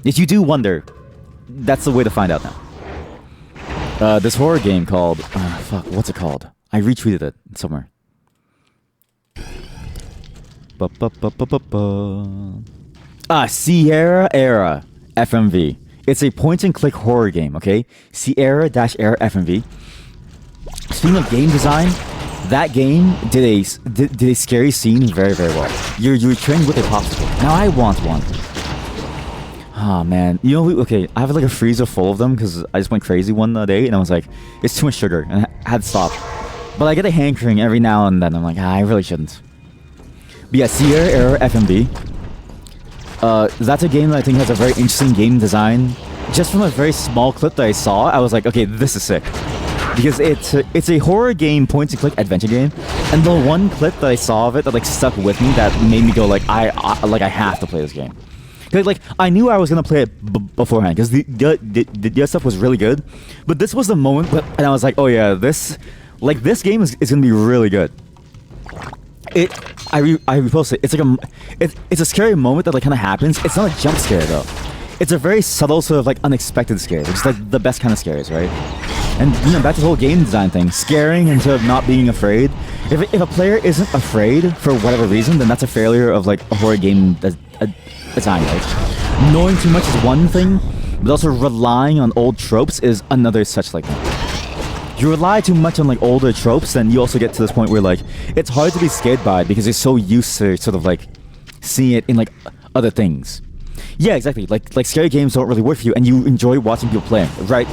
if you do wonder, that's the way to find out now. This horror game called what's it called? I retweeted it somewhere. Sierra Era FMV. It's a point-and-click horror game, okay? Sierra-Error FMV. Speaking of game design, that game did a scary scene very, very well. You're trained with a popsicle. Now I want one. Oh man, you know, okay, I have like a freezer full of them because I just went crazy one day and I was like, it's too much sugar and I had to stop. But I get a hankering every now and then. I'm like, I really shouldn't. But yeah, Sierra-Error FMV. That's a game that I think has a very interesting game design. Just from a very small clip that I saw, I was like, okay, this is sick. Because it's a horror game, point-and-click adventure game, and the one clip that I saw of it that like stuck with me that made me go like, I have to play this game. Cause like I knew I was gonna play it beforehand because the other stuff was really good, but this was the moment, and I was like, oh yeah, this game is gonna be really good. I repost it. It's like it's a scary moment that like kind of happens. It's not a jump scare though. It's a very subtle sort of like unexpected scare, which is like the best kind of scares, right? And you know, back to the whole game design thing, scaring instead of not being afraid. If a player isn't afraid for whatever reason, then that's a failure of like a horror game design, right? Knowing too much is one thing, but also relying on old tropes is another such like thing. You rely too much on like older tropes, then you also get to this point where like it's hard to be scared by it because you're so used to sort of like seeing it in like other things. Yeah, exactly. Like scary games don't really work for you, and you enjoy watching people play, right?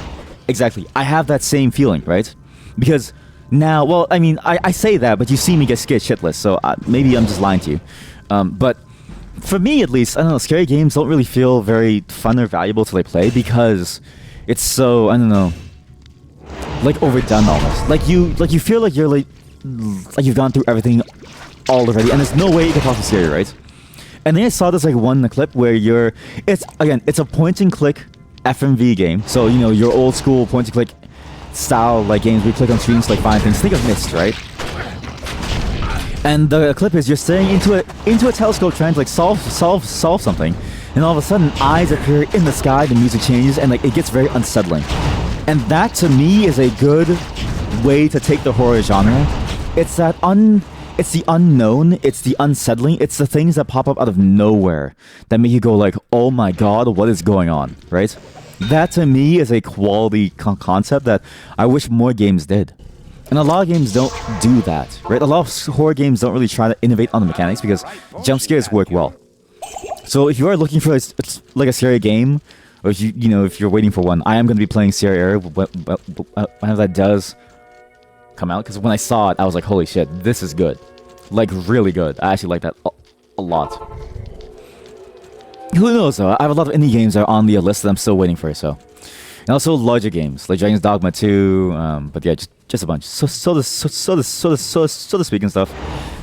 Exactly. I have that same feeling, right? Because now, well, I mean, I say that, but you see me get scared shitless, so maybe I'm just lying to you. But for me, at least, I don't know. Scary games don't really feel very fun or valuable to like play because it's so, I don't know, like overdone almost. Like you feel like you're like you've gone through everything all already, and there's no way you can possibly scare you, right? And then I saw this like one clip where it's a point and click FMV game. So you know your old school point and click style like games where you click on screens to like find things. Think of Myst, right? And the clip is you're staring into a telescope trying to like solve something, and all of a sudden eyes appear in the sky, the music changes, and like it gets very unsettling. And that to me is a good way to take the horror genre. It's the unknown, it's the unsettling, it's the things that pop up out of nowhere that make you go like, oh my god, what is going on, right? That to me is a quality concept that I wish more games did. And a lot of games don't do that, right? A lot of horror games don't really try to innovate on the mechanics because jump scares work well. So if you are looking for like a scary game, or if if you're waiting for one, I am going to be playing Sierra-Error whenever that does come out. Because when I saw it, I was like, holy shit, this is good. Like, really good. I actually like that a lot. Who knows, though? I have a lot of indie games that are on the list that I'm still waiting for, so. And also larger games, like Dragon's Dogma 2, but yeah, just a bunch. So to speak and stuff.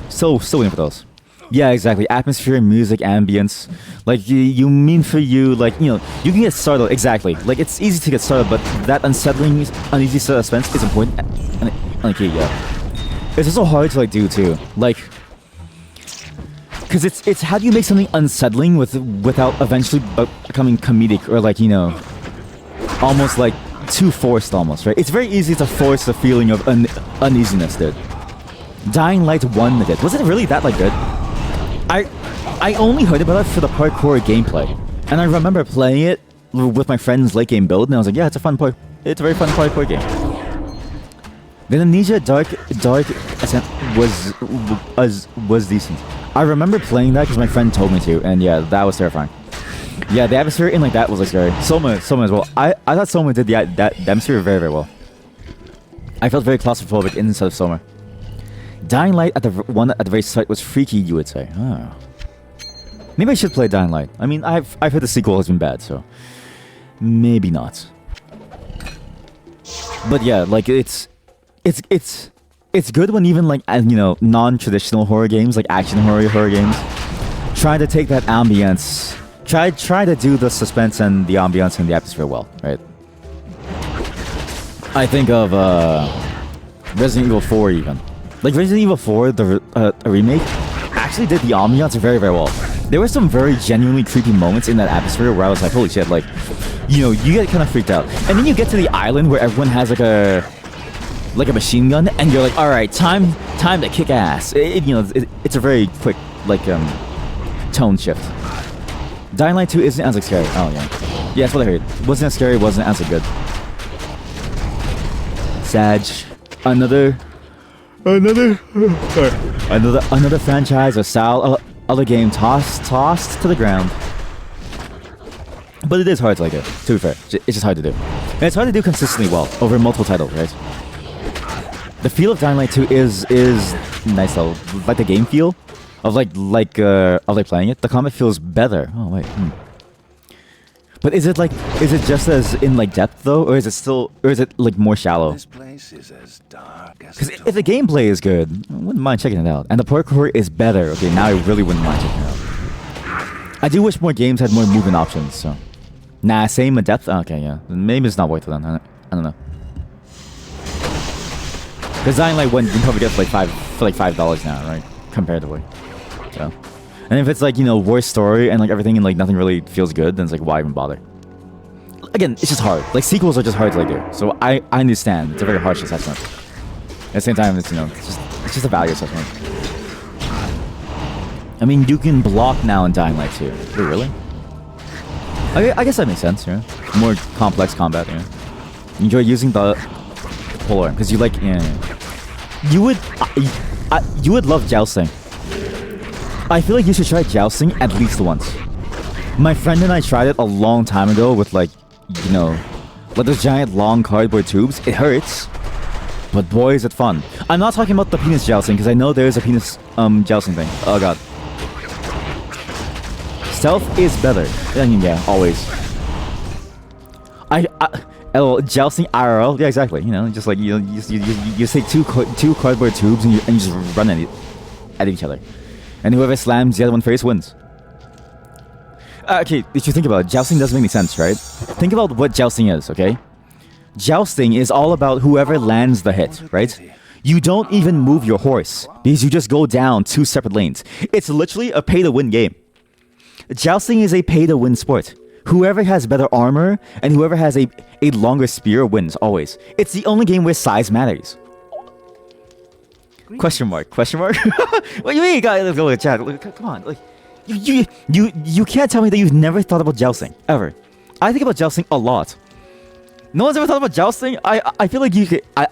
Still waiting for those. Yeah, exactly. Atmosphere, music, ambience. Like, you mean for you, like, you can get started, exactly. Like, it's easy to get started, but that unsettling, uneasy suspense is important. And key, yeah. It's also hard to, like, do, too. Like, because it's how do you make something unsettling without eventually becoming comedic or, like, almost, like, too forced, almost, right? It's very easy to force the feeling of uneasiness, dude. Dying Light 1 did. Was it really that, like, good? I only heard about it for the parkour gameplay, and I remember playing it with my friend's late game build, and I was like, yeah, it's a very fun parkour game. The Amnesia Dark Ascent was decent. I remember playing that because my friend told me to, and yeah, that was terrifying. Yeah, the atmosphere in like that was like scary. Soma as well. I thought Soma did the atmosphere very, very well. I felt very claustrophobic inside of Soma. Dying Light at the very start was freaky, you would say. Oh. Maybe I should play Dying Light. I mean, I've heard the sequel has been bad, so maybe not. But yeah, like it's good when even like non-traditional horror games like action horror games try to take that ambience, try to do the suspense and the ambience and the atmosphere well, right? I think of Resident Evil 4 even. Like Resident Evil 4, the remake, actually did the ambiance very, very well. There were some very genuinely creepy moments in that atmosphere where I was like, holy shit, like, you get kind of freaked out. And then you get to the island where everyone has like a machine gun, and you're like, all right, time to kick ass. It's a very quick like tone shift. Dying Light 2 isn't as like scary. Oh yeah. Yeah, that's what I heard. Wasn't as scary, wasn't as good. Sag. Another franchise or style, other game tossed to the ground. But it is hard to like it, to be fair. It's just hard to do. And it's hard to do consistently well over multiple titles, right? The feel of Dying Light 2 is nice though. Like the game feel of like playing it. The combat feels better. Oh wait. But is it just as in like depth though, or is it like more shallow? This place is as dark as Because if the gameplay is good, I wouldn't mind checking it out. And the parkour is better. Okay, now I really wouldn't mind checking it out. I do wish more games had more movement options. So, nah, same with depth. Okay, yeah, maybe it's not worth it then. I don't know. Because Dying Light 1 you can probably get for like $5 now, right? Comparatively. So. And if it's like, you know, worse story and like everything and like nothing really feels good, then it's like, why even bother? Again, it's just hard. Like sequels are just hard to like do. So I understand. It's a very harsh assessment. At the same time, it's, you know, it's just a value assessment. I mean, you can block now in Dying Light 2. Wait, really? I guess that makes sense, yeah. More complex combat, yeah. You enjoy using the polearm because you like, yeah. You would love jousting. I feel like you should try jousting at least once. My friend and I tried it a long time ago with like, you know, like those giant long cardboard tubes. It hurts, but boy is it fun. I'm not talking about the penis jousting because I know there is a penis jousting thing. Oh god. Stealth is better. I mean, yeah, always. Jousting IRL, yeah, exactly. You know, just like you take two cardboard tubes and you just run at each other. And whoever slams the other one first wins. Okay, if you think about it, jousting doesn't make any sense, right? Think about what jousting is, okay? Jousting is all about whoever lands the hit, right? You don't even move your horse, because you just go down two separate lanes. It's literally a pay-to-win game. Jousting is a pay-to-win sport. Whoever has better armor and whoever has a longer spear wins, always. It's the only game where size matters. Question mark? What do you mean? Let's go with chat. Come on, like you can't tell me that you've never thought about jousting ever. I think about jousting a lot. No one's ever thought about jousting. I feel like I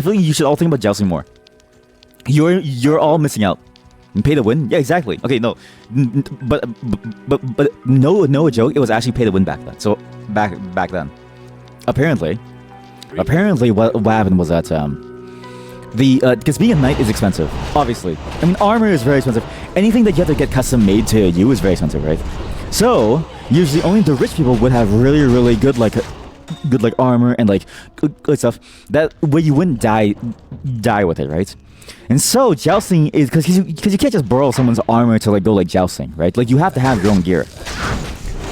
feel like you should all think about jousting more. You're all missing out. Pay to win? Yeah, exactly. Okay, no, but no joke. It was actually pay to win back then. So back then, apparently, what happened was that because being a knight is expensive, obviously. I mean, armor is very expensive. Anything that you have to get custom made to you is very expensive, right? So usually only the rich people would have really good like armor and like good stuff that where you wouldn't die with it, right? And so jousting is because you can't just borrow someone's armor to like go like jousting, right? Like you have to have your own gear.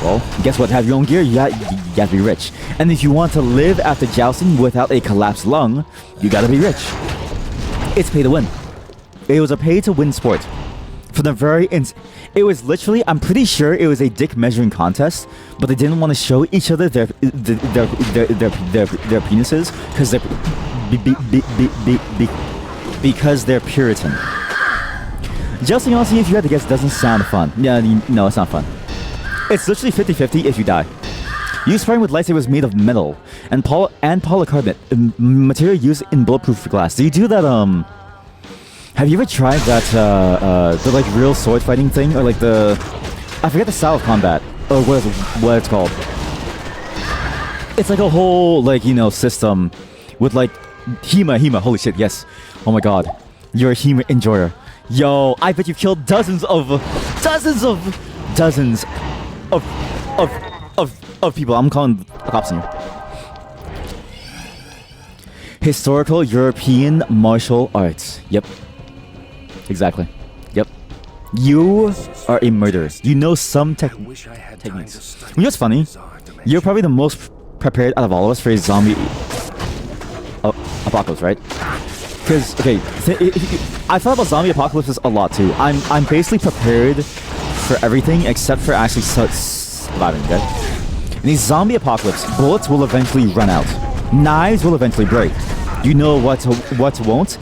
Well, guess what? To have your own gear, you have to be rich. And if you want to live after jousting without a collapsed lung, you gotta be rich. It's pay to win. It was a pay to win sport. For the it was literally, I'm pretty sure it was a dick measuring contest, but they didn't want to show each other their penises because they're Puritan. Jousting, honestly, if you had to guess, doesn't sound fun. Yeah, no, it's not fun. It's literally 50-50 if you die. Use sparring with lightsabers made of metal and polycarbonate, material used in bulletproof glass. Do you do that, have you ever tried that, the, like, real sword fighting thing? Or, like, I forget the style of combat. Or what it's called. It's like a whole, like, you know, system with, like, Hema, holy shit, yes. Oh my god. You're a Hema enjoyer. Yo, I bet you've killed dozens of people. I'm calling the cops on you. Historical European martial arts. Yep. Exactly. Yep. You are a murderer. You know some techniques. You know what's funny? You're probably the most prepared out of all of us for a zombie apocalypse, right? Because, okay, I thought about zombie apocalypses a lot too. I'm basically prepared for everything except for actually surviving, okay? In these zombie apocalypse, bullets will eventually run out. Knives will eventually break. You know what won't?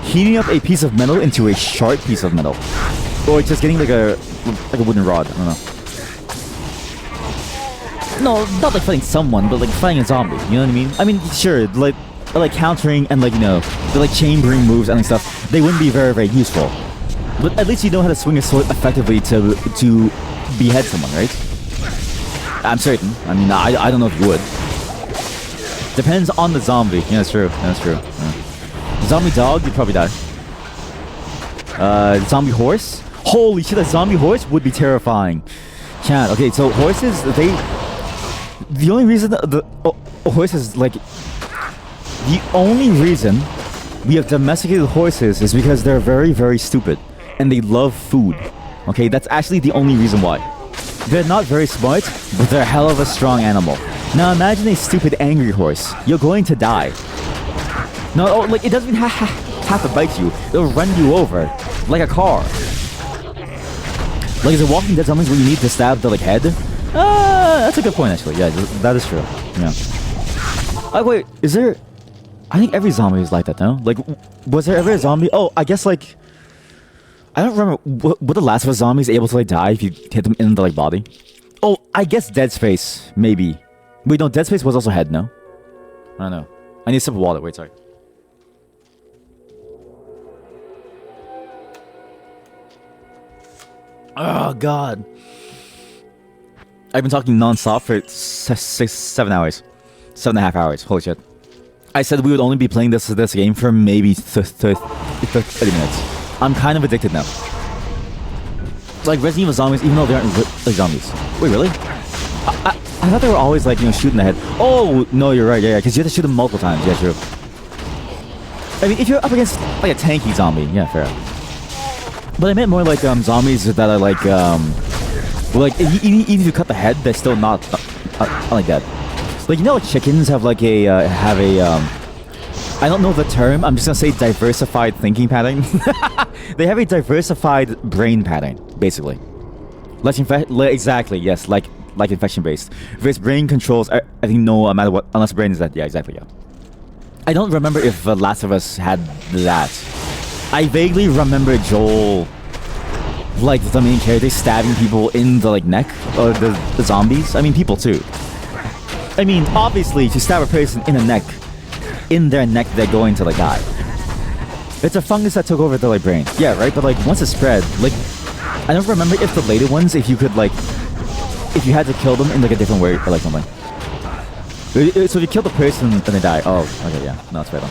Heating up a piece of metal into a sharp piece of metal. Or just getting like a wooden rod, I don't know. No, not like fighting someone, but like fighting a zombie. You know what I mean? I mean, sure, like countering and like, you know, the like chambering moves and like stuff, they wouldn't be very, very useful. But at least you know how to swing a sword effectively to behead someone, right? I'm certain. I mean, I don't know if you would. Depends on the zombie. Yeah, that's true. That's true. Yeah. Zombie dog, you'd probably die. Zombie horse? Holy shit, a zombie horse would be terrifying. Chat. Okay, so horses, the only reason the horses, like, the only reason we have domesticated horses is because they're very, very stupid and they love food. Okay, that's actually the only reason why. They're not very smart, but they're a hell of a strong animal. Now imagine a stupid angry horse. You're going to die. No, like, it doesn't even have to bite you. It'll run you over like a car. Like, is it Walking Dead zombies where you need to stab the like head? That's a good point actually. Yeah, that is true. Yeah. Oh wait, is there? I think every zombie is like that, no? Like, was there ever a zombie? Oh, I guess like, I don't remember. Were the Last of Us zombies able to like die if you hit them in the like body? Oh, I guess Dead Space maybe. Wait, no, Dead Space was also head, no? I don't know. I need a sip of water. Wait, sorry. Oh God. I've been talking non-stop for 7 hours. 7.5 hours. Holy shit. I said we would only be playing this game for maybe 30 minutes. I'm kind of addicted now. Like Resident Evil zombies, even though they aren't like zombies. Wait, really? I thought they were always like, you know, shooting the head. Oh, no, you're right. Yeah, because you have to shoot them multiple times. Yeah, true. I mean, if you're up against like a tanky zombie, yeah, fair. But I meant more like zombies that are like even if you cut the head, they're still not like dead. Like, you know, like chickens have like a I don't know the term. I'm just gonna say diversified thinking pattern. They have a diversified brain pattern, basically. Exactly, yes, like infection based. This brain controls everything, no matter what, unless the brain is dead. Yeah, exactly. Yeah. I don't remember if Last of Us had that. I vaguely remember Joel, like the main character, stabbing people in the like neck, or the zombies. I mean, people too. I mean, obviously, to stab a person in their neck, they're going to like die. It's a fungus that took over their like brain. Yeah, right. But like once it spread, like I don't remember if the later ones, if you could like, if you had to kill them in like a different way or like something. So if you kill the person and they die. Oh, okay, yeah, no, it's right on.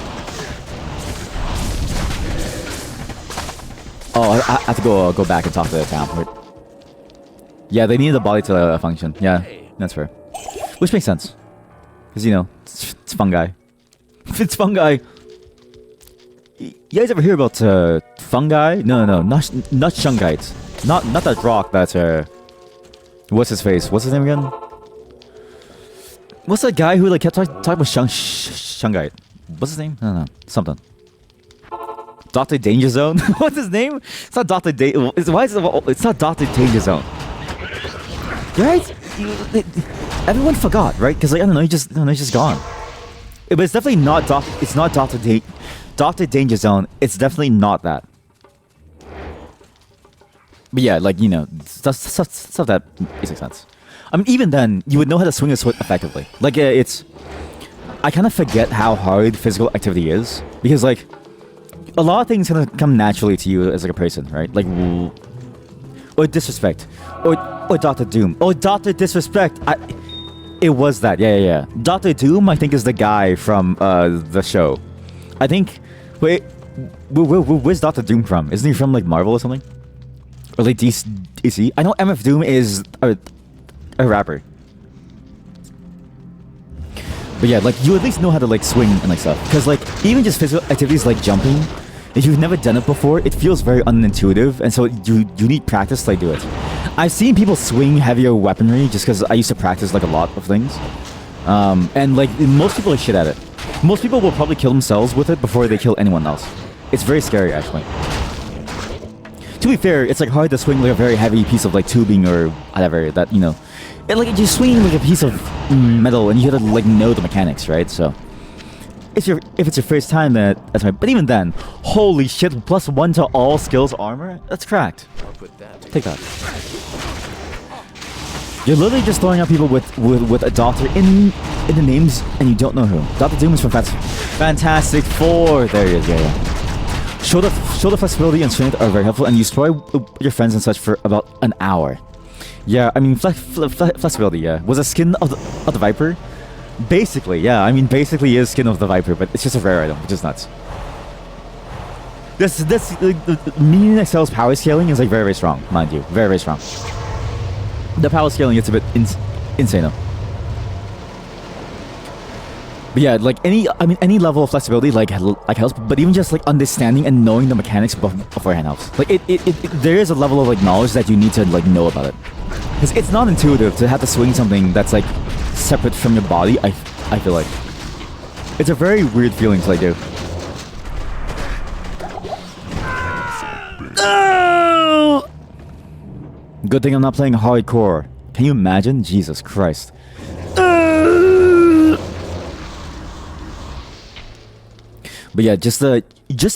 Oh, I have to go back and talk to the town. Wait. Yeah, they need the body to function. Yeah, that's fair. Which makes sense. Because, you know, it's fungi. It's fungi. You guys ever hear about fungi? No, not shungite. Not that rock that's what's his face? What's his name again? What's that guy who like kept talking about shungite? What's his name? I don't know. Something. Dr. Danger Zone? What's his name? It's not Dr. It's not Dr. Danger Zone. Right? Everyone forgot, right? Because like, I don't know, he's just gone. But it's definitely not it's not Dr. Danger Zone. It's definitely not that. But yeah, like, you know, stuff that makes sense. I mean, even then, you would know how to swing a sword effectively. Like, it's... I kind of forget how hard physical activity is. Because, like, a lot of things kind of come naturally to you as, like, a person, right? Like, or disrespect. Or Dr. Doom. Or Dr. Disrespect. It was that. Yeah. Dr. Doom, I think, is the guy from the show. I think... Wait, where's Dr. Doom from? Isn't he from, like, Marvel or something? Or, like, DC? I know MF Doom is a rapper. But yeah, like, you at least know how to, like, swing and, like, stuff. Because, like, even just physical activities like jumping, if you've never done it before, it feels very unintuitive, and so you need practice to, like, do it. I've seen people swing heavier weaponry just because I used to practice, like, a lot of things. And, like, most people are shit at it. Most people will probably kill themselves with it before they kill anyone else. It's very scary, actually. To be fair, it's, like, hard to swing, like, a very heavy piece of, like, tubing or whatever that, you know... Like, you're swinging, like, a piece of metal, and you gotta, like, know the mechanics, right? So... If it's your first time, that's right. But even then, holy shit, +1 to all skills armor? That's cracked. I'll put that. Take that. You're literally just throwing out people with a doctor in the names, and you don't know who. Dr. Doom is from Fantastic Four. There he is. Yeah. Shoulder flexibility and strength are very helpful, and you destroy your friends and such for about an hour. Yeah, I mean flexibility. Yeah, was a skin of the Viper. Basically, yeah. I mean, basically is skin of the Viper, but it's just a rare item, which is nuts. This Mean Excel's power scaling is like very strong, mind you, very strong. The power scaling gets a bit insane though. But yeah, like any level of flexibility like helps, but even just like understanding and knowing the mechanics beforehand helps. Like there is a level of like knowledge that you need to like know about it, because it's not intuitive to have to swing something that's like separate from your body. I feel like it's a very weird feeling to like do. Good thing I'm not playing hardcore. Can you imagine? Jesus Christ. But yeah, just the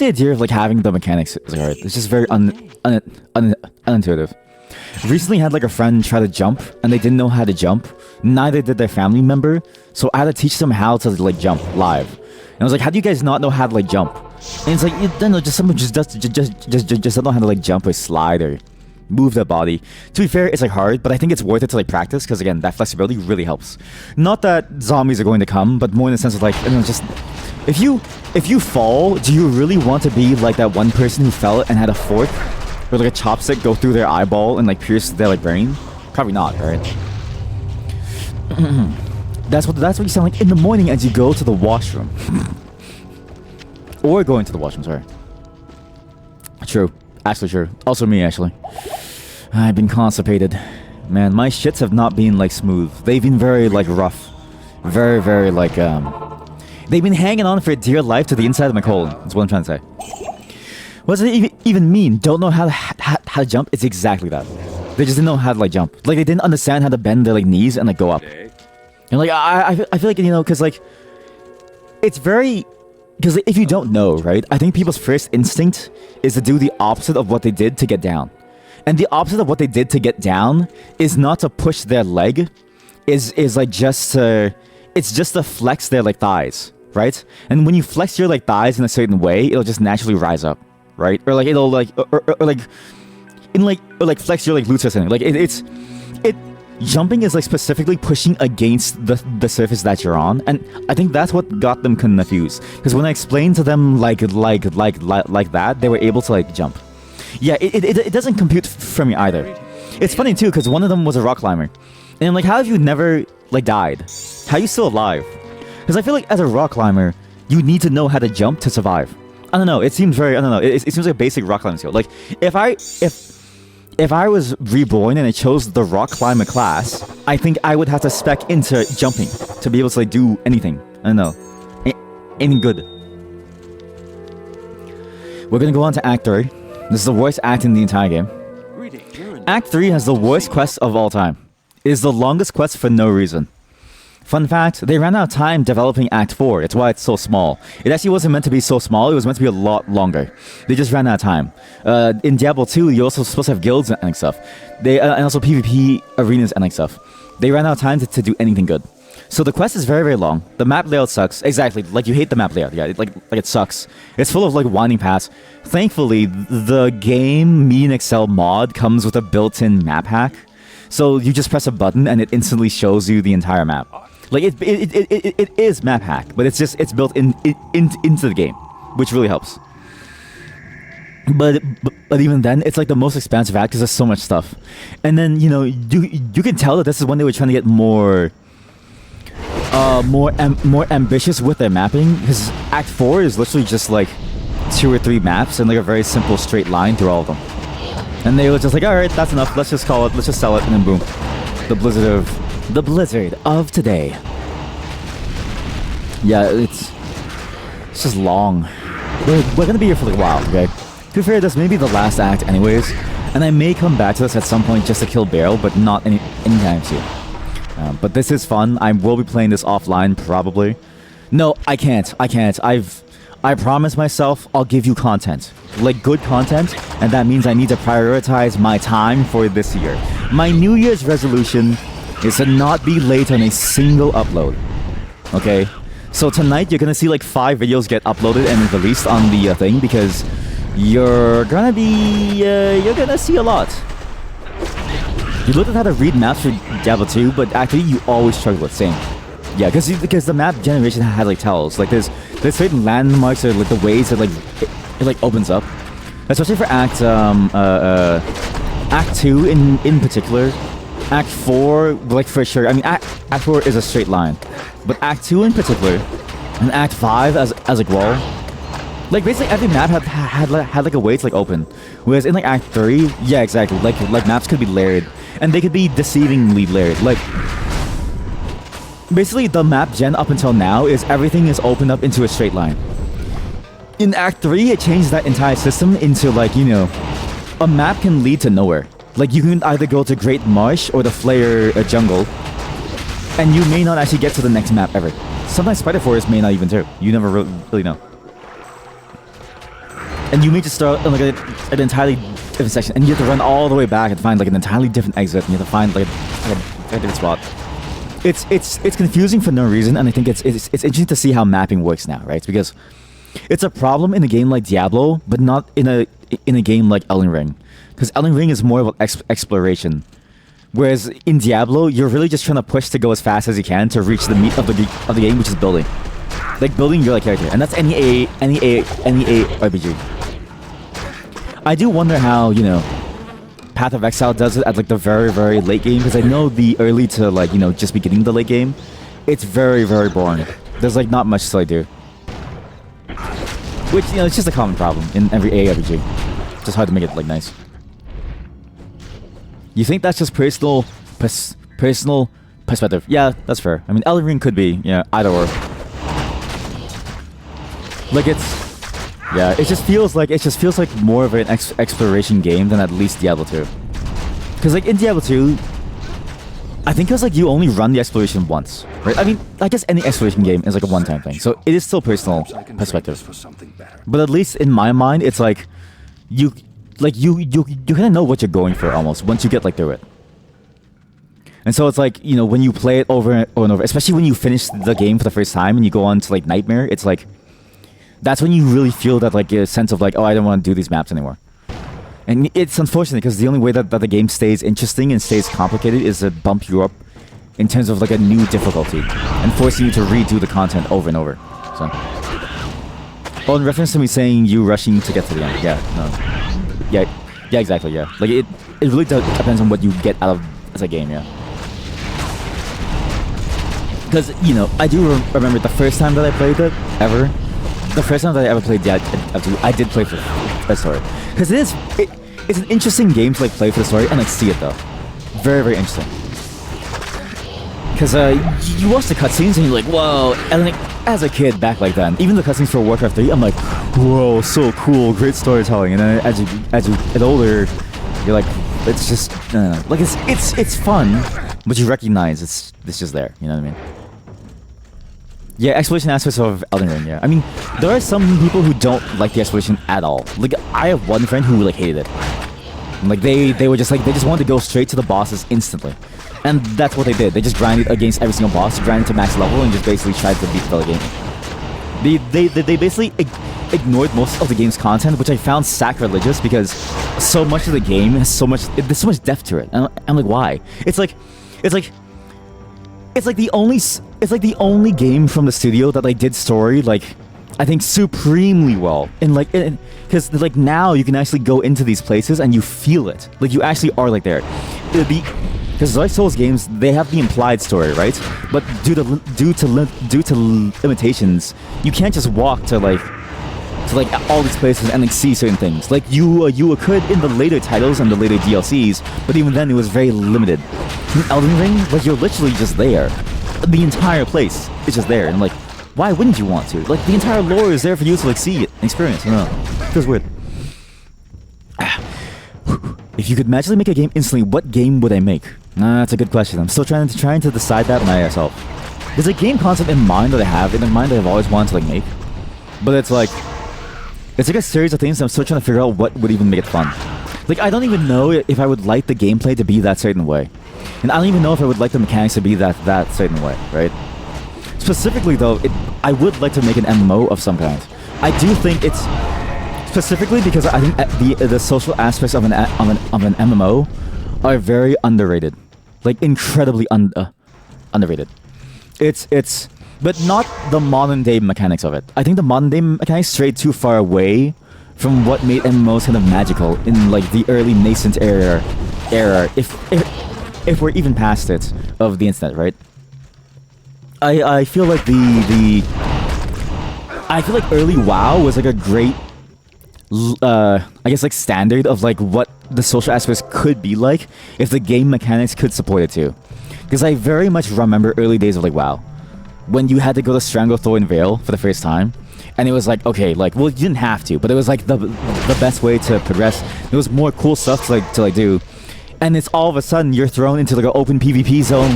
idea of like having the mechanics is hard. It's just very unintuitive. Recently had like a friend try to jump and they didn't know how to jump. Neither did their family member. So I had to teach them how to like jump live. And I was like, how do you guys not know how to like jump? And it's like, you don't know, just someone just don't know how to like jump or slide or move their body. To be fair, it's like hard, but I think it's worth it to like practice, because again, that flexibility really helps. Not that zombies are going to come, but more in the sense of like, you know, just if you fall, do you really want to be like that one person who fell and had a fork or like a chopstick go through their eyeball and like pierce their like brain? Probably not, right? That's what you sound like in the morning as you go to the washroom. Or going to the washroom, sorry. True. Actually true. Also me, actually. I've been constipated. Man, my shits have not been, like, smooth. They've been very, like, rough. Very, like, they've been hanging on for dear life to the inside of my colon. That's what I'm trying to say. What does it even mean? Don't know how to jump? It's exactly that. They just didn't know how to, like, jump. Like, they didn't understand how to bend their, like, knees and, like, go up. And, like, I feel like, you know, because, like, it's very... Because if you don't know, right, I think people's first instinct is to do the opposite of what they did to get down. And the opposite of what they did to get down is not to push their leg, is like just to... It's just to flex their, like, thighs, right? And when you flex your, like, thighs in a certain way, it'll just naturally rise up, right? Or, like, it'll, like... Or flex your, like, glutes or something. Like, jumping is like specifically pushing against the surface that you're on, and I think that's what got them confused. Because when I explained to them like that, they were able to like jump. Yeah, it doesn't compute for me either. It's funny too, because one of them was a rock climber, and I'm like, how have you never like died? How are you still alive? Because I feel like as a rock climber, you need to know how to jump to survive. I don't know. It seems very... I don't know. It seems like a basic rock climbing skill. Like if I was reborn and I chose the rock climber class, I think I would have to spec into jumping to be able to like do anything. I don't know. Anything good. We're gonna go on to Act 3. This is the worst act in the entire game. Act 3 has the worst quest of all time. It is the longest quest for no reason. Fun fact, they ran out of time developing Act 4. It's why it's so small. It actually wasn't meant to be so small, it was meant to be a lot longer. They just ran out of time. In Diablo 2, you're also supposed to have guilds and like stuff. And also PvP arenas and like stuff. They ran out of time to do anything good. So the quest is very long. The map layout sucks. Exactly, like you hate the map layout. Yeah, it sucks. It's full of like winding paths. Thankfully, the game Mean Excel mod comes with a built-in map hack. So you just press a button and it instantly shows you the entire map. Like it is map hack, but it's built into the game, which really helps. But even then, it's like the most expansive act because there's so much stuff. And then you know you can tell that this is when they were trying to get more ambitious with their mapping. Because Act 4 is literally just like 2 or 3 maps and like a very simple straight line through all of them. And they were just like, all right, that's enough. Let's just call it. Let's just sell it, and then boom, the blizzard of today. Yeah, it's just long. We're gonna be here for like a while, okay? To be fair, this may be the last act anyways, and I may come back to this at some point just to kill Beryl, but not anytime soon. But this is fun. I will be playing this offline, probably. No, I can't. I promised myself I'll give you content. Like good content, and that means I need to prioritize my time for this year. My New Year's resolution is to not be late on a single upload. Okay? So tonight you're gonna see like 5 videos get uploaded and released on the thing because you're gonna see a lot. You looked at how to read maps for Diablo 2, but actually you always struggle with same. Yeah, because the map generation has like tells. Like there's certain landmarks or like the ways that like it like opens up. Especially for Act 2 in particular. Act 4, like for sure. I mean Act 4 is a straight line. But Act 2 in particular, and Act 5 as like well. Like basically every map had like a way to like open. Whereas in like Act 3, yeah exactly. Like maps could be layered. And they could be deceivingly layered. Like basically the map gen up until now is everything is opened up into a straight line. In Act 3 it changed that entire system into like, you know, a map can lead to nowhere. Like you can either go to Great Marsh or the Flare jungle, and you may not actually get to the next map ever. Sometimes Spider Forest may not even do. You never really know. And you may just start on like an entirely different section, and you have to run all the way back and find like an entirely different exit, and you have to find like a different spot. It's confusing for no reason, and I think it's interesting to see how mapping works now, right? Because it's a problem in a game like Diablo, but not in a game like Elden Ring. Because Elden Ring is more about exploration. Whereas in Diablo, you're really just trying to push to go as fast as you can to reach the meat of the game, which is building. Like building your like character. And that's any RPG. I do wonder how, you know, Path of Exile does it at like the very, very late game, because I know the early to like, you know, just beginning the late game, it's very, very boring. There's like not much to like do. Which, you know, it's just a common problem in every ARPG. It's just hard to make it like nice. You think that's just personal perspective? Yeah, that's fair. I mean, Elden Ring could be, yeah, either or. Like it just feels like more of an exploration game than at least Diablo 2. Because like in Diablo 2, I think it's like you only run the exploration once, right? I mean, I guess any exploration game is like a one-time thing, so it is still personal perspective. But at least in my mind, it's like you kind of know what you're going for almost once you get like through it. And so it's like, you know, when you play it over and over, especially when you finish the game for the first time and you go on to like Nightmare, it's like that's when you really feel that like a sense of like, oh, I don't want to do these maps anymore. And it's unfortunate because the only way that the game stays interesting and stays complicated is to bump you up in terms of like a new difficulty and forcing you to redo the content over and over. So, oh, in reference to me saying you rushing to get to the end, yeah, exactly, yeah. Like it really depends on what you get out of as a game, yeah. Because, you know, I do remember the first time that I played it ever. The first time that I ever played Diablo 2, I did play for the story. Because it's an interesting game to like play for the story and like see it though. Very, very interesting. Because you watch the cutscenes and you're like, whoa, and like as a kid back like then, even the cutscenes for Warcraft 3, I'm like, whoa, so cool, great storytelling. And then as you get older, you're like, it's just like it's fun, but you recognize it's just there. You know what I mean? Yeah, exploration aspects of Elden Ring, yeah. I mean, there are some people who don't like the exploration at all. Like, I have one friend who, like, hated it. Like, they were just, like, they just wanted to go straight to the bosses instantly. And that's what they did. They just grinded against every single boss, grinded to max level, and just basically tried to beat the game. They basically ignored most of the game's content, which I found sacrilegious because so much of the game has there's so much depth to it. And I'm like, why? It's like the only game from the studio that like did story like I think supremely well. And like because like now you can actually go into these places and you feel it. Like you actually are like there. Because like Souls games, they have the implied story, right? But due to limitations, you can't just walk to all these places and like see certain things. Like you could in the later titles and the later DLCs, but even then it was very limited. In Elden Ring, like you're literally just there. The entire place is just there, and like, why wouldn't you want to? Like the entire lore is there for you to like see it, and experience. I don't know. It feels weird. If you could magically make a game instantly, what game would I make? That's a good question. I'm still trying to decide that myself. There's a game concept in mind that I have, in mind that I've always wanted to like make, but it's like a series of things that I'm still trying to figure out what would even make it fun. Like I don't even know if I would like the gameplay to be that certain way. And I don't even know if I would like the mechanics to be that certain way, right? Specifically though, I would like to make an MMO of some kind. I do think it's specifically because I think the social aspects of an MMO are very underrated, like incredibly underrated. It's but not the modern day mechanics of it. I think the modern day mechanics strayed too far away from what made MMOs kind of magical in like the early nascent era. If we're even past it of the internet, right? I feel like I feel like early WoW was like a great I guess like standard of like what the social aspects could be like if the game mechanics could support it too. Because I very much remember early days of like WoW, when you had to go to Stranglethorn Vale for the first time, and it was like, okay, like, well, you didn't have to, but it was like the best way to progress. There was more cool stuff to do. And it's all of a sudden you're thrown into like an open PvP zone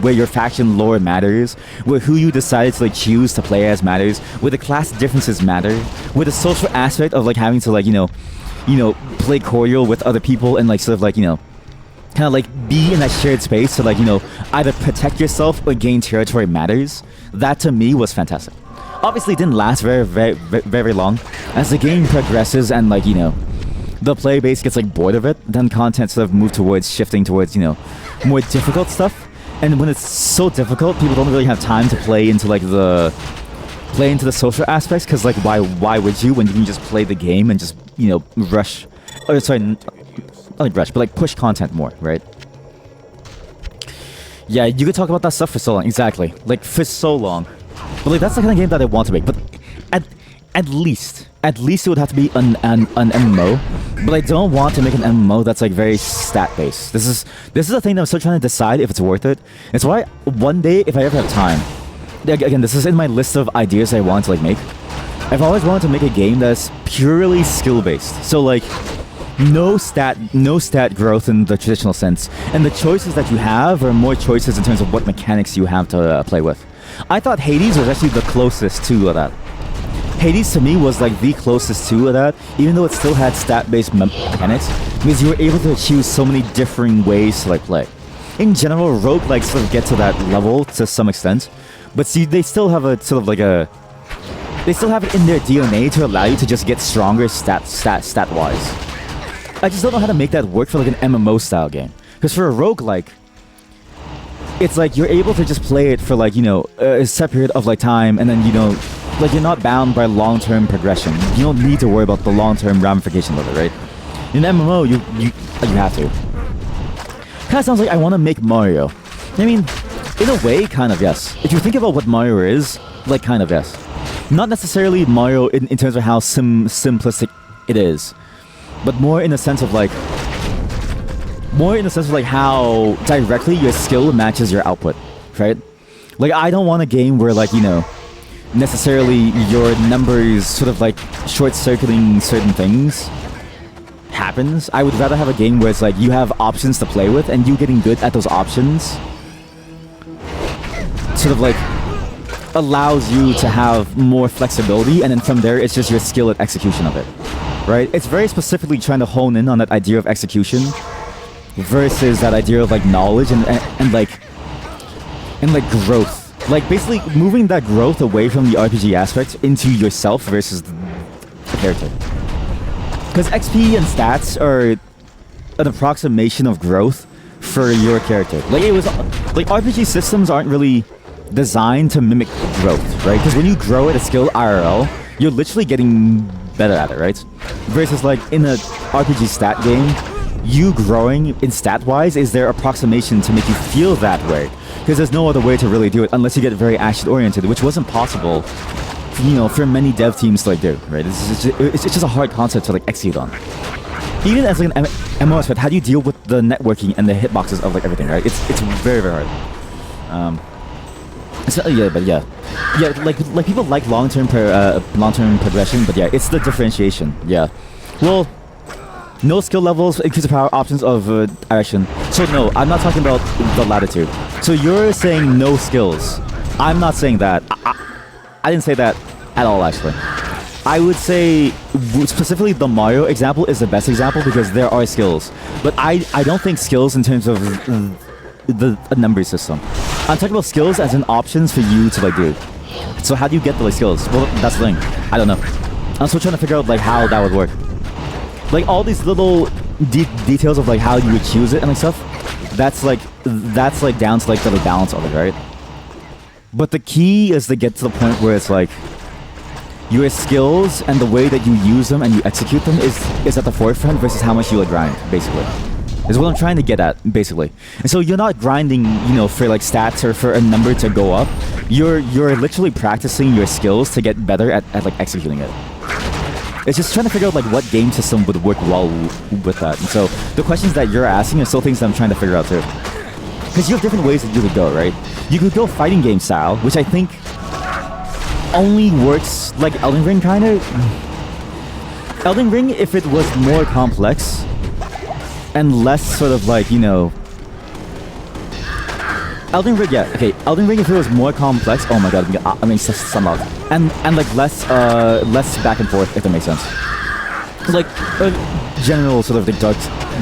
where your faction lore matters, where who you decided to like choose to play as matters, where the class differences matter, where the social aspect of like having to like you know play cordial with other people and like sort of like kind of like be in that shared space to like either protect yourself or gain territory matters. That to me was fantastic. Obviously, it didn't last very long. As the game progresses and like the player base gets like bored of it, then content sort of move towards shifting towards more difficult stuff. And when it's so difficult, people don't really have time to play into like the social aspects, because like why would you when you can just play the game and just rush, or sorry, not like rush, but like push content more, right? Yeah, you could talk about that stuff for so long, exactly, like for so long. But like that's the kind of game that I want to make. But at least it would have to be an MMO. But I don't want to make an MMO that's like very stat based. This is a thing that I'm still trying to decide if it's worth it. It's why one day, if I ever have time, again, this is in my list of ideas I want to like make. I've always wanted to make a game that's purely skill based. So like no stat growth in the traditional sense, and the choices that you have are more choices in terms of what mechanics you have to play with. I thought Hades was actually the closest to that. Hades to me was like the closest to that, even though it still had stat-based mechanics, because you were able to choose so many differing ways to like play. In general, roguelikes sort of get to that level to some extent, but see, they still have a sort of like they still have it in their DNA to allow you to just get stronger stat-wise. I just don't know how to make that work for like an MMO style game. Because for a roguelike, it's like you're able to just play it for like a set period of like time, and then like you're not bound by long-term progression. You don't need to worry about the long-term ramifications of it, right? In MMO, you have to. Kind of sounds like I want to make Mario. I mean, in a way, kind of yes. If you think about what Mario is, like kind of yes. Not necessarily Mario in terms of how simplistic it is, but more in the sense of like how directly your skill matches your output, right? Like I don't want a game where like necessarily your numbers sort of like short-circuiting certain things happens. I would rather have a game where it's like you have options to play with, and you getting good at those options sort of like allows you to have more flexibility, and then from there it's just your skill at execution of it, right? It's very specifically trying to hone in on that idea of execution versus that idea of like knowledge and like growth. Like basically moving that growth away from the RPG aspect into yourself versus the character. Because XP and stats are an approximation of growth for your character. Like it was like RPG systems aren't really designed to mimic growth, right? Because when you grow at a skill IRL, you're literally getting better at it, right? Versus like in an RPG stat game, you growing in stat-wise is their approximation to make you feel that way. Because there's no other way to really do it unless you get very action-oriented, which wasn't possible, for many dev teams to like do, right? It's just a hard concept to like execute on. Even as like an MMO aspect, how do you deal with the networking and the hitboxes of like everything, right? It's very hard. Like people like long-term progression, but yeah, it's the differentiation. Yeah, well. No skill levels, increase the power options of direction. So no, I'm not talking about the latitude. So you're saying no skills. I'm not saying that. I didn't say that at all, actually. I would say specifically the Mario example is the best example because there are skills. But I don't think skills in terms of a number system. I'm talking about skills as in options for you to like do. So how do you get the like skills? Well, that's the thing. I don't know. I'm still trying to figure out like how that would work. Like all these little details of like how you would choose it and like stuff. That's like down to like the balance of it, right? But the key is to get to the point where it's like your skills and the way that you use them and you execute them is at the forefront versus how much you like grind, basically. Is what I'm trying to get at, basically. And so you're not grinding, you know, for like stats or for a number to go up. You're literally practicing your skills to get better at like executing it. It's just trying to figure out like what game system would work well with that. And so the questions that you're asking are still things that I'm trying to figure out too. Because you have different ways that you could go, right? You could go fighting game style, which I think only works like Elden Ring kind of. Elden Ring, if it was more complex and less sort of like, you know, Elden Ring, yeah, okay. Elden Ring, if it was more complex, oh my god, I mean, sunlock, and like less back and forth, if that makes sense. Like a general sort of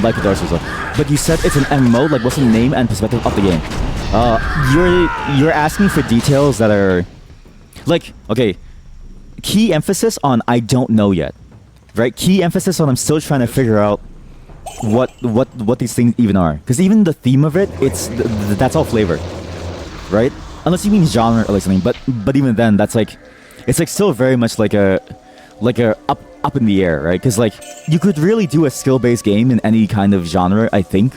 like a Dark Souls. But you said it's an MMO. Like, what's the name and perspective of the game? You're asking for details that are like, okay, key emphasis on I don't know yet, right? Key emphasis on I'm still trying to figure out what these things even are, because even the theme of it, that's all flavor, right? Unless you mean genre or like something, but even then, that's like, it's like still very much like a up in the air, right? Because like you could really do a skill-based game in any kind of genre, I think.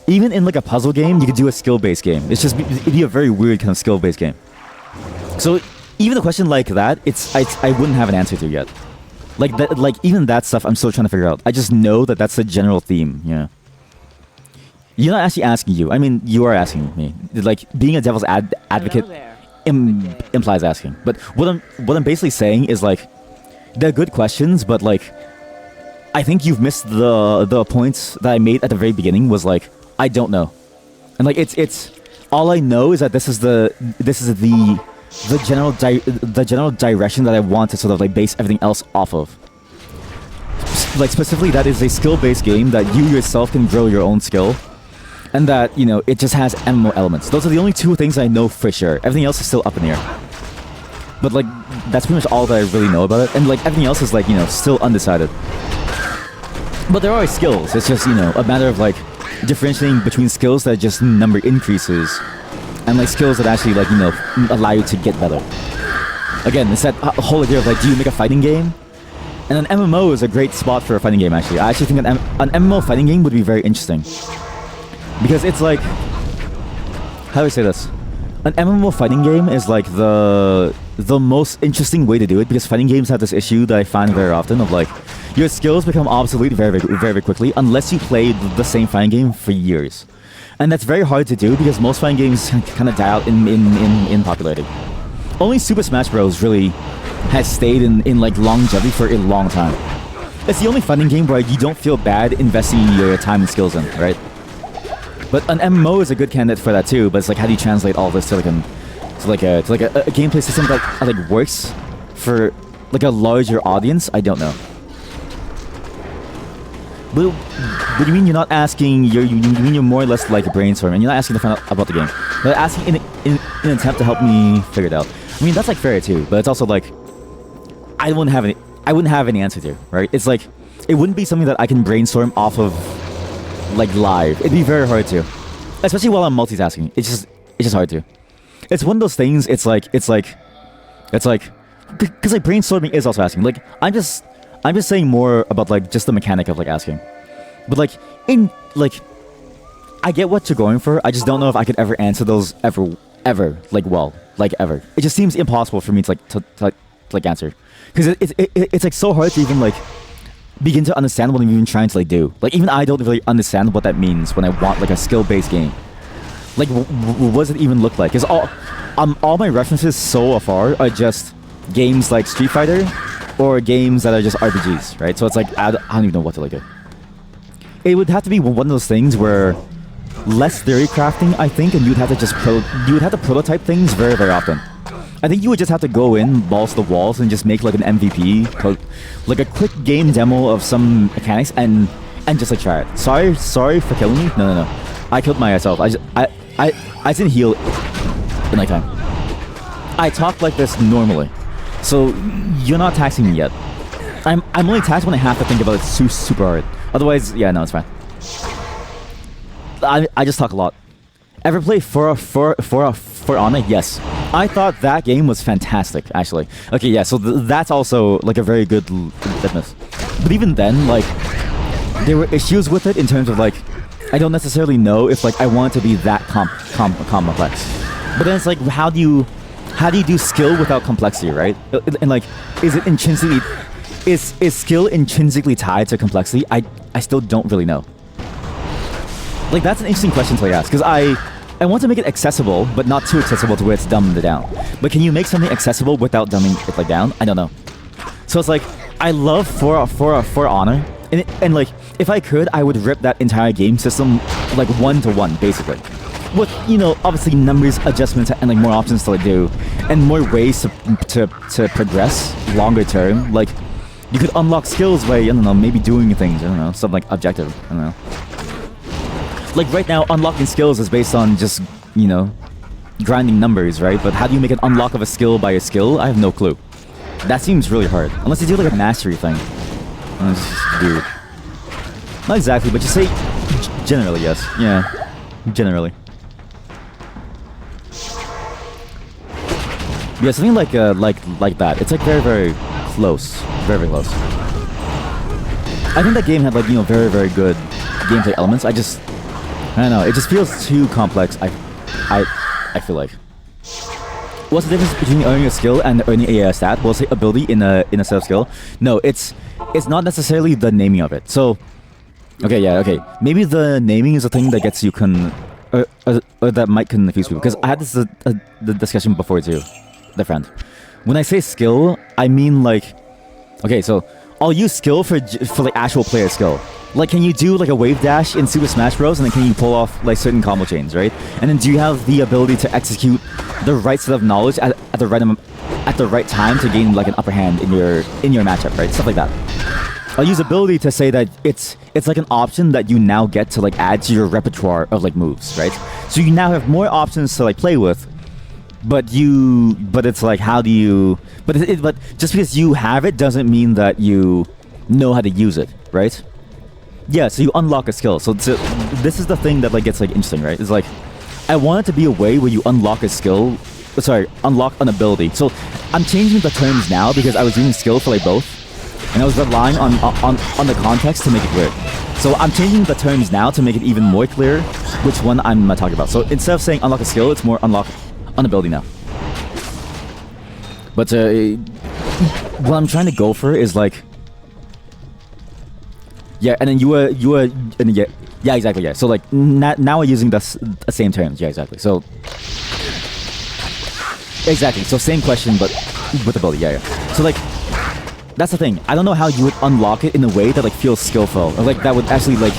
Even in like a puzzle game, you could do a skill-based game. It'd be a very weird kind of skill-based game. So even a question like that, I wouldn't have an answer to yet. Like that, like even that stuff, I'm still trying to figure out. I just know that that's the general theme. Yeah. You're not actually asking you. I mean, you are asking me. Like being a devil's advocate implies asking. But what I'm basically saying is like, they're good questions, but like, I think you've missed the points that I made at the very beginning. Was like, I don't know, and like it's all I know is that this is the general direction that I want to sort of like base everything else off of. Like specifically, that is a skill-based game that you yourself can grow your own skill, and that, you know, it just has MMO elements. Those are the only two things I know for sure. Everything else is still up in the air. But like, that's pretty much all that I really know about it, and like everything else is like, you know, still undecided. But there are skills. It's just, you know, a matter of like differentiating between skills that just number increases and like skills that actually like, you know, allow you to get better. Again, it's that whole idea of like, do you make a fighting game? And an MMO is a great spot for a fighting game, actually. I actually think an MMO fighting game would be very interesting. Because it's like, how do I say this? An MMO fighting game is like the most interesting way to do it, because fighting games have this issue that I find very often of like, your skills become obsolete very, very, very quickly unless you play the same fighting game for years. And that's very hard to do because most fighting games kind of die out in popularity. Only Super Smash Bros. Really has stayed in like longevity for a long time. It's the only fighting game where you don't feel bad investing your time and skills in, right? But an MMO is a good candidate for that too. But it's like, how do you translate all this to like a gameplay system that like works for like a larger audience? I don't know. But you mean you're not asking? You mean you're more or less like brainstorming? You're not asking to find out about the game. But asking in an attempt to help me figure it out. I mean, that's like fair too. But it's also like, I wouldn't have any answer to, right? It's like, it wouldn't be something that I can brainstorm off of like live. It'd be very hard to, especially while I'm multitasking. It's just hard to. It's one of those things. It's like because like brainstorming is also asking. Like I'm just saying more about like just the mechanic of like asking. But like I get what you're going for. I just don't know if I could ever answer those ever like well, like ever. It just seems impossible for me to answer, because it's like so hard to even like begin to understand what I'm even trying to like do. Like even I don't really understand what that means when I want like a skill-based game. Like what does it even look like? Because all my references so far are just games like Street Fighter or games that are just RPGs, right? So it's like I don't even know what to like do. It would have to be one of those things where less theory crafting, I think, and you'd have to prototype things very, very often. I think you would just have to go in, balls to the walls, and just make like an MVP, like a quick game demo of some mechanics, and just like try it. Sorry for killing me. No. I killed myself. I didn't heal in like time. I talk like this normally, so you're not taxing me yet. I'm only taxed when I have to think about it super hard. Otherwise, yeah, no, it's fine. I just talk a lot. Ever play For Honor? Yes. I thought that game was fantastic, actually. Okay, yeah, so that's also like a very good litmus. But even then, like, there were issues with it in terms of like, I don't necessarily know if like I want it to be that complex. But then it's like, how do you do skill without complexity, right? And like, is it intrinsically, is skill intrinsically tied to complexity? I still don't really know. Like, that's an interesting question to ask, because I want to make it accessible, but not too accessible to where it's dumbed down. But can you make something accessible without dumbing it like down? I don't know. So it's like, I love For Honor, and like, if I could, I would rip that entire game system like 1-to-1, basically. With, you know, obviously numbers, adjustments, and like more options to like do, and more ways to progress longer term. Like, you could unlock skills by, I don't know, maybe doing things, I don't know, something like objective, I don't know. Like right now, unlocking skills is based on just, you know, grinding numbers, right? But how do you make an unlock of a skill by a skill? I have no clue. That seems really hard. Unless you do like a mastery thing. Dude. Not exactly, but just say generally, yes. Yeah, generally. Yeah, something like that. It's like very close. Very close. I think that game had like, you know, very good gameplay elements. I don't know, it just feels too complex, I feel like. What's the difference between earning a skill and earning a stat? Well, say ability in a set of skill. No, it's not necessarily the naming of it. So, okay, yeah, okay. Maybe the naming is a thing that gets you or that might confuse people. Because I had this the discussion before too, the friend. When I say skill, I mean like, okay, so I'll use skill for like actual player skill. Like, can you do like a wave dash in Super Smash Bros. And then can you pull off like certain combo chains, right? And then do you have the ability to execute the right set of knowledge at the right time to gain like an upper hand in your matchup, right? Stuff like that. I'll use ability to say that it's like an option that you now get to like add to your repertoire of like moves, right? So you now have more options to like play with. But it's like, how do you? But just because you have it doesn't mean that you know how to use it, right? Yeah, so you unlock a skill. So this is the thing that like gets like interesting, right? It's like, I want it to be a way where you unlock a skill. Sorry, unlock an ability. So I'm changing the terms now because I was using skill for like both, and I was relying on the context to make it clear. So I'm changing the terms now to make it even more clear which one I'm talking about. So instead of saying unlock a skill, it's more unlock an ability now. But what I'm trying to go for is like, yeah, and then you were, and yeah, exactly, yeah. So like now we're using the same terms, yeah, exactly. So exactly, so same question but with ability, yeah. So like, that's the thing. I don't know how you would unlock it in a way that like feels skillful, or like that would actually like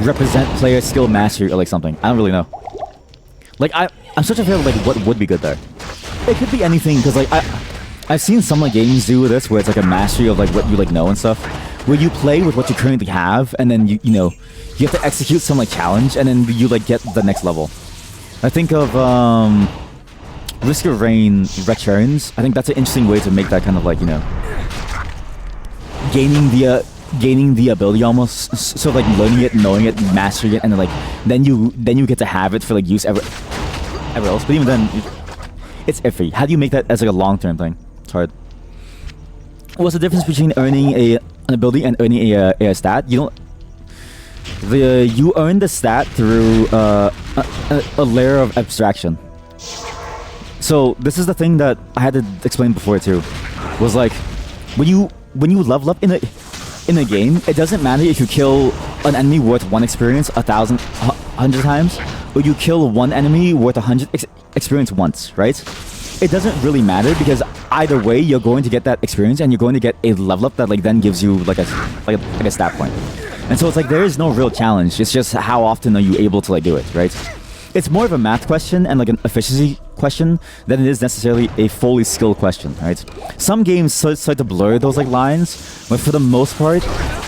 represent player skill mastery or like something. I don't really know. Like I'm such a fan of like what would be good there. It could be anything, because like I've seen some like games do this where it's like a mastery of like what you like know and stuff, where you play with what you currently have, and then you know you have to execute some like challenge, and then you like get the next level. I think of Risk of Rain Returns. I think that's an interesting way to make that kind of like, you know, gaining the ability almost, sort of like learning it, knowing it, mastering it, and then you get to have it for like use ever else. But even then, it's iffy. How do you make that as like a long-term thing? It's hard. What's the difference between earning an ability and earning a stat? You earn the stat through a layer of abstraction. So this is the thing that I had to explain before too. Was like, when you level up in a game, it doesn't matter if you kill an enemy worth 1 experience 100 times, or you kill one enemy worth 100 experience once, right? It doesn't really matter, because either way you're going to get that experience, and you're going to get a level up that like then gives you like a stat point. And so it's like, there is no real challenge. It's just how often are you able to like do it, right? It's more of a math question and like an efficiency question than it is necessarily a fully skill question, right? Some games start to blur those like lines, but for the most part,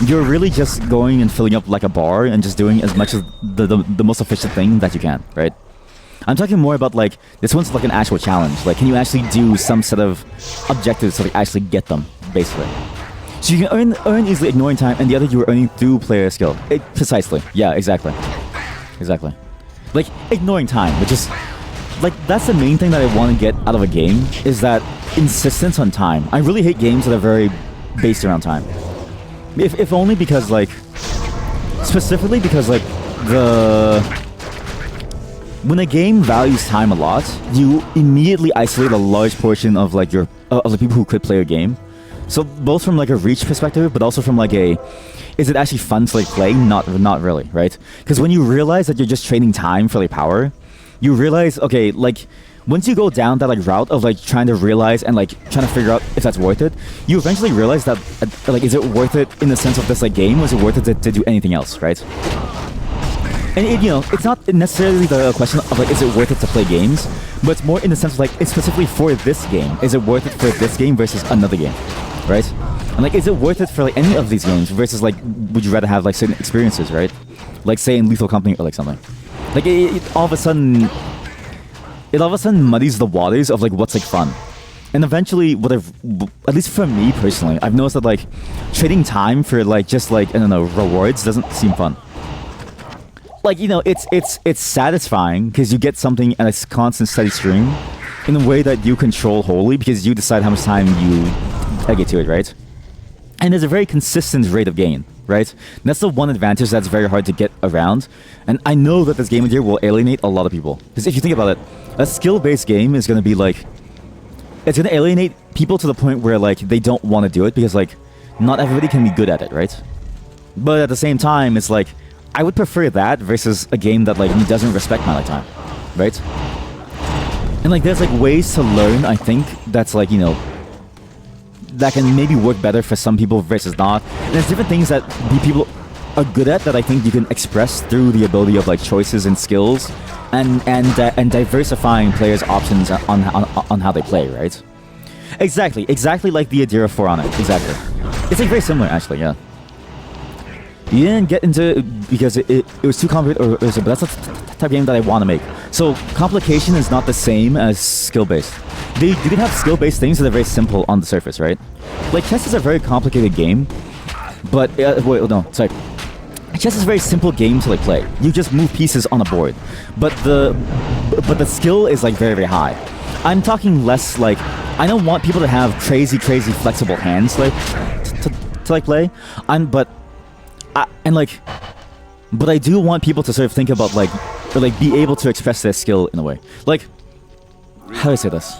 you're really just going and filling up like a bar and just doing as much as the most efficient thing that you can, right? I'm talking more about like, this one's like an actual challenge. Like, can you actually do some set of objectives to like actually get them, basically? So you can earn easily ignoring time, and the other you are earning through player skill. Precisely. Yeah, exactly. Exactly. Like, ignoring time, which is... Like, that's the main thing that I want to get out of a game, is that insistence on time. I really hate games that are very based around time. If only because, like... Specifically because, like, when a game values time a lot, you immediately isolate a large portion of, like, of the people who could play a game. So both from like a reach perspective, but also from like a, is it actually fun to like play? Not really, right? Because when you realize that you're just trading time for like power, you realize, okay, like once you go down that like route of like trying to realize and like trying to figure out if that's worth it, you eventually realize that like, is it worth it in the sense of this like game, or is it worth it to do anything else, right? And you know, it's not necessarily the question of like, is it worth it to play games, but it's more in the sense of like, it's specifically for this game. Is it worth it for this game versus another game, right? And like, is it worth it for like any of these games versus like, would you rather have like certain experiences, right? Like say in Lethal Company or like something. Like it all of a sudden muddies the waters of like what's like fun. And eventually, at least for me personally, I've noticed that like trading time for like just like, I don't know, rewards doesn't seem fun. Like, you know, it's satisfying because you get something at a constant steady stream in a way that you control wholly because you decide how much time you get to it, right? And there's a very consistent rate of gain, right? And that's the one advantage that's very hard to get around. And I know that this game here will alienate a lot of people. Because if you think about it, a skill-based game is going to be like... It's going to alienate people to the point where, like, they don't want to do it because, like, not everybody can be good at it, right? But at the same time, it's like... I would prefer that versus a game that like doesn't respect my lifetime, right? And like there's like ways to learn, I think, that's like, you know, that can maybe work better for some people versus not. And there's different things that people are good at that I think you can express through the ability of like choices and skills and diversifying players' options on how they play, right? Exactly like the Adira 4 on it, exactly. It's like very similar actually, yeah. You didn't get into it because it was too complicated, but that's the type of game that I want to make. So complication is not the same as skill-based. You can have skill-based things that are very simple on the surface, right? Like chess is a very complicated game, but wait, no, sorry. Chess is a very simple game to like play. You just move pieces on a board, but the skill is like very, very high. I'm talking less like, I don't want people to have crazy flexible hands like to like play. But I do want people to sort of think about like, or like be able to express their skill in a way. Like, how do I say this?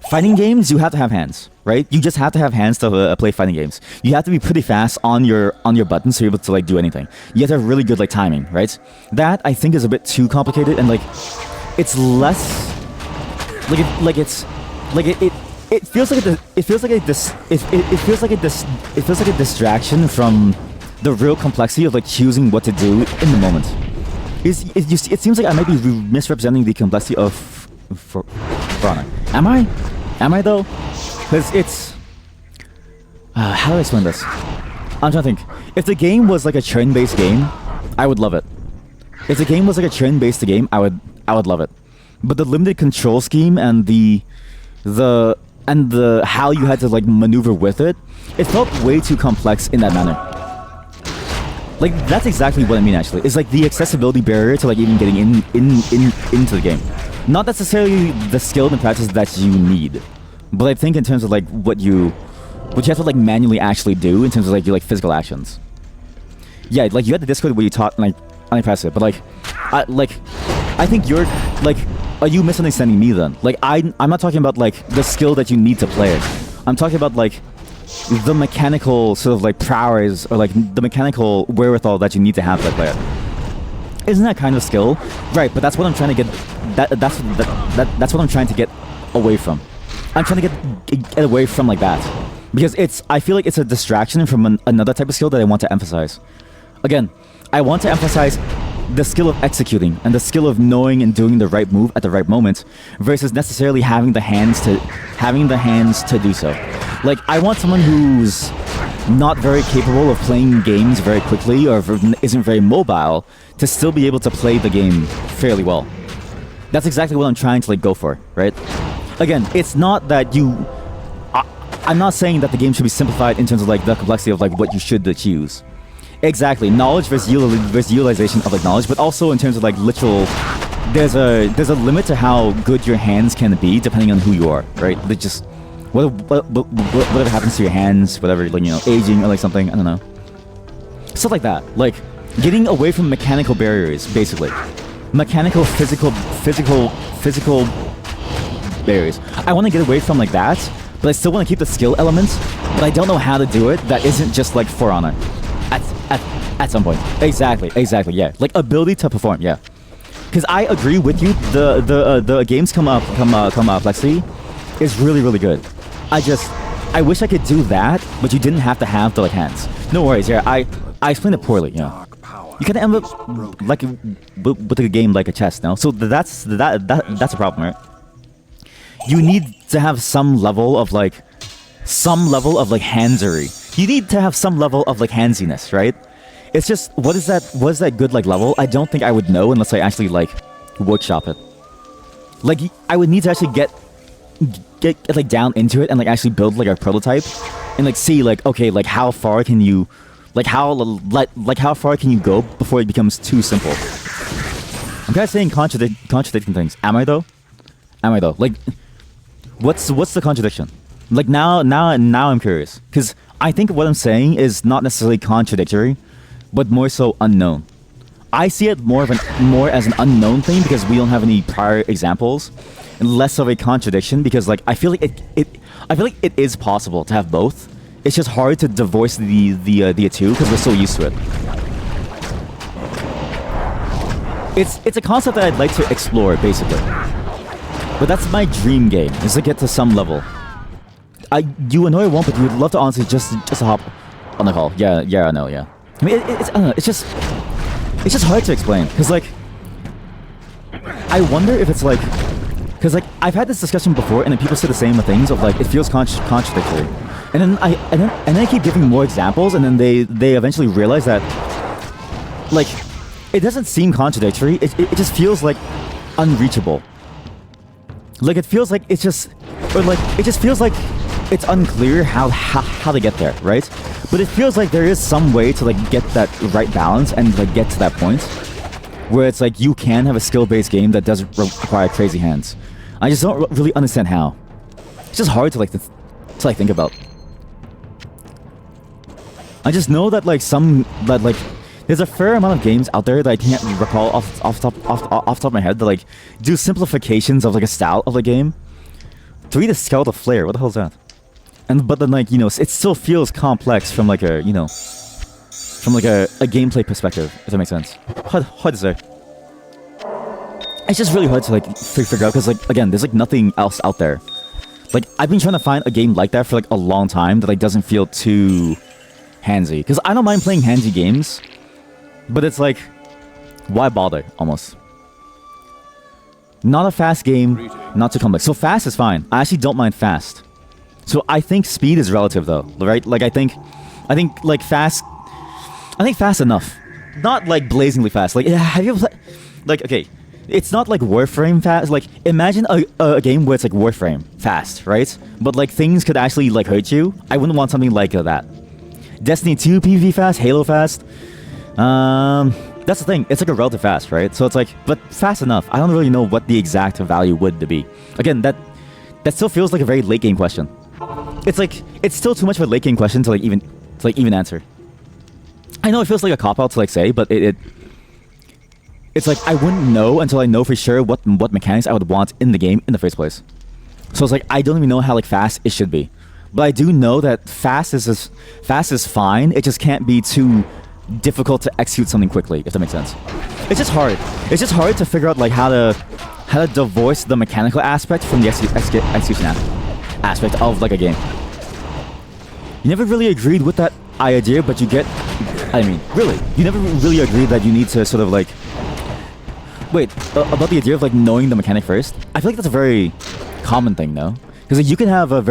Fighting games, you have to have hands, right? You just have to have hands to play fighting games. You have to be pretty fast on your buttons to be able to like do anything. You have to have really good like timing, right? That I think is a bit too complicated and like, it's less it feels like a distraction from the real complexity of like choosing what to do in the moment. It seems like I might be misrepresenting the complexity of For Honor. Am I though? Because it's how do I explain this? I'm trying to think. If the game was like a turn-based game, I would love it. If the game was like a turn-based game, I would love it. But the limited control scheme and the how you had to like maneuver with it, it felt way too complex in that manner. Like that's exactly what I mean actually. It's like the accessibility barrier to like even getting into the game. Not necessarily the skill and practice that you need, but I think in terms of like what you have to like manually actually do in terms of like your like physical actions. Yeah, like you had the Discord where you taught like unimpressive, but like I think you're like, are you misunderstanding me then? Like I'm not talking about like the skill that you need to play it. I'm talking about like the mechanical sort of like prowess or like the mechanical wherewithal that you need to have to play it. Isn't that kind of skill? Right, but that's what I'm trying to get. That's what I'm trying to get away from. I'm trying to get away from like that because I feel like it's a distraction from another type of skill that I want to emphasize. Again, I want to emphasize the skill of executing and the skill of knowing and doing the right move at the right moment versus necessarily having the hands to do so. Like, I want someone who's not very capable of playing games very quickly or isn't very mobile to still be able to play the game fairly well. That's exactly what I'm trying to like go for, right? Again, it's not that I'm not saying that the game should be simplified in terms of like the complexity of like what you should choose. Exactly, knowledge versus utilization of like knowledge, but also in terms of like literal, there's a limit to how good your hands can be depending on who you are, right? Like just whatever happens to your hands, whatever, like, you know, aging or like something, I don't know, stuff like that. Like getting away from mechanical barriers, basically, mechanical physical barriers. I want to get away from like that, but I still want to keep the skill elements, but I don't know how to do it. That isn't just like For Honor. At some point. Exactly, yeah. Like ability to perform, yeah. Because I agree with you, the games complexity is really, really good. I wish I could do that, but you didn't have to have the like hands. No worries, yeah. I explained it poorly, yeah. You can end up like with a game like a chess, no? So that's a problem, right? You need to have some level of like handsery. You need to have some level of like handsiness, right? It's just, what is that good like level? I don't think I would know unless I actually like workshop it. Like I would need to actually get like down into it and like actually build like a prototype and like see like, okay, like how far can you far can you go before it becomes too simple? I'm kind of saying contradicting things. Am I though? Like, what's the contradiction? Like now I'm curious, because I think what I'm saying is not necessarily contradictory, but more so unknown. I see it more as an unknown thing because we don't have any prior examples, and less of a contradiction because like I feel like it is possible to have both. It's just hard to divorce the two because we're so used to it. It's a concept that I'd like to explore basically, but that's my dream game, is to get to some level. You and I won't, but you would love to honestly just hop on the call. Yeah, I know, yeah. I mean, I don't know, it's just hard to explain, because like, I wonder if it's like, because like, I've had this discussion before, and then people say the same things of like, it feels contradictory, and then I keep giving more examples, and then they eventually realize that, like, it doesn't seem contradictory, it just feels like unreachable. Like, it feels like it's just, or like, it just feels like it's unclear how to get there, right? But it feels like there is some way to like get that right balance and like get to that point where it's like you can have a skill-based game that doesn't require crazy hands. I just don't really understand how. It's just hard to think about. I just know that like there's a fair amount of games out there that I can't recall off the top of my head that like do simplifications of like a style of the game. To read a Scout of Flare, what the hell is that? But then like, you know, it still feels complex from like a, you know, from like a gameplay perspective, if that makes sense. Hard to say. It's just really hard to like figure out because like, again, there's like nothing else out there. Like, I've been trying to find a game like that for like a long time that like doesn't feel too handsy. Because I don't mind playing handsy games, but it's like, why bother, almost. Not a fast game, not too complex. So fast is fine. I actually don't mind fast. So I think speed is relative though, right? Like I think like fast, I think fast enough. Not like blazingly fast. Like, have you ever played, like, okay, it's not like Warframe fast. Like, imagine a game where it's like Warframe fast, right? But like things could actually like hurt you. I wouldn't want something like that. Destiny 2 PvP fast, Halo fast. That's the thing. It's like a relative fast, right? So it's like, but fast enough. I don't really know what the exact value would be. Again, that still feels like a very late game question. It's like, it's still too much of a late game question to even answer. I know it feels like a cop out to like say, but it's like I wouldn't know until I know for sure what mechanics I would want in the game in the first place. So it's like I don't even know how like fast it should be, but I do know that fast is fine. It just can't be too difficult to execute something quickly, if that makes sense. It's just hard. It's just hard to figure out like how to divorce the mechanical aspect from the execution aspect of like a game. You never really agreed with that idea, but you never really agreed that you need to sort of like Wait, about the idea of like knowing the mechanic first. I feel like that's a very common thing, no? Because like, you can have a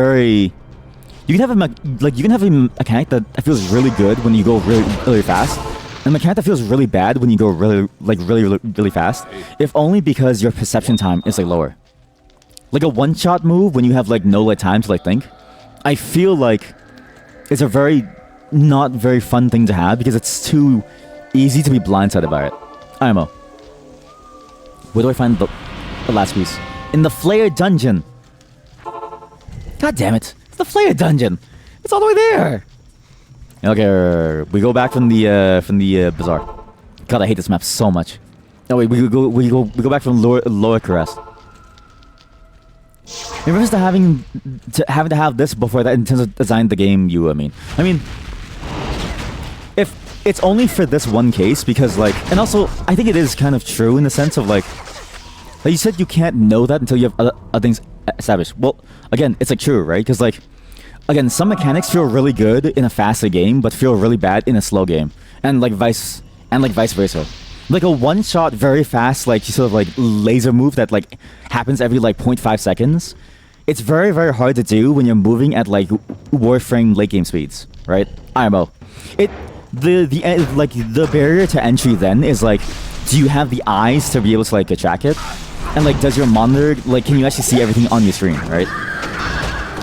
mechanic that feels really good when you go really fast, and a mechanic that feels really bad when you go really fast. If only because your perception time is like lower. Like a one-shot move when you have like no like time to like think. I feel like it's a very not very fun thing to have because it's too easy to be blindsided by it. IMO. Where do I find the last piece? In the Flayer dungeon. God damn it! It's the Flayer dungeon. It's all the way there. Okay, we go back from the bazaar. God, I hate this map so much. No wait, we go back from lower Caress. In reference to having to have this before that in terms of design the game, I mean, if it's only for this one case because like, and also I think it is kind of true in the sense of like you said you can't know that until you have other things established. Well, again, it's like true, right? Because like, again, some mechanics feel really good in a faster game, but feel really bad in a slow game, and like vice versa. Like a one-shot, very fast, like sort of like laser move that like happens every like 0.5 seconds. It's very very hard to do when you're moving at like Warframe late game speeds, right? IMO. The barrier to entry then is like, do you have the eyes to be able to like track it? And like, does your monitor, like, can you actually see everything on your screen, right?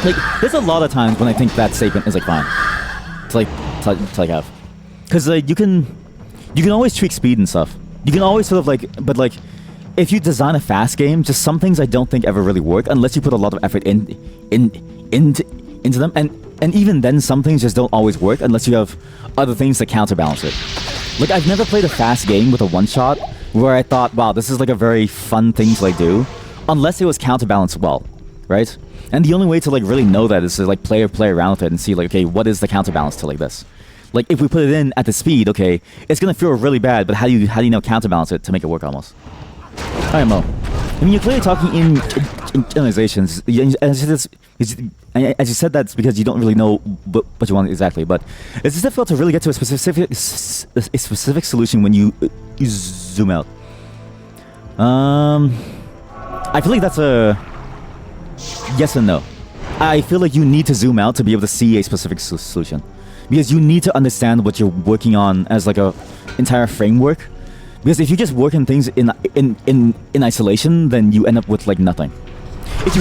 Like, there's a lot of times when I think that statement is like fine to have, because like you can always tweak speed and stuff. You can always sort of like, but like, if you design a fast game, just some things I don't think ever really work unless you put a lot of effort into them, and even then, some things just don't always work unless you have other things that counterbalance it. Like, I've never played a fast game with a one-shot where I thought, wow, this is like a very fun thing to like do, unless it was counterbalanced well, right? And the only way to like really know that is to like play around with it and see like, okay, what is the counterbalance to like this? Like, if we put it in at the speed, okay, it's gonna feel really bad, but how do you know counterbalance it to make it work almost? Alright, Mo. I mean, you're clearly talking in generalizations. As you said, that's because you don't really know what you want exactly. But it's difficult to really get to a specific solution when you zoom out. I feel like that's a yes and no. I feel like you need to zoom out to be able to see a specific solution, because you need to understand what you're working on as like a entire framework. Because if you just work on things in isolation, then you end up with like nothing. If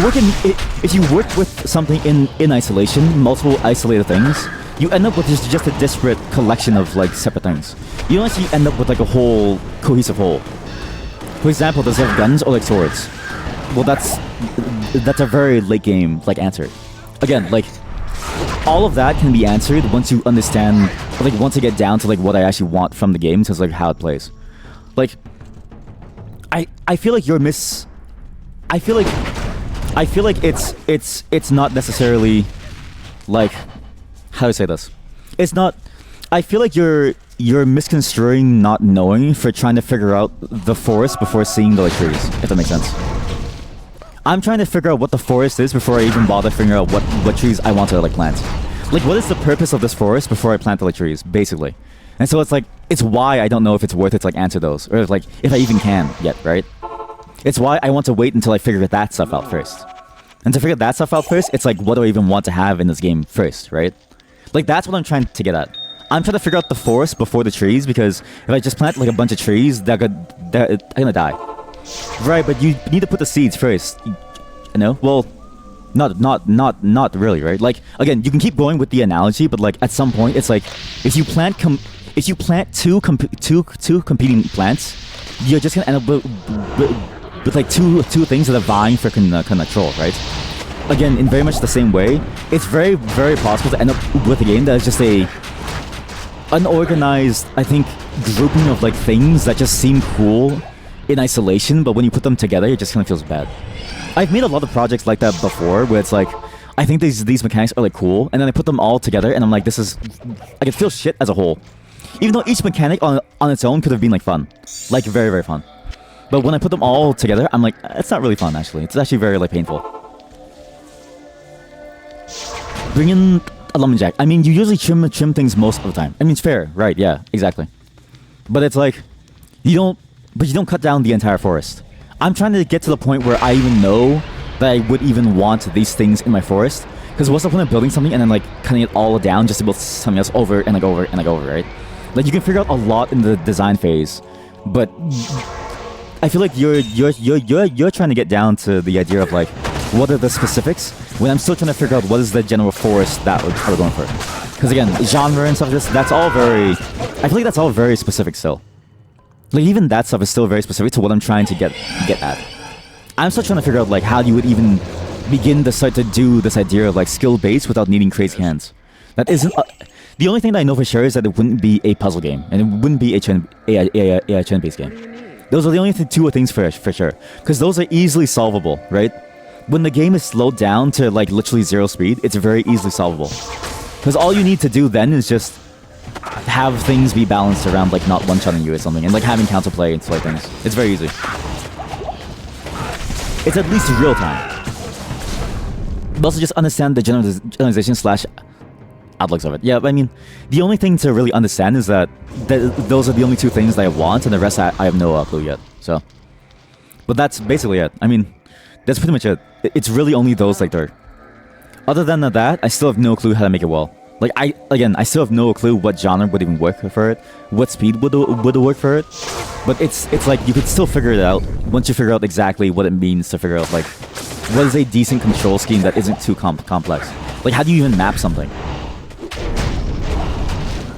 you work with something in isolation, multiple isolated things, you end up with just a disparate collection of like separate things. You don't actually end up with like a whole cohesive whole. For example, does it have guns or like swords? Well, that's a very late game like answer. Again, like all of that can be answered once you understand, like once you get down to like what I actually want from the game, to like how it plays. Like, I feel like I feel like it's not necessarily like, how do I say this? It's not. I feel like you're misconstruing not knowing for trying to figure out the forest before seeing the like, trees. If that makes sense. I'm trying to figure out what the forest is before I even bother figuring out what trees I want to like plant. Like, what is the purpose of this forest before I plant the like, trees, basically. And so it's like, it's why I don't know if it's worth it to like answer those, or if, like if I even can yet, right? It's why I want to wait until I figure that stuff out first. And to figure that stuff out first, it's like, what do I even want to have in this game first, right? Like, that's what I'm trying to get at. I'm trying to figure out the forest before the trees, because if I just plant like a bunch of trees, they're gonna die. Right, but you need to put the seeds first. You know? Well, not really, right? Like, again, you can keep going with the analogy, but like at some point, it's like if you plant two competing plants, you're just gonna end up with like two things that are vying for control, right? Again, in very much the same way, it's very very possible to end up with a game that is just a unorganized, I think, grouping of like things that just seem cool in isolation, but when you put them together, it just kind of feels bad. I've made a lot of projects like that before, where it's like, I think these mechanics are like cool, and then I put them all together, and I'm like, this is, like, it feels shit as a whole. Even though each mechanic on its own could have been like fun, like very very fun. But when I put them all together, I'm like, it's not really fun actually. It's actually very like painful. Bring in a lumberjack. I mean, you usually trim things most of the time. I mean, it's fair, right? Yeah, exactly. But it's like, you don't but you don't cut down the entire forest. I'm trying to get to the point where I even know that I would even want these things in my forest. Because what's the point of building something and then like cutting it all down just to build something else over and like over and like over, right? Like you can figure out a lot in the design phase, but I feel like you're trying to get down to the idea of like what are the specifics when I'm still trying to figure out what is the general forest that we're going for. Because again, genre and stuff, that's all very. I feel like that's all very specific still. Like even that stuff is still very specific to what I'm trying to get at. I'm still trying to figure out like how you would even begin to start to do this idea of like skill based without needing crazy hands. That isn't. The only thing that I know for sure is that it wouldn't be a puzzle game and it wouldn't be a turn based game. Those are the only two things for sure. Because those are easily solvable, right? When the game is slowed down to like literally 0 speed, it's very easily solvable. Because all you need to do then is just have things be balanced around like not one-shotting you or something and like having counterplay and stuff like things. It's very easy. It's at least real time. But also just understand the generalization / outlooks of it. Yeah, I mean, the only thing to really understand is that those are the only two things that I want, and the rest I have no clue yet. So, but that's basically it. I mean, that's pretty much it. It's really only those like there. Other than that, I still have no clue how to make it well. Like I still have no clue what genre would even work for it, what speed would work for it. But it's like you could still figure it out once you figure out exactly what it means to figure out like what is a decent control scheme that isn't too complex. Like how do you even map something?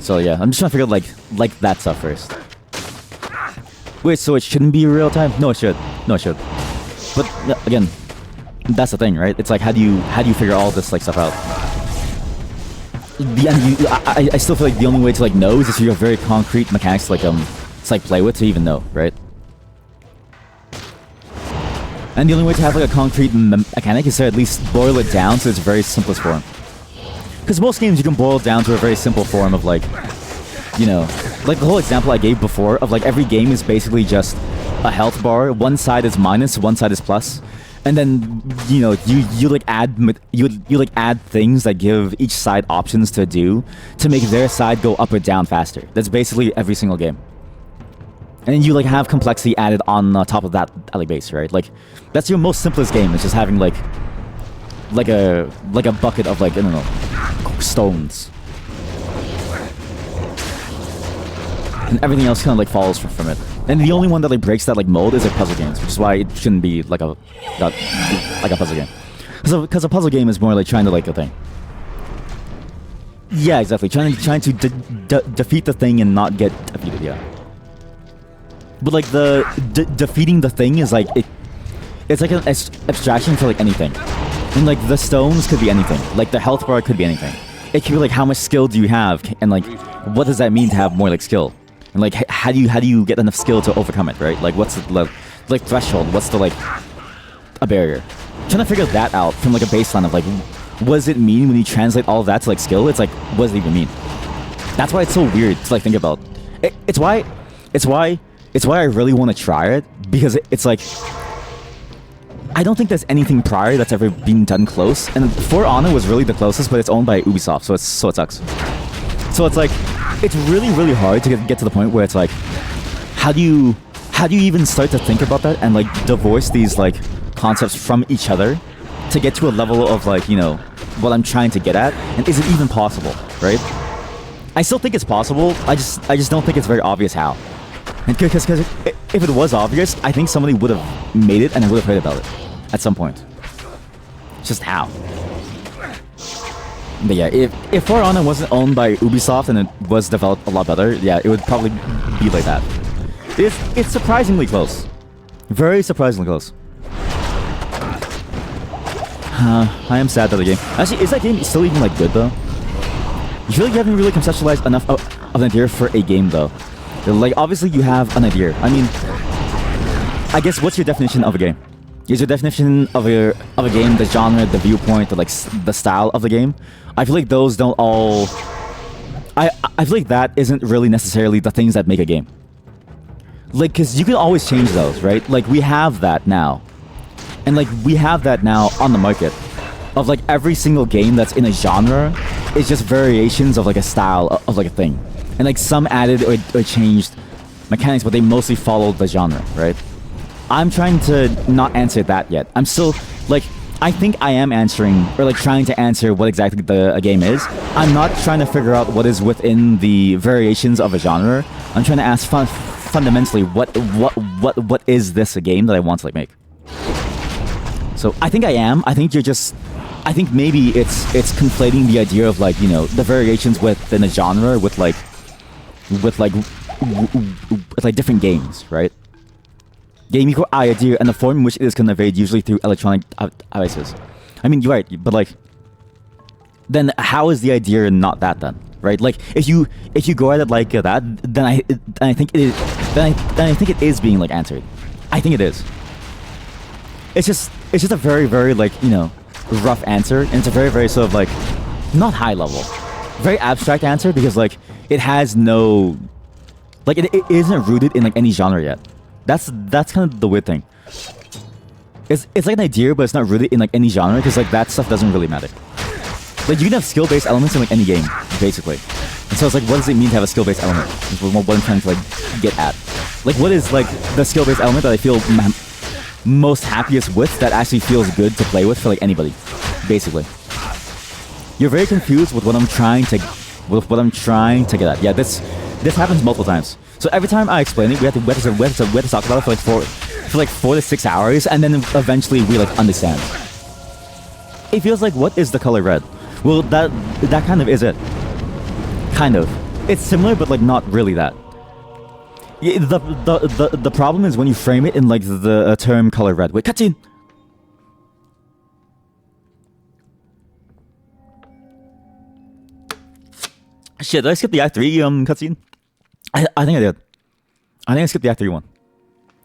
So yeah, I'm just trying to figure out like that stuff first. Wait, so it shouldn't be real time? No, it should. No, it should. But again, that's the thing, right? It's like how do you figure all this like stuff out? I still feel like the only way to like know is if you have very concrete mechanics to like play with to even know, right? And the only way to have like a concrete mechanic is to at least boil it down to its very simplest form. Because most games you can boil down to a very simple form of like, you know, like the whole example I gave before of like every game is basically just a health bar. One side is minus, one side is plus. And then you know you like add things that give each side options to do to make their side go up or down faster. That's basically every single game. And then you like have complexity added on top of that like base, right? Like that's your most simplest game. It's just having like a bucket of like I don't know stones, and everything else kind of like follows from it. And the only one that like breaks that like mold is like puzzle games, which is why it shouldn't be like a puzzle game. Because a puzzle game is more like trying to like a thing. Yeah, exactly. Trying to defeat the thing and not get defeated. Yeah. But like the defeating the thing is like it's like an abstraction for like anything. And like the stones could be anything. Like the health bar could be anything. It could be like how much skill do you have, and like what does that mean to have more like skill, and like how do you get enough skill to overcome it, right? Like what's the like threshold? What's the like a barrier? Trying to figure that out from like a baseline of like what does it mean when you translate all of that to like skill? It's like what does it even mean? That's why it's so weird to like think about. It's why I really want to try it, because it's like I don't think there's anything prior that's ever been done close, and For Honor was really the closest, but it's owned by Ubisoft, so it sucks. So it's like it's really hard to get to the point where it's like how do you even start to think about that and like divorce these like concepts from each other to get to a level of like, you know, what I'm trying to get at, and is it even possible, right? I still think it's possible. I just don't think it's very obvious how. Because if it was obvious, I think somebody would have made it and I would have heard about it at some point. Just how. But yeah, if For Honor wasn't owned by Ubisoft and it was developed a lot better, yeah, it would probably be like that. It's surprisingly close. Very surprisingly close. I am sad that the game... Actually, is that game still even like good though? You feel like you haven't really conceptualized enough of an idea for a game though. Like, obviously you have an idea. I mean, I guess what's your definition of a game? Is your definition of a game the genre, the viewpoint, the style of the game? I feel like those don't all... I feel like that isn't really necessarily the things that make a game. Like, because you can always change those, right? Like, we have that now. And, like, we have that now on the market. Of, like, every single game that's in a genre is just variations of, like, a style of, like, a thing. And like some added or changed mechanics, but they mostly follow the genre, right? I'm trying to not answer that yet. I'm still like, I think I am answering, or like trying to answer what exactly the game is. I'm not trying to figure out what is within the variations of a genre. I'm trying to ask fundamentally what is this a game that I want to like make. So I think I am. I think you're just. I think maybe it's conflating the idea of like, you know, the variations within a genre with different games, right? Game equal idea and the form in which it is conveyed usually through electronic devices. I mean, you're right, but like, then how is the idea not that then, right? Like, if you go at it like that, then I think it is, then I think it is being like answered. I think it is. It's just a very, very like, you know, rough answer, and it's a very, very sort of like not high level, very abstract answer, because like it has no, like it isn't rooted in like any genre yet. That's kind of the weird thing. It's like an idea, but it's not rooted in like any genre, because like that stuff doesn't really matter. Like you can have skill-based elements in like any game, basically. And so it's like, what does it mean to have a skill-based element? Is what I'm trying to like get at. Like, what is like the skill-based element that I feel most happiest with, that actually feels good to play with for like anybody, basically. You're very confused with what I'm trying to get at. Yeah, this happens multiple times. So every time I explain it, we have to talk about it for like 4 to 6 hours, and then eventually we like understand. It feels like, what is the color red? Well, that kind of is it. Kind of. It's similar, but like not really that. The problem is when you frame it in like the term color red. Wait, cutscene. Shit, did I skip the Act 3 cutscene? I think I did. I think I skipped the Act 3 one.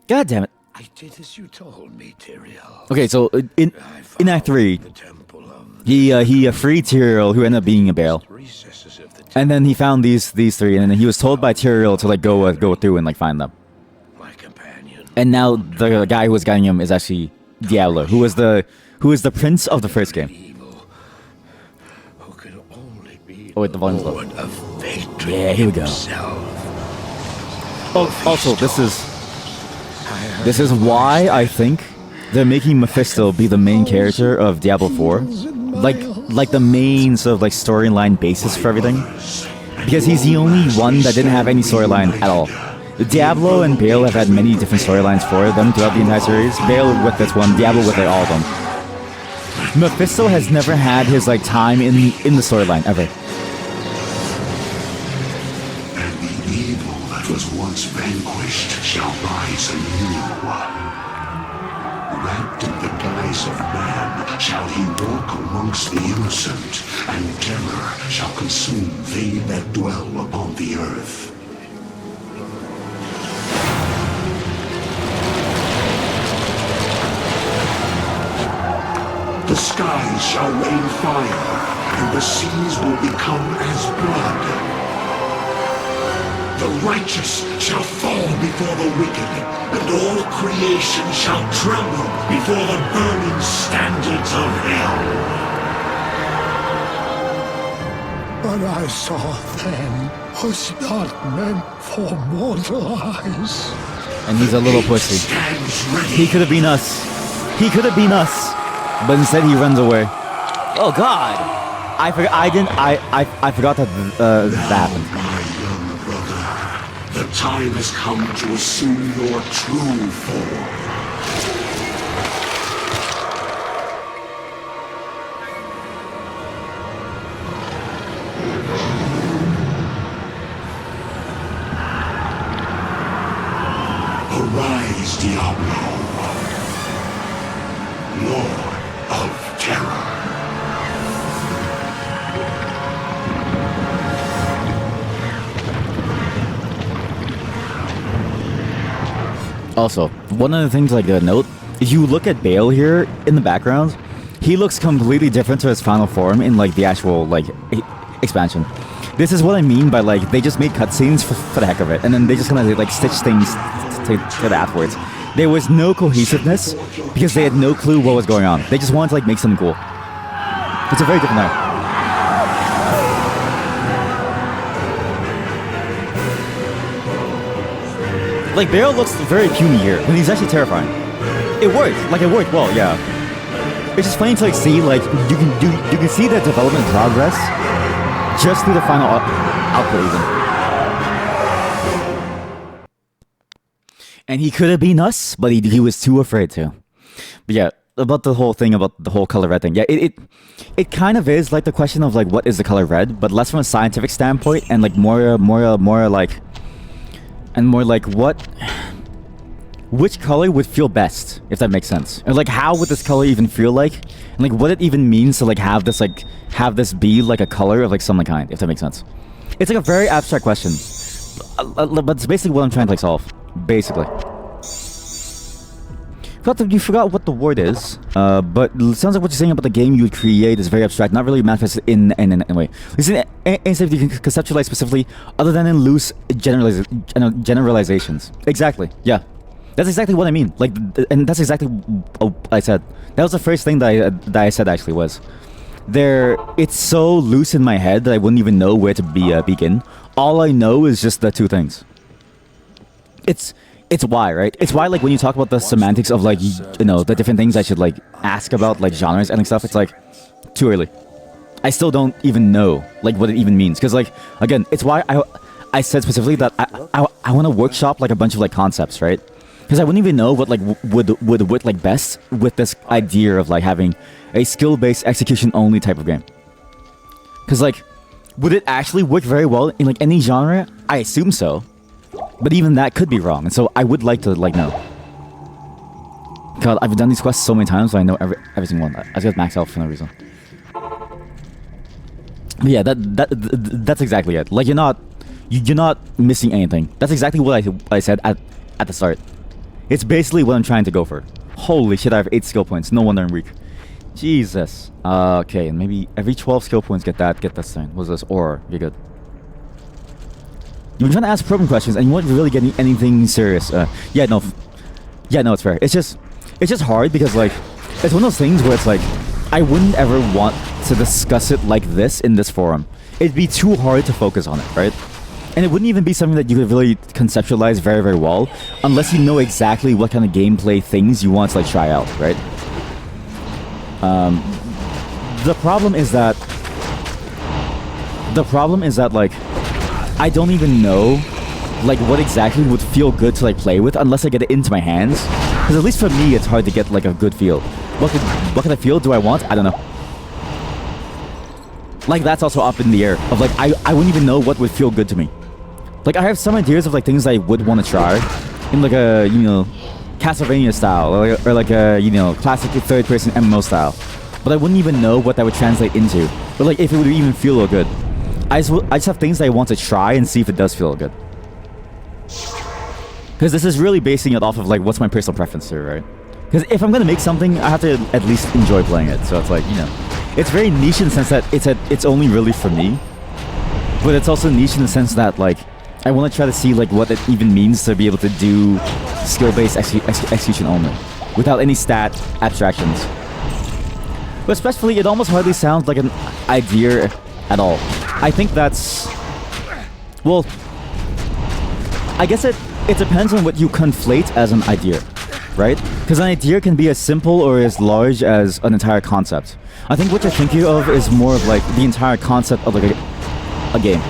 God damn it. I did as you told me, Tyrael. Okay, so in Act 3, he freed Tyrael, who ended up being a Baal. And then he found these three, and then he was told by Tyrael to like go through and like find them. My companion. And now the guy who was guiding him is actually Diablo, who is the prince of the first game. Oh wait, the volume's low. Yeah, here we go. Oh, also, this is why I think they're making Mephisto be the main character of Diablo 4. Like the main sort of like storyline basis for everything. Because he's the only one that didn't have any storyline at all. Diablo and Baal have had many different storylines for them throughout the entire series. Baal with this one, Diablo with all of them. Mephisto has never had his like time in the storyline, ever. And the evil that was once vanquished shall rise anew. Wrapped in the guise of man shall he walk amongst the innocent, and terror shall consume they that dwell upon the earth. The skies shall rain fire, and the seas will become as blood. The righteous shall fall before the wicked, and all creation shall tremble before the burning standards of hell. What I saw then was not meant for mortal eyes. And he's a little pussy. He could have been us. He could have been us. But instead he runs away. Oh God! I forgot that that happened. My young brother, the time has come to assume your true form. Arise, Diablo, Lord of Terror. Also, one of the things like to note, if you look at Baal here in the background, he looks completely different to his final form in like the actual like expansion. This is what I mean by like they just made cutscenes for the heck of it, and then they just kind of like stitch things to the afterwards. There was no cohesiveness because they had no clue what was going on. They just wanted to like make something cool. It's a very different art. Like Barrel looks very puny here, but he's actually terrifying. It worked. Like it worked well. Yeah. It's just funny to like see like you can see the development progress just through the final output even. And he could have been us, but he was too afraid to. But yeah, about the whole thing about the whole color red thing. Yeah, it kind of is like the question of like what is the color red, but less from a scientific standpoint and like more like which color would feel best, if that makes sense. And like how would this color even feel like? And like what it even means to like have this be like a color of like some kind, if that makes sense. It's like a very abstract question. But it's basically what I'm trying to like solve. Basically. You forgot what the word is, but it sounds like what you're saying about the game you would create is very abstract, not really manifested in any way. Is it anything you can conceptualize specifically, other than in loose generalizations? Exactly, yeah. That's exactly what I mean. Like, and that's exactly what I said. That was the first thing that I said actually was. It's so loose in my head that I wouldn't even know where to begin. All I know is just the two things. It's why, right? It's why, like, when you talk about the semantics of, like, you know, the different things I should, like, ask about, like, genres and stuff, it's, like, too early. I still don't even know, like, what it even means. Because, like, again, it's why I said specifically that I want to workshop, like, a bunch of, like, concepts, right? Because I wouldn't even know what, like, would work, like, best with this idea of, like, having a skill-based, execution-only type of game. Because, like, would it actually work very well in, like, any genre? I assume so. But even that could be wrong, and so I would like to, like, know. God, I've done these quests so many times, so I know every single one. I just got maxed out for no reason. But yeah, that's exactly it. Like, you're not missing anything. That's exactly what I said at the start. It's basically what I'm trying to go for. Holy shit, I have 8 skill points. No wonder I'm weak. Jesus. Okay, and maybe every 12 skill points get this thing. What's this? Or you're good. You've been trying to ask probing questions, and you weren't really getting anything serious. Yeah, no, it's fair. It's just hard because, like, it's one of those things where it's like, I wouldn't ever want to discuss it like this in this forum. It'd be too hard to focus on it, right? And it wouldn't even be something that you could really conceptualize very, very well, unless you know exactly what kind of gameplay things you want to, like, try out, right? The problem is that, like, I don't even know, like, what exactly would feel good to, like, play with unless I get it into my hands. Because at least for me, it's hard to get, like, a good feel. What kind of feel do I want? I don't know. Like, that's also up in the air. Of, like, I wouldn't even know what would feel good to me. Like, I have some ideas of, like, things I would want to try. In, like, a, you know, Castlevania style. Or like a, you know, classic third-person MMO style. But I wouldn't even know what that would translate into. But, like, if it would even feel good. I just have things that I want to try and see if it does feel good. Because this is really basing it off of, like, what's my personal preference here, right? Because if I'm going to make something, I have to at least enjoy playing it. So it's like, you know, it's very niche in the sense that it's only really for me. But it's also niche in the sense that, like, I want to try to see, like, what it even means to be able to do skill-based execution only. Without any stat abstractions. But especially, it almost hardly sounds like an idea at all. I think that's... Well, I guess it depends on what you conflate as an idea, right? Because an idea can be as simple or as large as an entire concept. I think what you're thinking of is more of, like, the entire concept of, like, a game.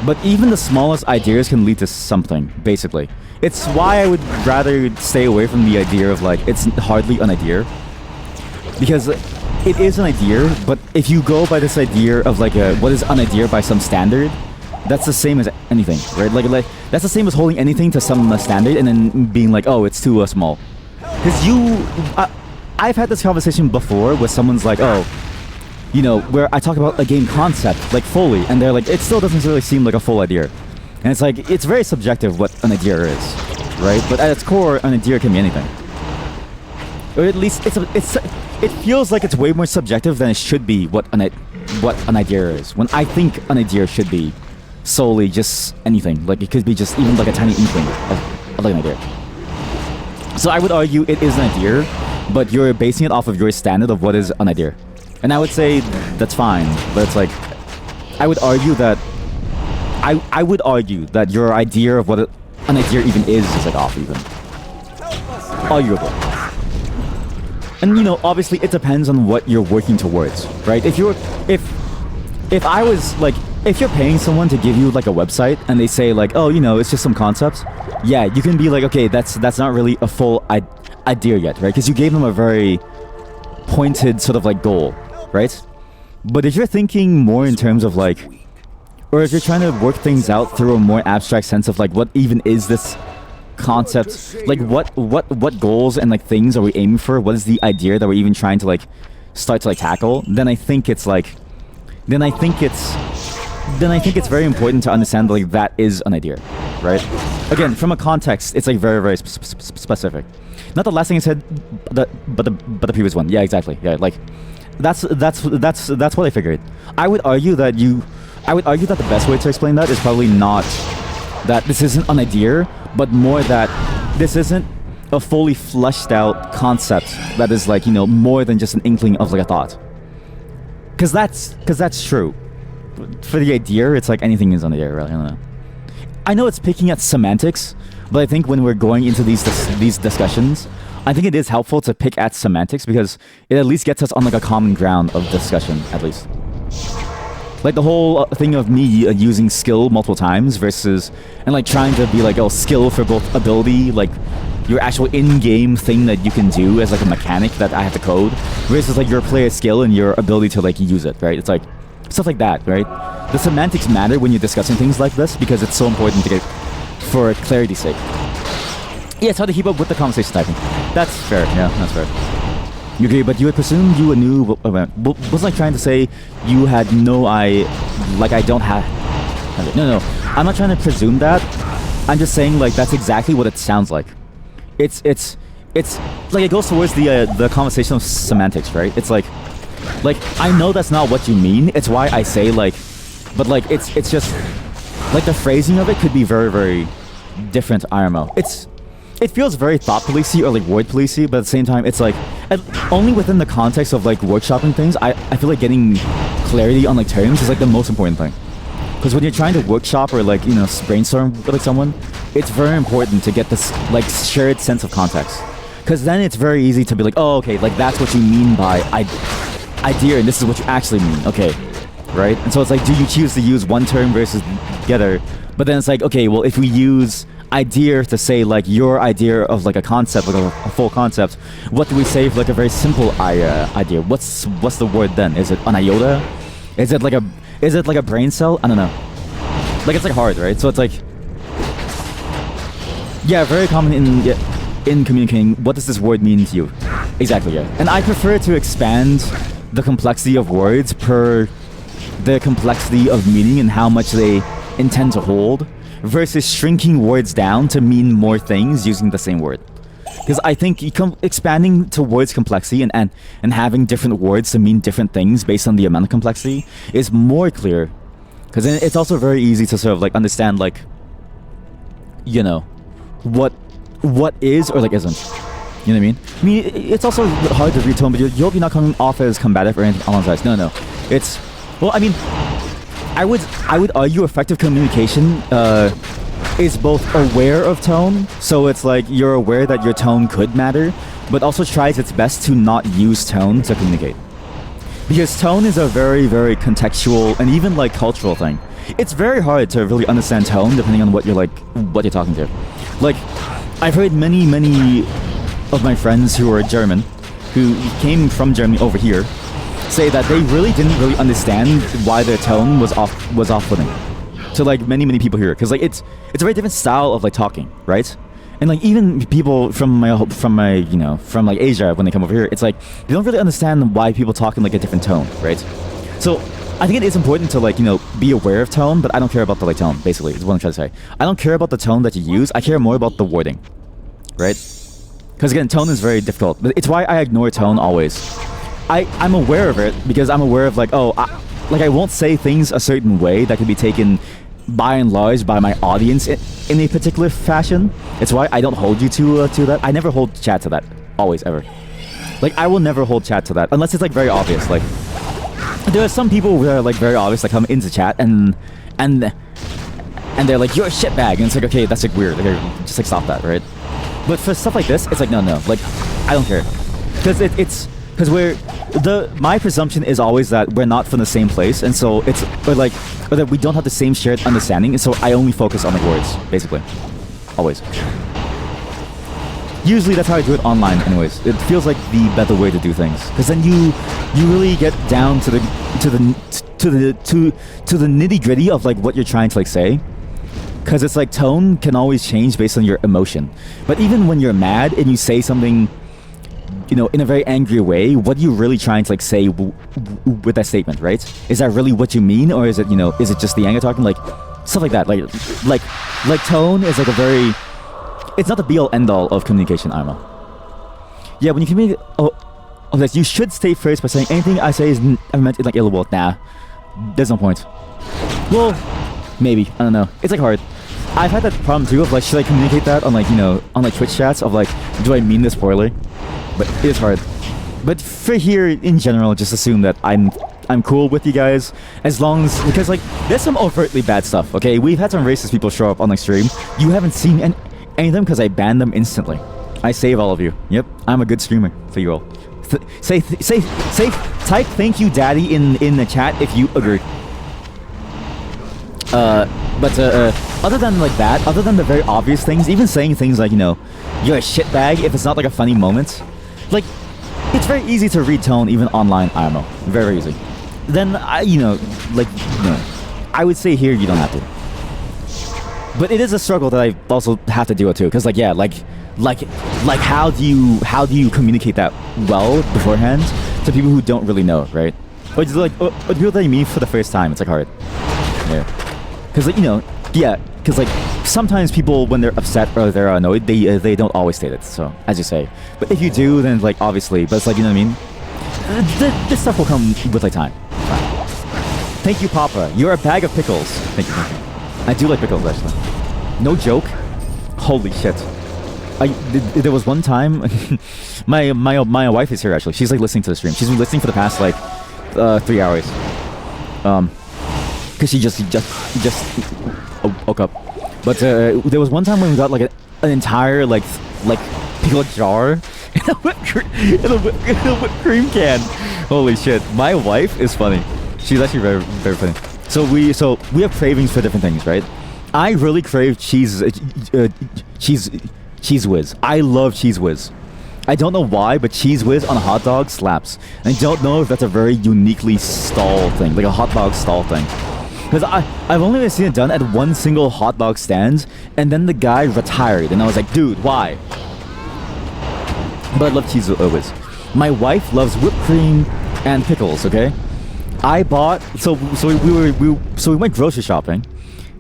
But even the smallest ideas can lead to something, basically. It's why I would rather stay away from the idea of, like, it's hardly an idea. Because it is an idea, but if you go by this idea of, like, what is an idea by some standard, that's the same as anything, right? Like that's the same as holding anything to some standard and then being like, oh, it's too small. Because I've had this conversation before where someone's like, oh, you know, where I talk about a game concept, like, fully, and they're like, it still doesn't really seem like a full idea. And it's like, it's very subjective what an idea is, right? But at its core, an idea can be anything. Or at least it feels like it's way more subjective than it should be what an idea is. When I think an idea should be solely just anything. Like, it could be just even like a tiny inkling of like an idea. So I would argue it is an idea, but you're basing it off of your standard of what is an idea. And I would say that's fine, but it's like, I would argue that your idea of what an an idea even is like off even. Arguable. And you know, obviously it depends on what you're working towards, right? If I was like, if you're paying someone to give you like a website and they say like, oh, you know, it's just some concepts, yeah, you can be like, okay, that's not really a full idea yet, right? Because you gave them a very pointed sort of like goal, right? But if you're thinking more in terms of like, or if you're trying to work things out through a more abstract sense of like, what even is this concept? Like what goals and like things are we aiming for? What is the idea that we're even trying to like start to like tackle? Then I think it's very important to understand like that is an idea, right? Again, from a context, it's like very, very specific. Not the last thing I said, but the previous one. Yeah, exactly. Yeah, like that's what I figured. I would argue that the best way to explain that is probably not that this isn't an idea, but more that this isn't a fully fleshed out concept that is like, you know, more than just an inkling of like a thought. Because that's true. For the idea, it's like anything is an idea, really. I don't know. I know it's picking at semantics, but I think when we're going into these discussions, I think it is helpful to pick at semantics because it at least gets us on like a common ground of discussion, at least. Like the whole thing of me using skill multiple times versus, and like trying to be like, oh, skill for both ability, like your actual in-game thing that you can do as like a mechanic that I have to code, versus like your player skill and your ability to like use it, right? It's like stuff like that, right? The semantics matter when you're discussing things like this because it's so important to get for clarity's sake. Yeah, it's hard to keep up with the conversation typing. That's fair, yeah, that's fair. You agree, but you had presumed you knew, was like trying to say you had no, I don't have, no, I'm not trying to presume that, I'm just saying like that's exactly what it sounds like. It's like it goes towards the conversation of semantics, right? It's like I know that's not what you mean, it's why I say like, but like it's just, like the phrasing of it could be very, very different, IRMO. It feels very thought policey or like word policey, but at the same time, it's like only within the context of like workshopping things. I feel like getting clarity on like terms is like the most important thing. Because when you're trying to workshop or like, you know, brainstorm with like someone, it's very important to get this like shared sense of context. Because then it's very easy to be like, oh, okay, like that's what you mean by idea, and this is what you actually mean. Okay, right? And so it's like, do you choose to use one term versus the other? But then it's like, okay, well, if we use idea to say like your idea of like a concept, like a full concept, what do we say for like a very simple idea? What's the word then? Is it an iota? Is it like a brain cell? I don't know. Like it's like hard, right? So it's like, yeah, very common in communicating. What does this word mean to you? Exactly, yeah. And I prefer to expand the complexity of words per the complexity of meaning and how much they intend to hold, versus shrinking words down to mean more things using the same word. Because I think expanding towards complexity and having different words to mean different things based on the amount of complexity is more clear. Because then it's also very easy to sort of like understand like, you know, what is or like isn't. You know what I mean? I mean, it's also hard to read tone, but you hope you're not coming off as combative or anything along those lines. No. It's, well, I mean, I would argue effective communication is both aware of tone, so it's like you're aware that your tone could matter, but also tries its best to not use tone to communicate. Because tone is a very, very contextual and even like cultural thing. It's very hard to really understand tone depending on what you're talking to. Like, I've heard many of my friends who are German, who came from Germany over here, say that they really didn't understand why their tone was off-putting to like many people here, because like it's a very different style of like talking, right? And like even people from my you know, from like Asia, when they come over here, it's like they don't really understand why people talk in like a different tone, right? So I think it is important to like, you know, be aware of tone, but I don't care about the like tone, basically, is what I'm trying to say. I don't care about the tone that you use, I care more about the wording, right? Because again, tone is very difficult, but it's why I ignore tone always. I'm aware of it because I'm aware of like, oh, I won't say things a certain way that can be taken by and large by my audience in a particular fashion. It's why I don't hold you to that. I never hold chat to that, always, ever. Like, I will never hold chat to that unless it's like very obvious. Like, there are some people who are like very obvious, like come into chat and and they're like, "You're a shitbag," and it's like, okay, that's like weird. Like, just like stop that, right? But for stuff like this, it's like, no, like I don't care, because it's because my presumption is always that we're not from the same place, and so it's or that we don't have the same shared understanding, and so I only focus on the words, basically, always. Usually that's how I do it online anyways. It feels like the better way to do things, because then you really get down to the nitty-gritty of like what you're trying to like say, because it's like tone can always change based on your emotion. But even when you're mad and you say something, you know, in a very angry way, what are you really trying to like say with that statement, right? Is that really what you mean, or is it, you know, is it just the anger talking? Like stuff like that. Like tone is like a very, it's not the be all end all of communication, Irma. Yeah, when you communicate, that you should stay first by saying anything I say is ever meant in like ill will. Nah, there's no point. Well, maybe, I don't know. It's like hard. I've had that problem too of like, should I communicate that on like, you know, on like Twitch chats of like, do I mean this poorly? But it is hard. But for here in general, just assume that I'm cool with you guys, as long as, because like there's some overtly bad stuff. Okay, we've had some racist people show up on like stream. You haven't seen any of them because I banned them instantly. I save all of you. Yep, I'm a good streamer for you all. Type thank you daddy in the chat if you agree. But other than like that, other than the very obvious things, even saying things like, you know, you're a shitbag, if it's not like a funny moment, like it's very easy to read tone even online. I don't know, very, very easy. Then I would say here you don't have to. But it is a struggle that I also have to deal with too, because like yeah, like how do you communicate that well beforehand to people who don't really know, right? Or just like or people that you meet for the first time, it's like hard. Yeah, because like, you know, yeah, because like sometimes people when they're upset or they're annoyed, they don't always state it. So as you say, but if you do, then like obviously, but it's like, you know what I mean. This stuff will come with like time. Thank you, Papa. You're a bag of pickles. Thank you. I do like pickles, actually. No joke. Holy shit. There was one time, my wife is here actually. She's like listening to the stream. She's been listening for the past like 3 hours. Cause she just woke up. But there was one time when we got like an entire like pickle jar in a whipped cream can. Holy shit. My wife is funny. She's actually very, very funny. So we have cravings for different things, right? I really crave cheese whiz. I love cheese whiz. I don't know why, but cheese whiz on a hot dog slaps. And I don't know if that's a very uniquely stall thing, like a hot dog stall thing. Because I've only seen it done at one single hot dog stand, and then the guy retired, and I was like, dude, why? But I love cheese whiz. My wife loves whipped cream and pickles. Okay, I bought so we went grocery shopping.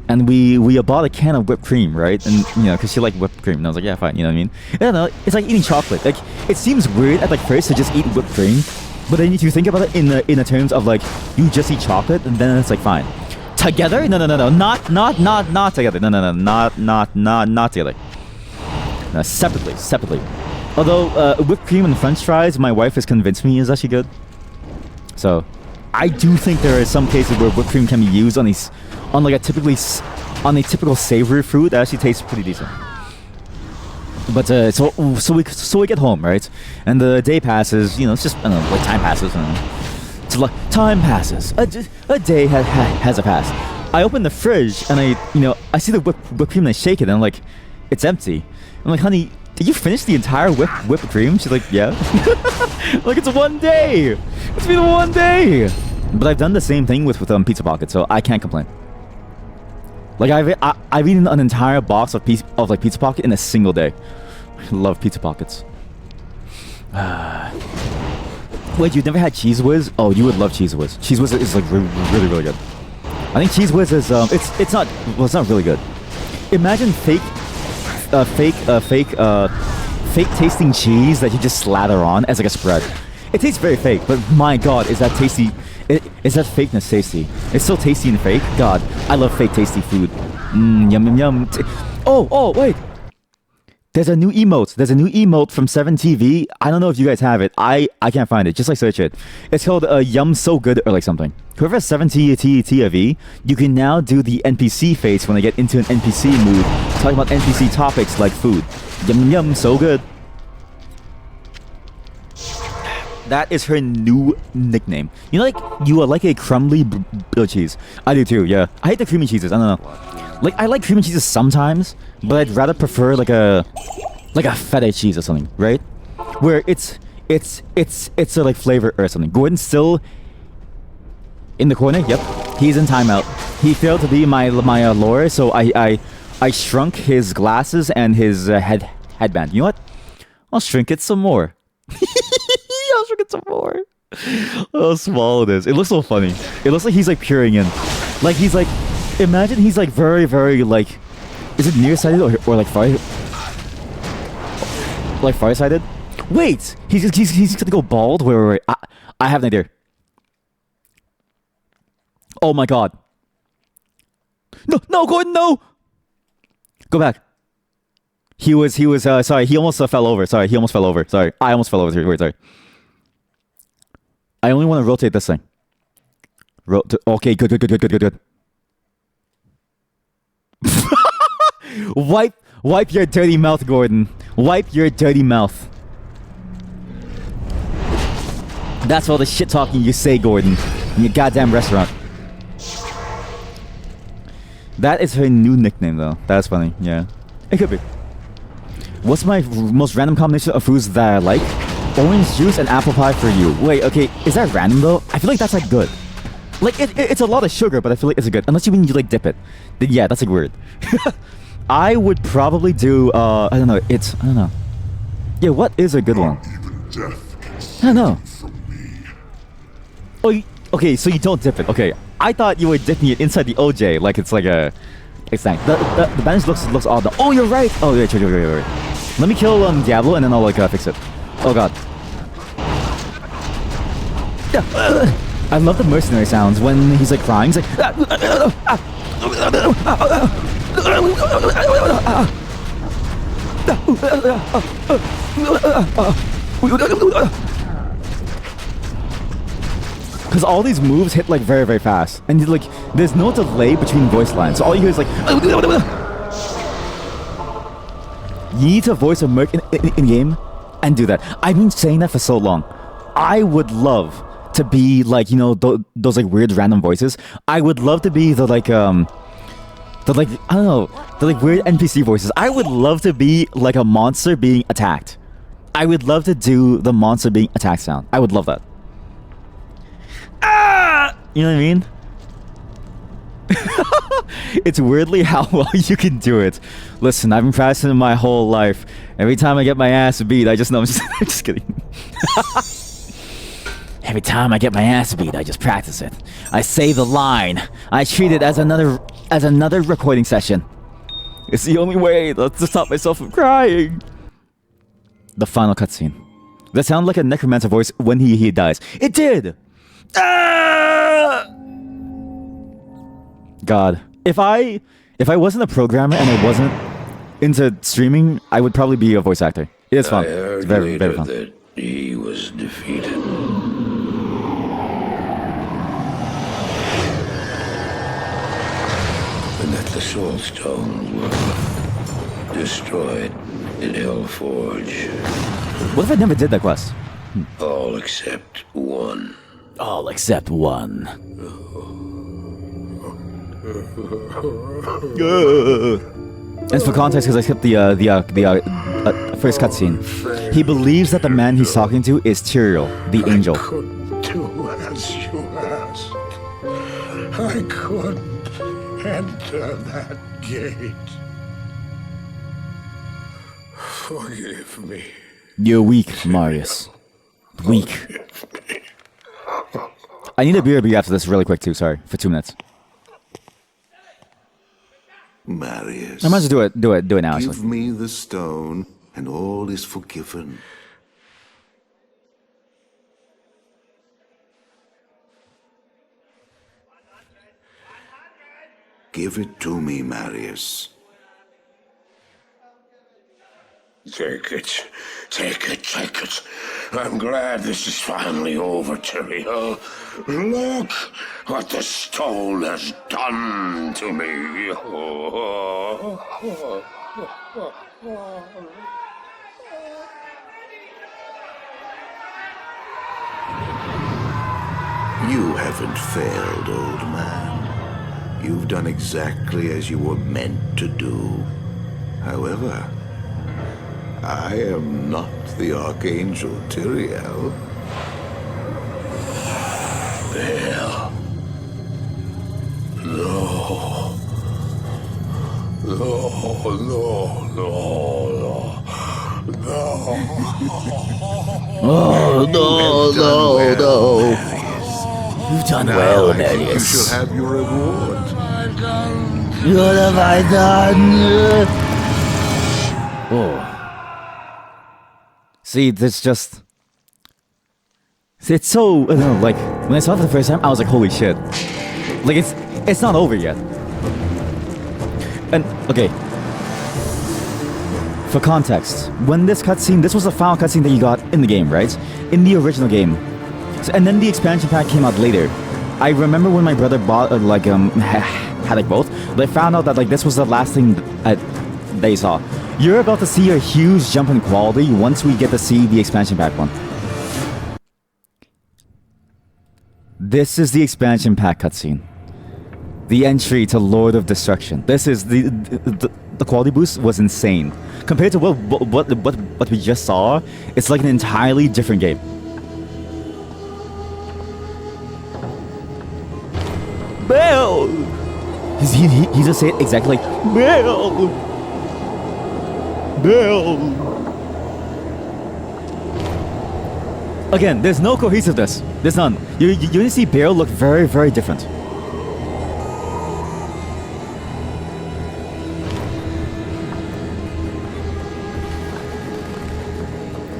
And we bought a can of whipped cream, right? And you know, cause she liked whipped cream, and I was like, yeah, fine. You know what I mean? I don't know. It's like eating chocolate. Like it seems weird at like first to just eat whipped cream, but then if you think about it in the terms of like you just eat chocolate, and then it's like fine. Together? No, not together. No, not together. No, separately. Although whipped cream and French fries, my wife has convinced me is actually good. So, I do think there are some cases where whipped cream can be used on a typical savory fruit that actually tastes pretty decent. But so we get home, right? And the day passes. You know, it's just I don't know, like time passes. I don't know. It's like time passes. A day has passed. I open the fridge and I see the whipped cream and I shake it and I'm like, it's empty. I'm like, honey, did you finish the entire whipped cream? She's like, yeah. Like it's one day. It's been one day. But I've done the same thing with Pizza Pocket, so I can't complain. Like I've eaten an entire box of Pizza Pocket in a single day. I love Pizza Pockets. Wait, you've never had Cheese Whiz? Oh, you would love Cheese Whiz. Cheese Whiz is like really, really good. I think Cheese Whiz is it's not really good. Imagine fake tasting cheese that you just slather on as like a spread. It tastes very fake, but my god, is that tasty? Is that fakeness tasty? It's so tasty and fake. God, I love fake tasty food. Yum yum yum. Oh wait. There's a new emote. There's a new emote from 7TV. I don't know if you guys have it. I can't find it. Just like search it. It's called Yum So Good or like something. Whoever has 7TV, you can now do the NPC face when they get into an NPC mood, talking about NPC topics like food. Yum yum so good. That is her new nickname. You know, like you are like a crumbly cheese. I do too. Yeah, I hate the creamy cheeses. I don't know. Like I like creamy cheeses sometimes, but I'd rather prefer like a feta cheese or something, right? Where it's a like flavor or something. Gordon's still in the corner. Yep, he's in timeout. He failed to be my lore, so I shrunk his glasses and his headband. You know what? I'll shrink it some more. I'll shrink it some more. How small it is. It looks so funny. It looks like he's like peering in. Like he's like, imagine he's like very, very like, is it nearsighted or like farsighted? Wait, he's gonna go bald. Wait. I have an idea. Oh my god. No, Gordon, no. Go back. He was sorry, he almost fell over. Sorry, he almost fell over. Sorry, I almost fell over. Wait, sorry. I only want to rotate this thing. Okay, good. Wipe your dirty mouth, Gordon. Wipe your dirty mouth. That's all the shit talking you say, Gordon, in your goddamn restaurant. That is her new nickname, though. That's funny. Yeah, it could be. What's my most random combination of foods that I like? Orange juice and apple pie for you. Wait, okay, is that random though? I feel like that's like good. Like it's a lot of sugar, but I feel like it's good. Unless you mean you like dip it, then yeah, that's like weird. I would probably do. I don't know. I don't know. Yeah, what is a good one? I don't know. Oh, okay. So you don't dip it. Okay, I thought you were dipping it inside the OJ, like it's like a. It's like the bandage looks odd. Oh, you're right. Oh, yeah, wait. Let me kill Diablo and then I'll like fix it. Oh god. I love the mercenary sounds when he's like crying. He's like. Because all these moves hit like very, very fast, and like there's no delay between voice lines. So all you hear is like. You need to voice a merc in game and do that. I've been saying that for so long. I would love to be like, you know, those like weird random voices. I would love to be the like I don't know, the like weird NPC voices. I would love to be like a monster being attacked. I would love to do the monster being attacked sound. I would love that. Ah! You know what I mean? It's weirdly how well you can do it. Listen, I've been practicing my whole life. Every time I get my ass beat, I just know I'm just kidding. Every time I get my ass beat, I just practice it. I say the line. I treat it as another recording session. It's the only way to stop myself from crying. The final cutscene. That sounded like a necromancer voice when he dies. It did. Ah! God, if I wasn't a programmer and I wasn't into streaming, I would probably be a voice actor. It's fun. It's very, very fun. That he was defeated. And that the soul stones were destroyed in Hellforge. What if I never did that quest? All except one. All except one. And for context, because I skipped the first cutscene, he believes that the man he's talking to is Tyrael, the angel. I couldn't do as you asked. I couldn't enter that gate. Forgive me. You're weak, Marius. Weak. I need a BRB after this really quick too, sorry, for 2 minutes. Marius, I might as well do it now, actually. give me the stone, and all is forgiven. Give it to me, Marius. Take it. Take it, take it. I'm glad this is finally over, Tyrael. Look what the stone has done to me. You haven't failed, old man. You've done exactly as you were meant to do. However, I am not the Archangel Tyrael. There. No. No, no, no, no. No. Oh, no, no. You've done well, You Nelius. shall have your reward. What have I done? Oh. See, this just... See, it's so... I don't know, like, when I saw it for the first time, I was like, holy shit. Like, it's not over yet. And, okay. For context, when this cutscene... This was the final cutscene that you got in the game, right? In the original game. So, and then the expansion pack came out later. I remember when my brother bought, had like both, but I found out that like this was the last thing they saw. You're about to see a huge jump in quality once we get to see the expansion pack one. This is the expansion pack cutscene. The entry to Lord of Destruction. This is the quality boost was insane compared to what we just saw. It's like an entirely different game. Bill! He just said exactly like, Bill! Bill! Again, there's no cohesiveness. There's none. You gonna see Bill look very, very different.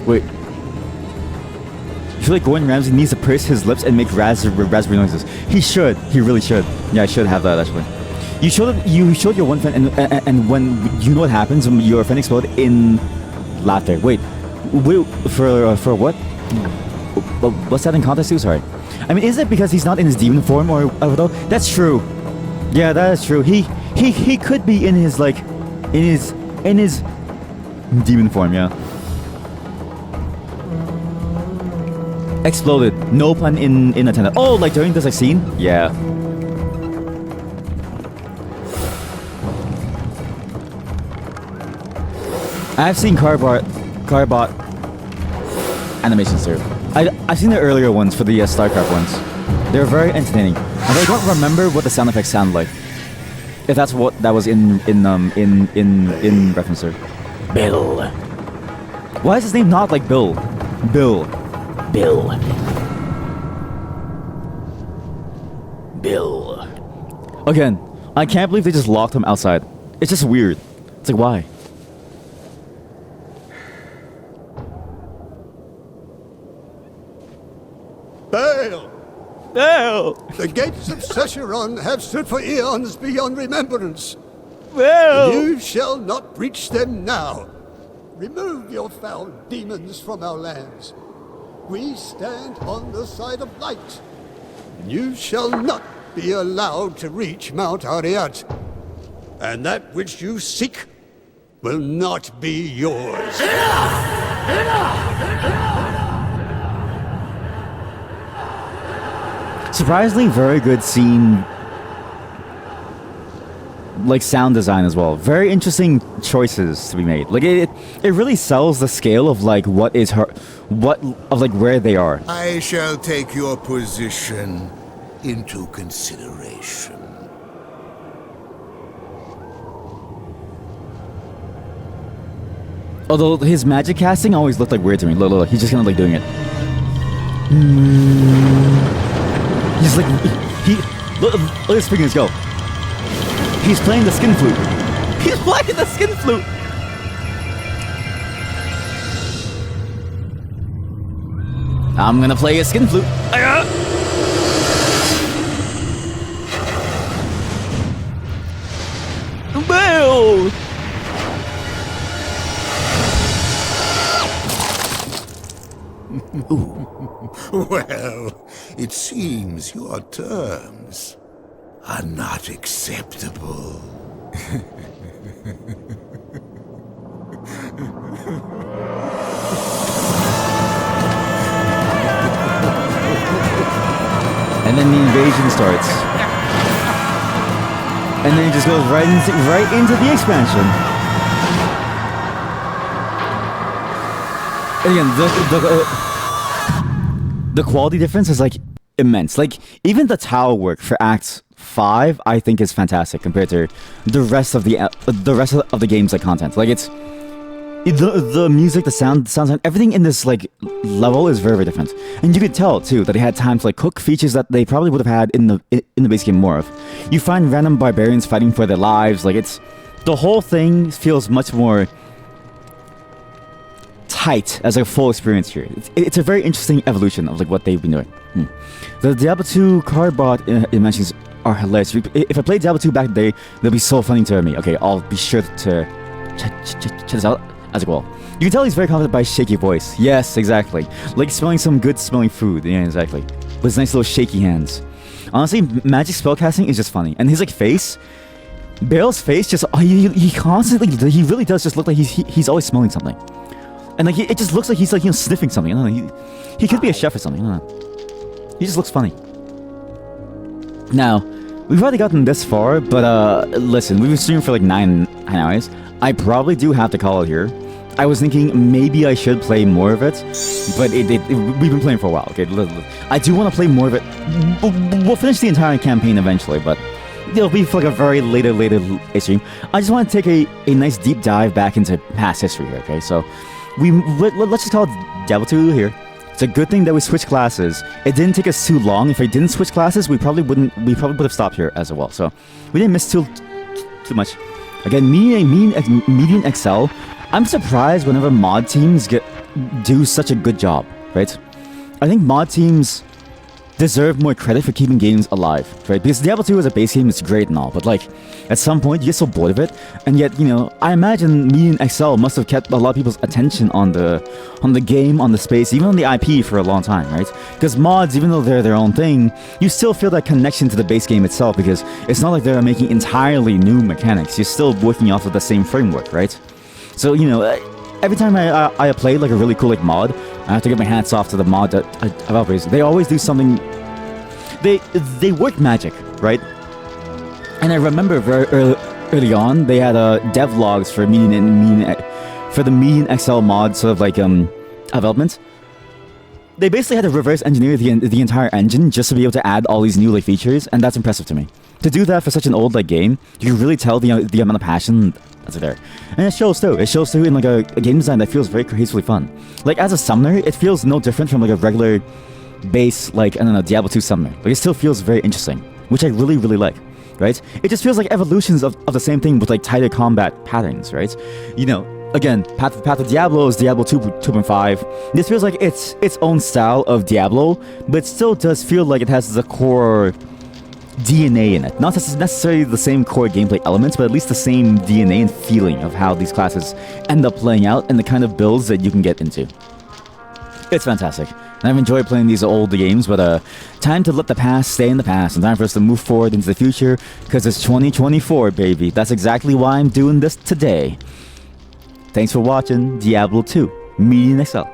Wait. I feel like Gordon Ramsay needs to purse his lips and make raspberry noises. He should. He really should. Yeah, I should have that actually. You showed your one friend, and when you know what happens when your friend explodes in laughter. Wait, for what? What's that in context too? Sorry. I mean, is it because he's not in his demon form or though? That's true. Yeah, that is true. He could be in his like, in his demon form. Yeah. Exploded. No pun in attendant. Oh, like during this like scene? Yeah. I've seen Carbot animations too. I've seen the earlier ones for the StarCraft ones. They're very entertaining. And I don't remember what the sound effects sound like. If that's what that was in reference to. Bill. Why is his name not like Bill? Bill. Bill. Again, I can't believe they just locked him outside. It's just weird. It's like, why? Bail! Bill! The gates of Sescheron have stood for eons beyond remembrance. Bill! You shall not breach them now. Remove your foul demons from our lands. We stand on the side of light. You shall not be allowed to reach Mount Ariat. And that which you seek will not be yours. Surprisingly very good scene, like sound design as well. Very interesting choices to be made. Like it really sells the scale of like what of like where they are. I shall take your position into consideration. Although his magic casting always looked like weird to me. Look, he's just kind of like doing it. He's like look at his fingers go. He's playing the skin flute. He's playing the skin flute. I'm gonna play a skin flute. Bill! Well, it seems your terms are not acceptable. And then the invasion starts. And then it just goes right into the expansion. Again, the quality difference is like immense. Like even the tower work for Act 5, I think is fantastic compared to the rest of the game's like content. Like it's the music, the sounds, everything in this like level is very, very different. And you could tell too that they had time to like cook features that they probably would have had in the base game more of. You find random barbarians fighting for their lives. Like it's the whole thing feels much more tight as a full experience here. It's a very interesting evolution of like what they've been doing. The Diablo 2 card bot dimensions are hilarious. If I played Diablo 2 back in the day, they'll be so funny to me. Okay, I'll be sure to check this out as well. You can tell he's very confident by his shaky voice. Yes, exactly. Like smelling some good smelling food. Yeah, exactly. With his nice little shaky hands. Honestly, magic spellcasting is just funny. And his like face, Barrel's face, just he constantly, he really does just look like he's always smelling something. And like it just looks like he's like sniffing something. I don't know. He could be a chef or something. I don't know. He just looks funny. Now, we've already gotten this far, but listen, we've been streaming for like 9 hours. I probably do have to call it here. I was thinking maybe I should play more of it, but we've been playing for a while. Okay, I do want to play more of it. We'll finish the entire campaign eventually, but it'll be for like a very later stream. I just want to take a nice deep dive back into past history here. Okay, so let's just call it Diablo 2 here. It's a good thing that we switched classes. It didn't take us too long. If I didn't switch classes, we probably would have stopped here as well. So we didn't miss too much. Again, Median Excel. I'm surprised whenever mod teams do such a good job, right? I think mod teams deserve more credit for keeping games alive, right? Because Diablo 2 as a base game is great and all, but like at some point you get so bored of it, and yet I imagine Median Excel must have kept a lot of people's attention on the game, on the space, even on the IP for a long time, right? Because mods, even though they're their own thing, you still feel that connection to the base game itself because it's not like they're making entirely new mechanics. You're still working off of the same framework, right? So every time I play like a really cool like mod, I have to give my hats off to the mod developers. They always do something. They work magic, right? And I remember very early on they had dev logs for the Median Excel mod sort of like development. They basically had to reverse engineer the entire engine just to be able to add all these new like features, and that's impressive to me. To do that for such an old like game, you can really tell the amount of passion that's there. And it shows too. It shows too in like a game design that feels very cohesively fun. Like as a summoner, it feels no different from like a regular base, like I don't know, Diablo 2 summoner. Like it still feels very interesting, which I really like, right? It just feels like evolutions of the same thing with like tighter combat patterns, right? Again, Path of Diablo is Diablo 2.5. This feels like it's its own style of Diablo, but it still does feel like it has the core DNA in it. Not necessarily the same core gameplay elements, but at least the same DNA and feeling of how these classes end up playing out and the kind of builds that you can get into. It's fantastic. And I've enjoyed playing these old games, but time to let the past stay in the past and time for us to move forward into the future, because it's 2024, baby. That's exactly why I'm doing this today. Thanks for watching Diablo 2 Median Excel.